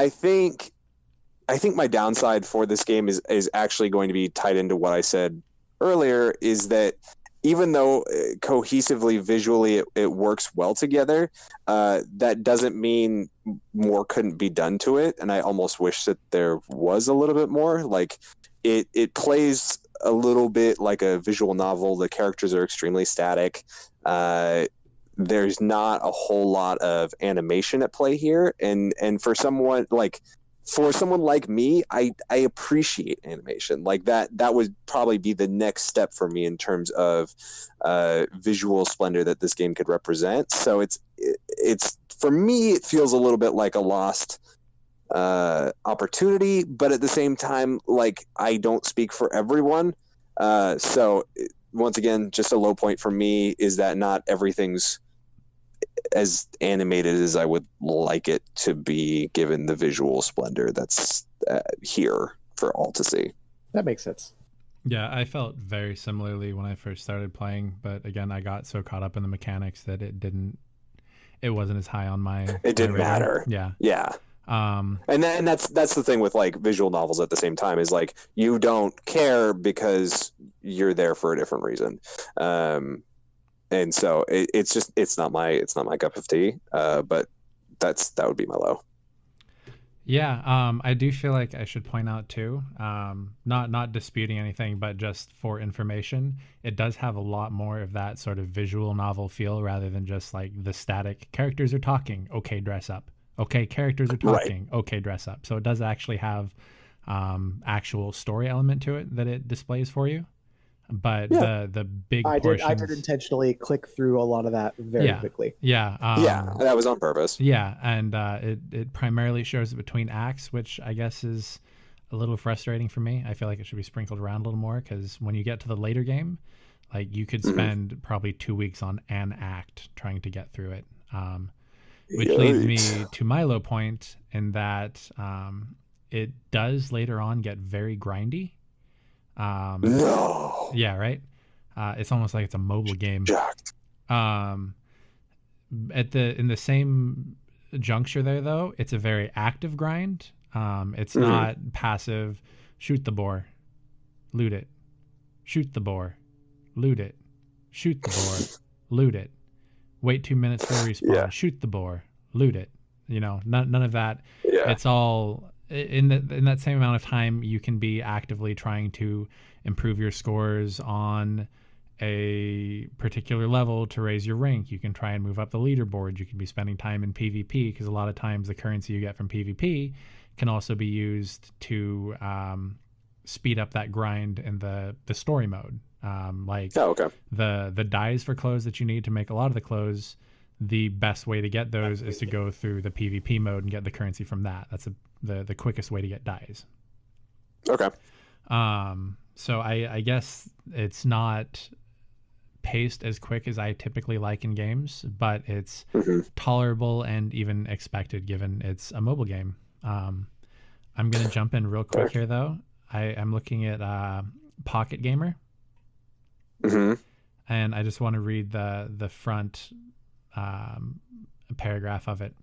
Speaker 2: think my downside for this game is actually going to be tied into what I said earlier, is that even though cohesively, visually, it works well together, that doesn't mean more couldn't be done to it. And I almost wish that there was a little bit more. Like, it plays a little bit like a visual novel. The characters are extremely static. There's not a whole lot of animation at play here. And for someone like me, I appreciate animation. Like that would probably be the next step for me in terms of visual splendor that this game could represent. So it's for me, it feels a little bit like a lost opportunity, but at the same time, like, I don't speak for everyone. So once again, just a low point for me is that not everything's as animated as I would like it to be, given the visual splendor that's here for all to see.
Speaker 7: That makes sense.
Speaker 3: Yeah, I felt very similarly when I first started playing, but again, I got so caught up in the mechanics that it wasn't as high on my.
Speaker 2: It didn't matter.
Speaker 3: Yeah.
Speaker 2: Yeah. And that's the thing with like visual novels at the same time, is like you don't care because you're there for a different reason. And so it's not my cup of tea. But that would be my low.
Speaker 3: Yeah, I do feel like I should point out too, not disputing anything, but just for information, it does have a lot more of that sort of visual novel feel rather than just like the static characters are talking, okay, dress up. Okay, characters are talking, right. Okay, dress up. So it does actually have actual story element to it that it displays for you. But the big portions...
Speaker 7: I did intentionally click through a lot of that very quickly.
Speaker 3: Yeah.
Speaker 2: That was on purpose.
Speaker 3: Yeah, and it primarily shows it between acts, which I guess is a little frustrating for me. I feel like it should be sprinkled around a little more, because when you get to the later game, like, you could spend probably 2 weeks on an act trying to get through it. Which leads me to my low point in that it does later on get very grindy.
Speaker 2: No.
Speaker 3: Yeah, right. It's almost like it's a mobile game.
Speaker 2: Shocked.
Speaker 3: In the same juncture there, though, it's a very active grind. It's not passive. Shoot the boar, loot it. Shoot the boar, loot it. Shoot the boar, loot it. Wait 2 minutes for a respawn.
Speaker 2: Yeah.
Speaker 3: Shoot the boar, loot it. None of that.
Speaker 2: Yeah.
Speaker 3: It's all in that same amount of time. You can be actively trying to improve your scores on a particular level to raise your rank. You can try and move up the leaderboard. You can be spending time in PvP, because a lot of times the currency you get from PvP can also be used to speed up that grind in the story mode. The dyes for clothes that you need to make a lot of the clothes, the best way to get those is to go through the PvP mode and get the currency from that. That's the quickest way to get dyes.
Speaker 2: Okay.
Speaker 3: So I guess it's not paced as quick as I typically like in games, but it's tolerable and even expected given it's a mobile game. I'm going to jump in real quick here, though. I'm looking at Pocket Gamer. And I just want to read the front paragraph of it.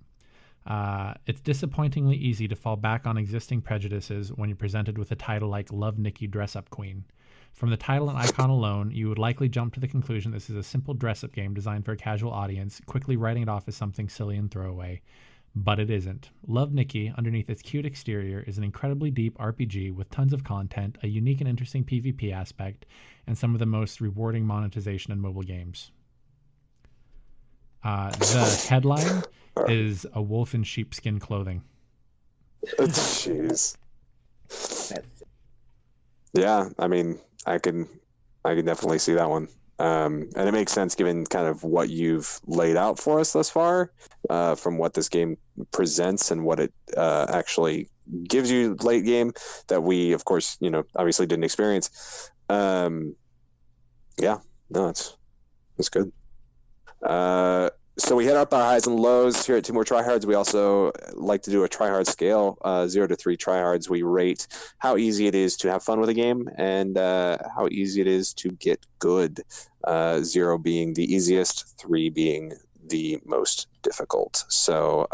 Speaker 3: It's disappointingly easy to fall back on existing prejudices when you're presented with a title like Love Nikki Dress Up Queen. From the title and icon alone, you would likely jump to the conclusion this is a simple dress-up game designed for a casual audience, quickly writing it off as something silly and throwaway. But it isn't. Love Nikki, underneath its cute exterior, is an incredibly deep RPG with tons of content, a unique and interesting PvP aspect, and some of the most rewarding monetization in mobile games. The headline is a wolf in sheepskin clothing.
Speaker 2: Jeez. Yeah, I mean, I can definitely see that one. And it makes sense given kind of what you've laid out for us thus far, from what this game presents and what it actually gives you late game that we, of course, obviously didn't experience. Yeah, no, it's good. So we hit up our highs and lows here at Two More Tryhards. We also like to do a tryhard scale, 0 to 3 tryhards. We rate how easy it is to have fun with a game and how easy it is to get good. 0 being the easiest, 3 being the most difficult. So,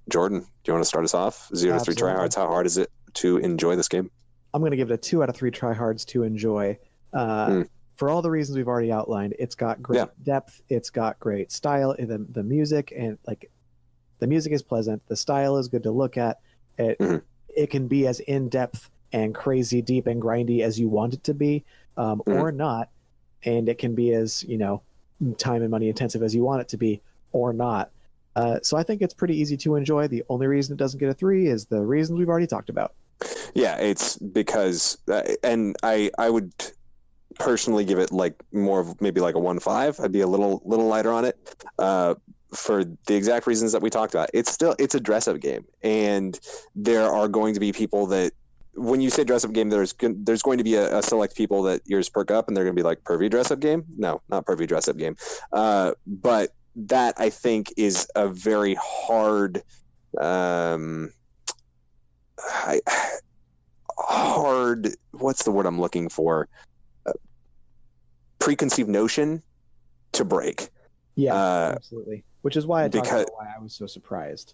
Speaker 2: Jordan, do you want to start us off? 0 to 3 tryhards. How hard is it to enjoy this game?
Speaker 7: I'm going to give it a 2 out of 3 tryhards to enjoy. For all the reasons we've already outlined, it's got great depth, it's got great style, the music, and the music is pleasant, the style is good to look at. It can be as in depth and crazy deep and grindy as you want it to be, or not, and it can be as time and money intensive as you want it to be, or not. So I think it's pretty easy to enjoy. The only reason it doesn't get a 3 is the reasons we've already talked about.
Speaker 2: Yeah, it's because, and I would personally give it like more of maybe like a 1.5. I'd be a little lighter on it, for the exact reasons that we talked about. It's a dress-up game, and there are going to be people that, when you say dress-up game, there's going to be a select people that ears perk up and they're going to be like, pervy dress-up game? No, not pervy dress-up game. But that, I think, is a very hard what's the word I'm looking for? Preconceived notion to break.
Speaker 7: Yeah, absolutely. Which is why I talked about why I was so surprised.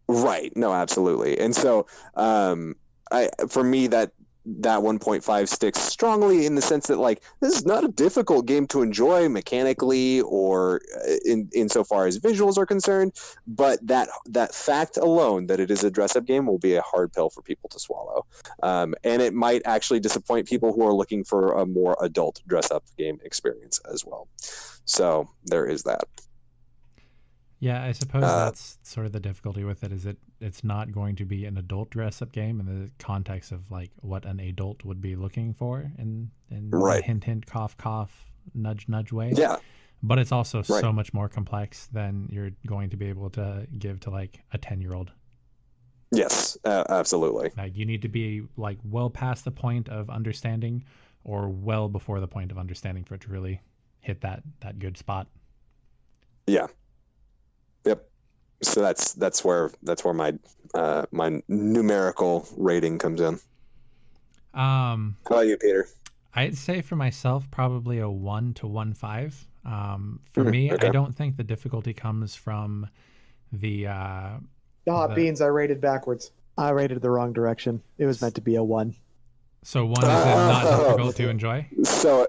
Speaker 2: Right. No, absolutely. And so, for me, that 1.5 sticks strongly in the sense that, like, this is not a difficult game to enjoy mechanically or insofar as visuals are concerned, but that fact alone, that it is a dress-up game, will be a hard pill for people to swallow. And it might actually disappoint people who are looking for a more adult dress-up game experience as well. So there is that.
Speaker 3: Yeah, I suppose that's sort of the difficulty with it, is it's not going to be an adult dress-up game in the context of like what an adult would be looking for in
Speaker 2: right.
Speaker 3: hint, hint, cough, cough, nudge, nudge way.
Speaker 2: Yeah.
Speaker 3: But it's also so much more complex than you're going to be able to give to like a 10-year-old.
Speaker 2: Yes, absolutely.
Speaker 3: Like you need to be like well past the point of understanding or well before the point of understanding for it to really hit that good spot.
Speaker 2: Yeah. Yep. So that's where my my numerical rating comes in.
Speaker 3: How
Speaker 2: about you, Peter?
Speaker 3: I'd say for myself, probably a 1 to 1.5. For me,
Speaker 2: okay.
Speaker 3: I don't think the difficulty comes from the
Speaker 7: hot beans I rated backwards. I rated the wrong direction. It was meant to be a 1.
Speaker 3: So 1 is not difficult to enjoy.
Speaker 2: So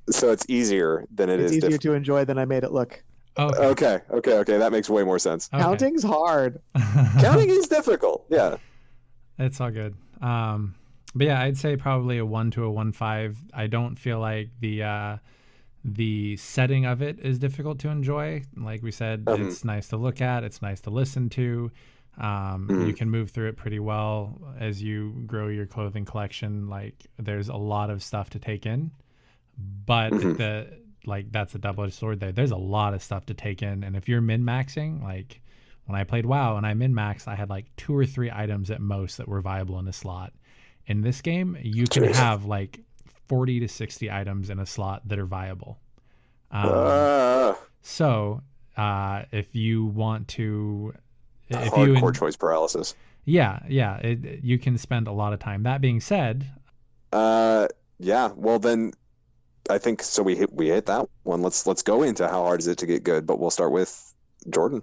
Speaker 2: it's easier than
Speaker 7: It's easier to enjoy than I made it look.
Speaker 3: Oh,
Speaker 2: Okay. That makes way more sense.
Speaker 3: okay.
Speaker 7: Counting's hard.
Speaker 2: Counting is difficult. Yeah.
Speaker 3: It's all good. But yeah, I'd say probably a 1 to a 1.5. I don't feel like the setting of it is difficult to enjoy. Like we said, it's nice to look at. It's nice to listen to. You can move through it pretty well as you grow your clothing collection. Like there's a lot of stuff to take in, but that's a double-edged sword there. There's a lot of stuff to take in. And if you're min-maxing, like when I played WoW and I min-maxed, I had like 2 or 3 items at most that were viable in a slot. In this game, you can have like 40 to 60 items in a slot that are viable. So if you want to...
Speaker 2: Hardcore choice paralysis.
Speaker 3: Yeah, you can spend a lot of time. That being said...
Speaker 2: yeah, well then... I think so. We hit that one. Let's go into how hard is it to get good, but we'll start with Jordan.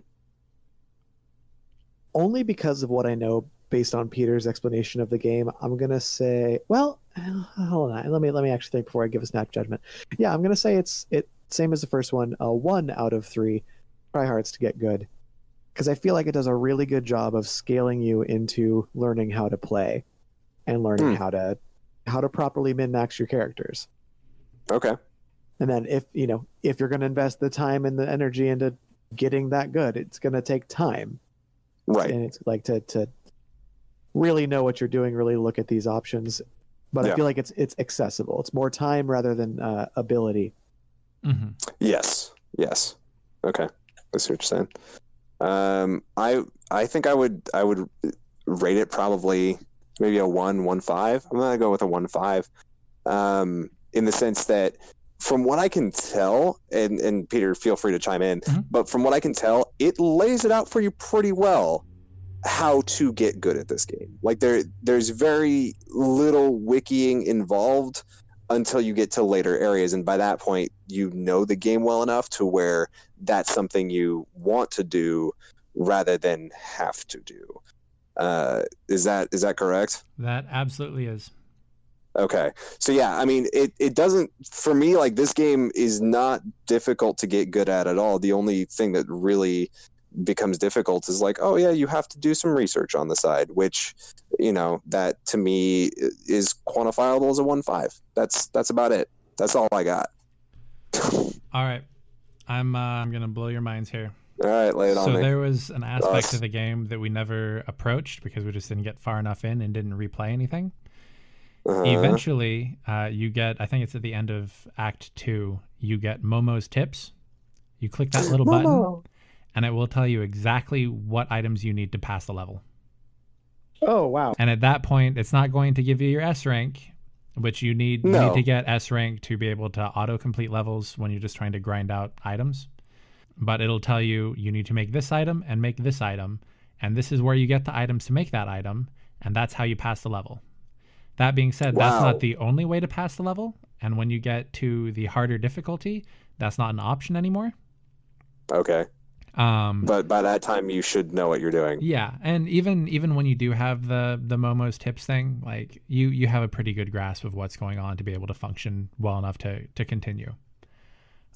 Speaker 7: Only because of what I know based on Peter's explanation of the game, I'm gonna say. Well, hold on. Let me actually think before I give a snap judgment. Yeah, I'm gonna say it's same as the first one. 1 out of 3 tryhards to get good, because I feel like it does a really good job of scaling you into learning how to play and learning how to properly min-max your characters.
Speaker 2: Okay.
Speaker 7: And then if you're going to invest the time and the energy into getting that good, it's going to take time.
Speaker 2: Right.
Speaker 7: And it's like to really know what you're doing, really look at these options. But I feel like it's accessible. It's more time rather than ability.
Speaker 3: Mm-hmm.
Speaker 2: Yes. Okay. I see what you're saying. I think I would rate it probably maybe a 1.5. I'm gonna go with a 1.5. In the sense that from what I can tell, and Peter, feel free to chime in, but from what I can tell, it lays it out for you pretty well how to get good at this game. Like there's very little wikiing involved until you get to later areas, and by that point you know the game well enough to where that's something you want to do rather than have to do. Is that correct?
Speaker 3: That absolutely is.
Speaker 2: Okay. So yeah, I mean, it doesn't, for me, like this game is not difficult to get good at all. The only thing that really becomes difficult is like, oh yeah, you have to do some research on the side, which, that to me is quantifiable as a 1.5. That's about it. That's all I got.
Speaker 3: All right. I'm going to blow your minds here.
Speaker 2: All right, lay it on me.
Speaker 3: So there was an aspect of the game that we never approached because we just didn't get far enough in and didn't replay anything. Eventually, you get, I think it's at the end of Act 2, you get Momo's tips. You click that little button, and it will tell you exactly what items you need to pass the level.
Speaker 7: Oh, wow.
Speaker 3: And at that point, it's not going to give you your S rank, which you need to get S rank to be able to auto-complete levels when you're just trying to grind out items. But it'll tell you need to make this item and make this item, and this is where you get the items to make that item, and that's how you pass the level. That being said, that's not the only way to pass the level. And when you get to the harder difficulty, that's not an option anymore.
Speaker 2: Okay. But by that time, you should know what you're doing.
Speaker 3: Yeah. And even when you do have the Momo's tips thing, like you have a pretty good grasp of what's going on to be able to function well enough to continue.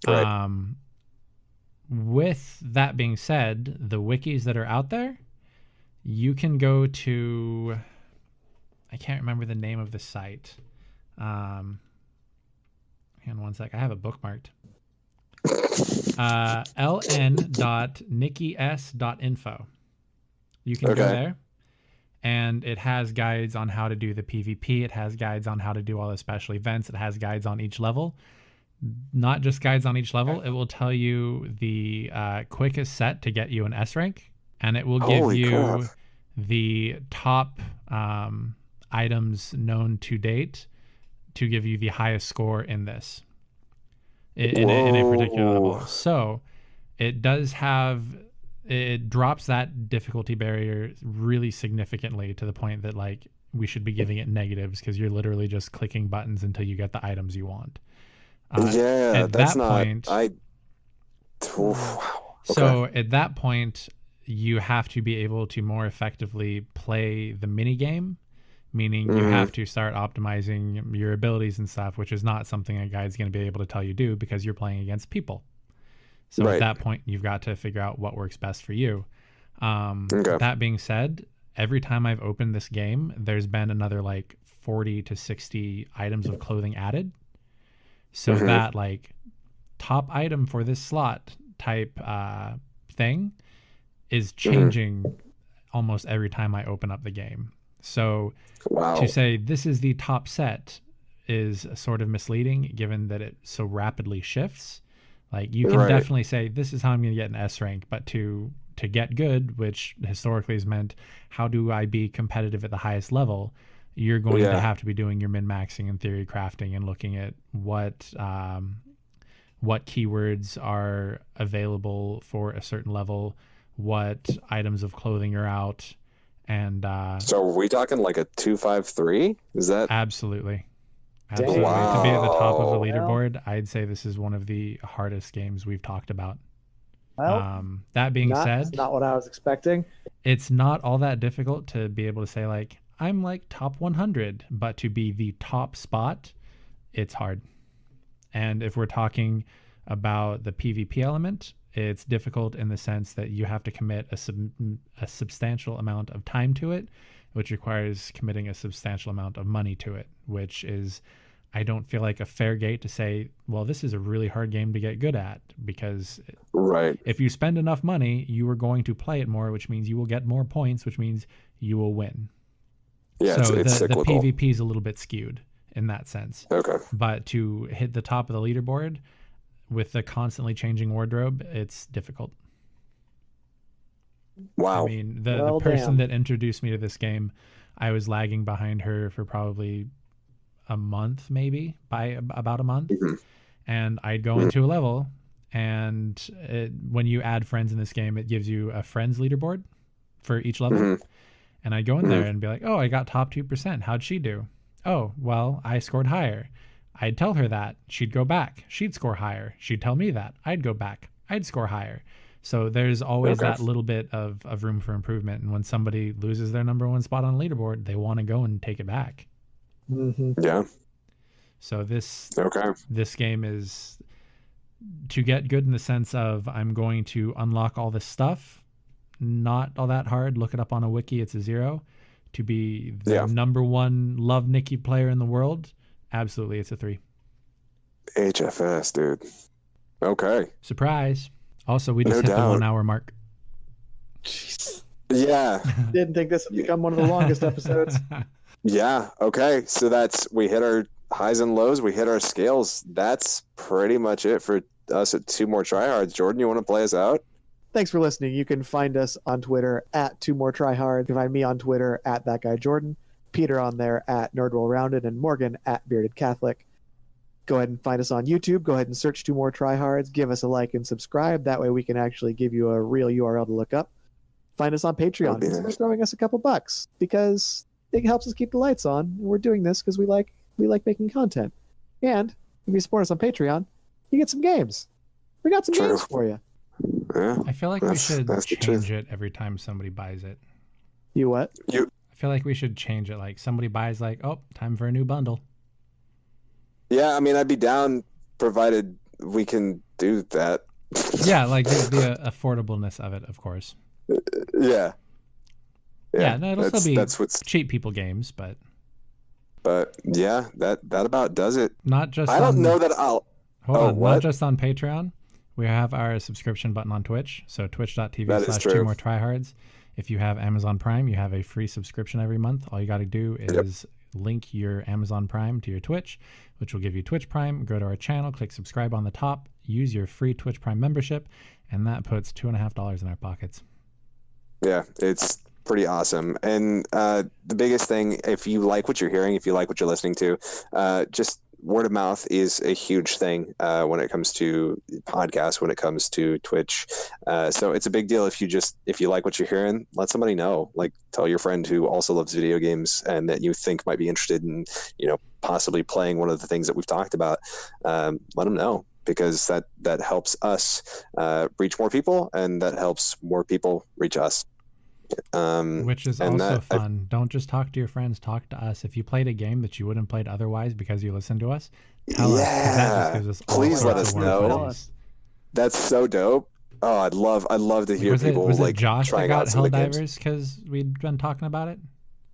Speaker 2: Right.
Speaker 3: With that being said, the wikis that are out there, you can go to... I can't remember the name of the site. Hang on one sec. I have it bookmarked. ln.nickys.info. You can go there, and it has guides on how to do the PvP. It has guides on how to do all the special events. It has guides on each level. Not just guides on each level. It will tell you the quickest set to get you an S rank, and it will give you the top... items known to date to give you the highest score in this in a particular level. So it drops that difficulty barrier really significantly to the point that like we should be giving it negatives because you're literally just clicking buttons until you get the items you want.
Speaker 2: Yeah,
Speaker 3: at
Speaker 2: that's
Speaker 3: that
Speaker 2: not.
Speaker 3: point,
Speaker 2: Wow.
Speaker 3: So at that point, you have to be able to more effectively play the mini game, meaning you have to start optimizing your abilities and stuff, which is not something a guide's going to be able to tell you do because you're playing against people. So
Speaker 2: Right.
Speaker 3: at that point, you've got to figure out what works best for you.
Speaker 2: Okay.
Speaker 3: That being said, every time I've opened this game, there's been another like 40 to 60 items of clothing added. So that like top item for this slot type thing is changing almost every time I open up the game. So
Speaker 2: Wow.
Speaker 3: to say this is the top set is sort of misleading given that it so rapidly shifts. Like you can
Speaker 2: Right.
Speaker 3: definitely say this is how I'm going to get an S rank, but to get good, which historically has meant how do I be competitive at the highest level, you're going to have to be doing your min-maxing and theory crafting and looking at what keywords are available for a certain level, what items of clothing are out, and
Speaker 2: So are we talking like a 253? Is that?
Speaker 3: absolutely.
Speaker 7: Dang.
Speaker 3: To be at the top of the
Speaker 2: Wow.
Speaker 3: leaderboard, I'd say this is one of the hardest games we've talked about.
Speaker 7: Well,
Speaker 3: That being
Speaker 7: that's
Speaker 3: said,
Speaker 7: not what I was expecting.
Speaker 3: it's not all that difficult to be able to say like I'm like top 100, but to be the top spot, it's hard. And if we're talking about the PvP element, it's difficult in the sense that you have to commit a substantial amount of time to it, which requires committing a substantial amount of money to it, which is, I don't feel like a fair gate to say, well, this is a really hard game to get good at, because
Speaker 2: Right.
Speaker 3: if you spend enough money, you are going to play it more, which means you will get more points, which means you will win.
Speaker 2: Yeah,
Speaker 3: So
Speaker 2: it's
Speaker 3: the
Speaker 2: cyclical.
Speaker 3: PvP is a little bit skewed in that sense.
Speaker 2: Okay.
Speaker 3: But to hit the top of the leaderboard with the constantly changing wardrobe, it's difficult.
Speaker 2: Wow.
Speaker 3: I mean, the
Speaker 7: Well,
Speaker 3: person
Speaker 7: damn.
Speaker 3: that introduced me to this game, I was lagging behind her for probably a month, maybe by about a month. And I'd go into a level, and when you add friends in this game, it gives you a friends leaderboard for each level. And I'd go in there and be like, oh, I got top 2%. How'd she do? Oh, well, I scored higher. I'd tell her that. She'd go back. She'd score higher. She'd tell me that. I'd go back. I'd score higher. So there's always that little bit of room for improvement. And when somebody loses their number one spot on the leaderboard, they want to go and take it back.
Speaker 2: Yeah.
Speaker 3: So this game is to get good in the sense of I'm going to unlock all this stuff. Not all that hard. Look it up on a wiki. It's a 0. To be the number one love Nikki player in the world, absolutely, it's a 3.
Speaker 2: HFS, dude. Okay.
Speaker 3: Surprise. Also, we just
Speaker 2: No
Speaker 3: hit the
Speaker 2: doubt.
Speaker 3: 1 hour mark.
Speaker 7: Jeez.
Speaker 2: Yeah.
Speaker 7: Didn't think this would become one of the longest episodes.
Speaker 2: Yeah. Okay. So we hit our highs and lows. We hit our scales. That's pretty much it for us at Two More Tryhards. Jordan, you want to play us out?
Speaker 7: Thanks for listening. You can find us on Twitter at 2moretryhard. You can find me on Twitter at thatguy.Jordan, Peter on there at nerdwellrounded, and Morgan at bearded Catholic. Go ahead and find us on YouTube. Go ahead and search 2 More Tryhards. Give us a like and subscribe. That way we can actually give you a real URL to look up. Find us on Patreon.
Speaker 2: That'd be
Speaker 7: Consider
Speaker 2: nice.
Speaker 7: throwing us a couple bucks because it helps us keep the lights on. We're doing this because we like making content. And if you support us on Patreon, you get some games. We got some
Speaker 2: True.
Speaker 7: games for you.
Speaker 2: Yeah.
Speaker 3: I feel like we should
Speaker 2: that's the truth.
Speaker 3: change it every time somebody buys it.
Speaker 7: You what?
Speaker 3: I feel like we should change it. Like somebody buys like, oh, time for a new bundle.
Speaker 2: Yeah. I mean, I'd be down provided we can do that.
Speaker 3: Yeah, like the affordableness of it, of course.
Speaker 2: Yeah.
Speaker 3: Yeah, no, it'll still be
Speaker 2: that's what's.
Speaker 3: cheap people games, but
Speaker 2: But yeah, that about does it.
Speaker 3: not just
Speaker 2: I don't
Speaker 3: on,
Speaker 2: know that I'll.
Speaker 3: hold
Speaker 2: oh,
Speaker 3: on,
Speaker 2: what?
Speaker 3: not just on Patreon. We have our subscription button on Twitch. So
Speaker 2: That is
Speaker 3: twitch.tv/2
Speaker 2: true.
Speaker 3: more tryhards. If you have Amazon Prime, you have a free subscription every month. All you got to do is link your Amazon Prime to your Twitch, which will give you Twitch Prime. Go to our channel, click subscribe on the top, use your free Twitch Prime membership, and that puts $2.50 in our pockets.
Speaker 2: Yeah, it's pretty awesome. And the biggest thing, if you like what you're hearing, if you like what you're listening to, just word of mouth is a huge thing when it comes to podcasts, when it comes to Twitch. So it's a big deal if you like what you're hearing, let somebody know. Like, tell your friend who also loves video games and that you think might be interested in, possibly playing one of the things that we've talked about. Let them know, because that helps us reach more people, and that helps more people reach us.
Speaker 3: Which is also fun. Don't just talk to your friends, talk to us. If you played a game that you wouldn't have played otherwise because you listened to us, tell us, 'cause that just gives us all
Speaker 2: please let
Speaker 3: sorts
Speaker 2: us
Speaker 3: of warm
Speaker 2: know.
Speaker 3: fuzzies.
Speaker 2: That's so dope. Oh, I'd love to hear people
Speaker 3: was
Speaker 2: like
Speaker 3: it Josh that
Speaker 2: trying out
Speaker 3: got
Speaker 2: some of the games.
Speaker 3: Helldivers because we'd been talking about it?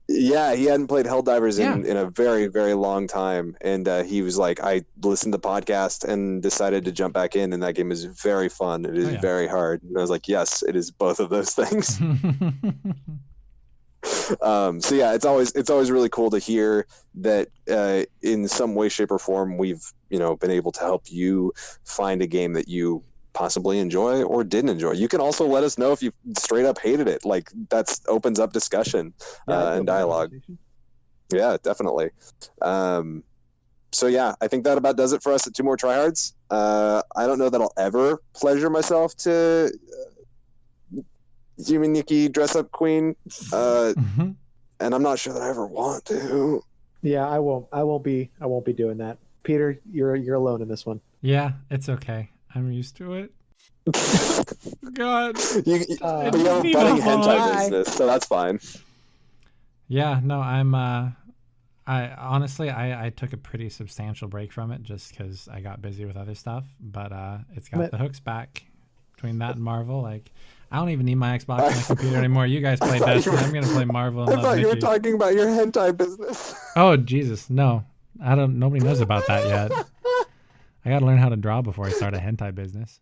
Speaker 2: Yeah, he hadn't played Helldivers
Speaker 3: Yeah.
Speaker 2: in a very, very long time, and he was like, I listened to the podcast and decided to jump back in, and that game is very fun. It is very hard. And I was like, yes, it is both of those things. So yeah, it's always really cool to hear that in some way, shape, or form we've been able to help you find a game that you possibly enjoy or didn't enjoy. You can also let us know if you straight up hated it. Like, that opens up discussion and dialogue. Yeah, definitely. So yeah, I think that about does it for us at Two More Tryhards. I don't know that I'll ever pleasure myself to you mean Nikki dress up queen, and I'm not sure that I ever want to.
Speaker 7: Yeah, I won't be doing that. Peter, you're alone in this one.
Speaker 3: Yeah, it's okay. I'm used to it. God.
Speaker 2: You have a budding hentai business, so that's fine.
Speaker 3: Yeah, no, I honestly took a pretty substantial break from it just because I got busy with other stuff, but it's got the hooks back. Between that and Marvel, like, I don't even need my Xbox and my computer anymore. You guys play Destiny. I'm gonna play Marvel. And
Speaker 2: I thought you were talking about your hentai business.
Speaker 3: Oh Jesus, no! Nobody knows about that yet. I gotta learn how to draw before I start a hentai business.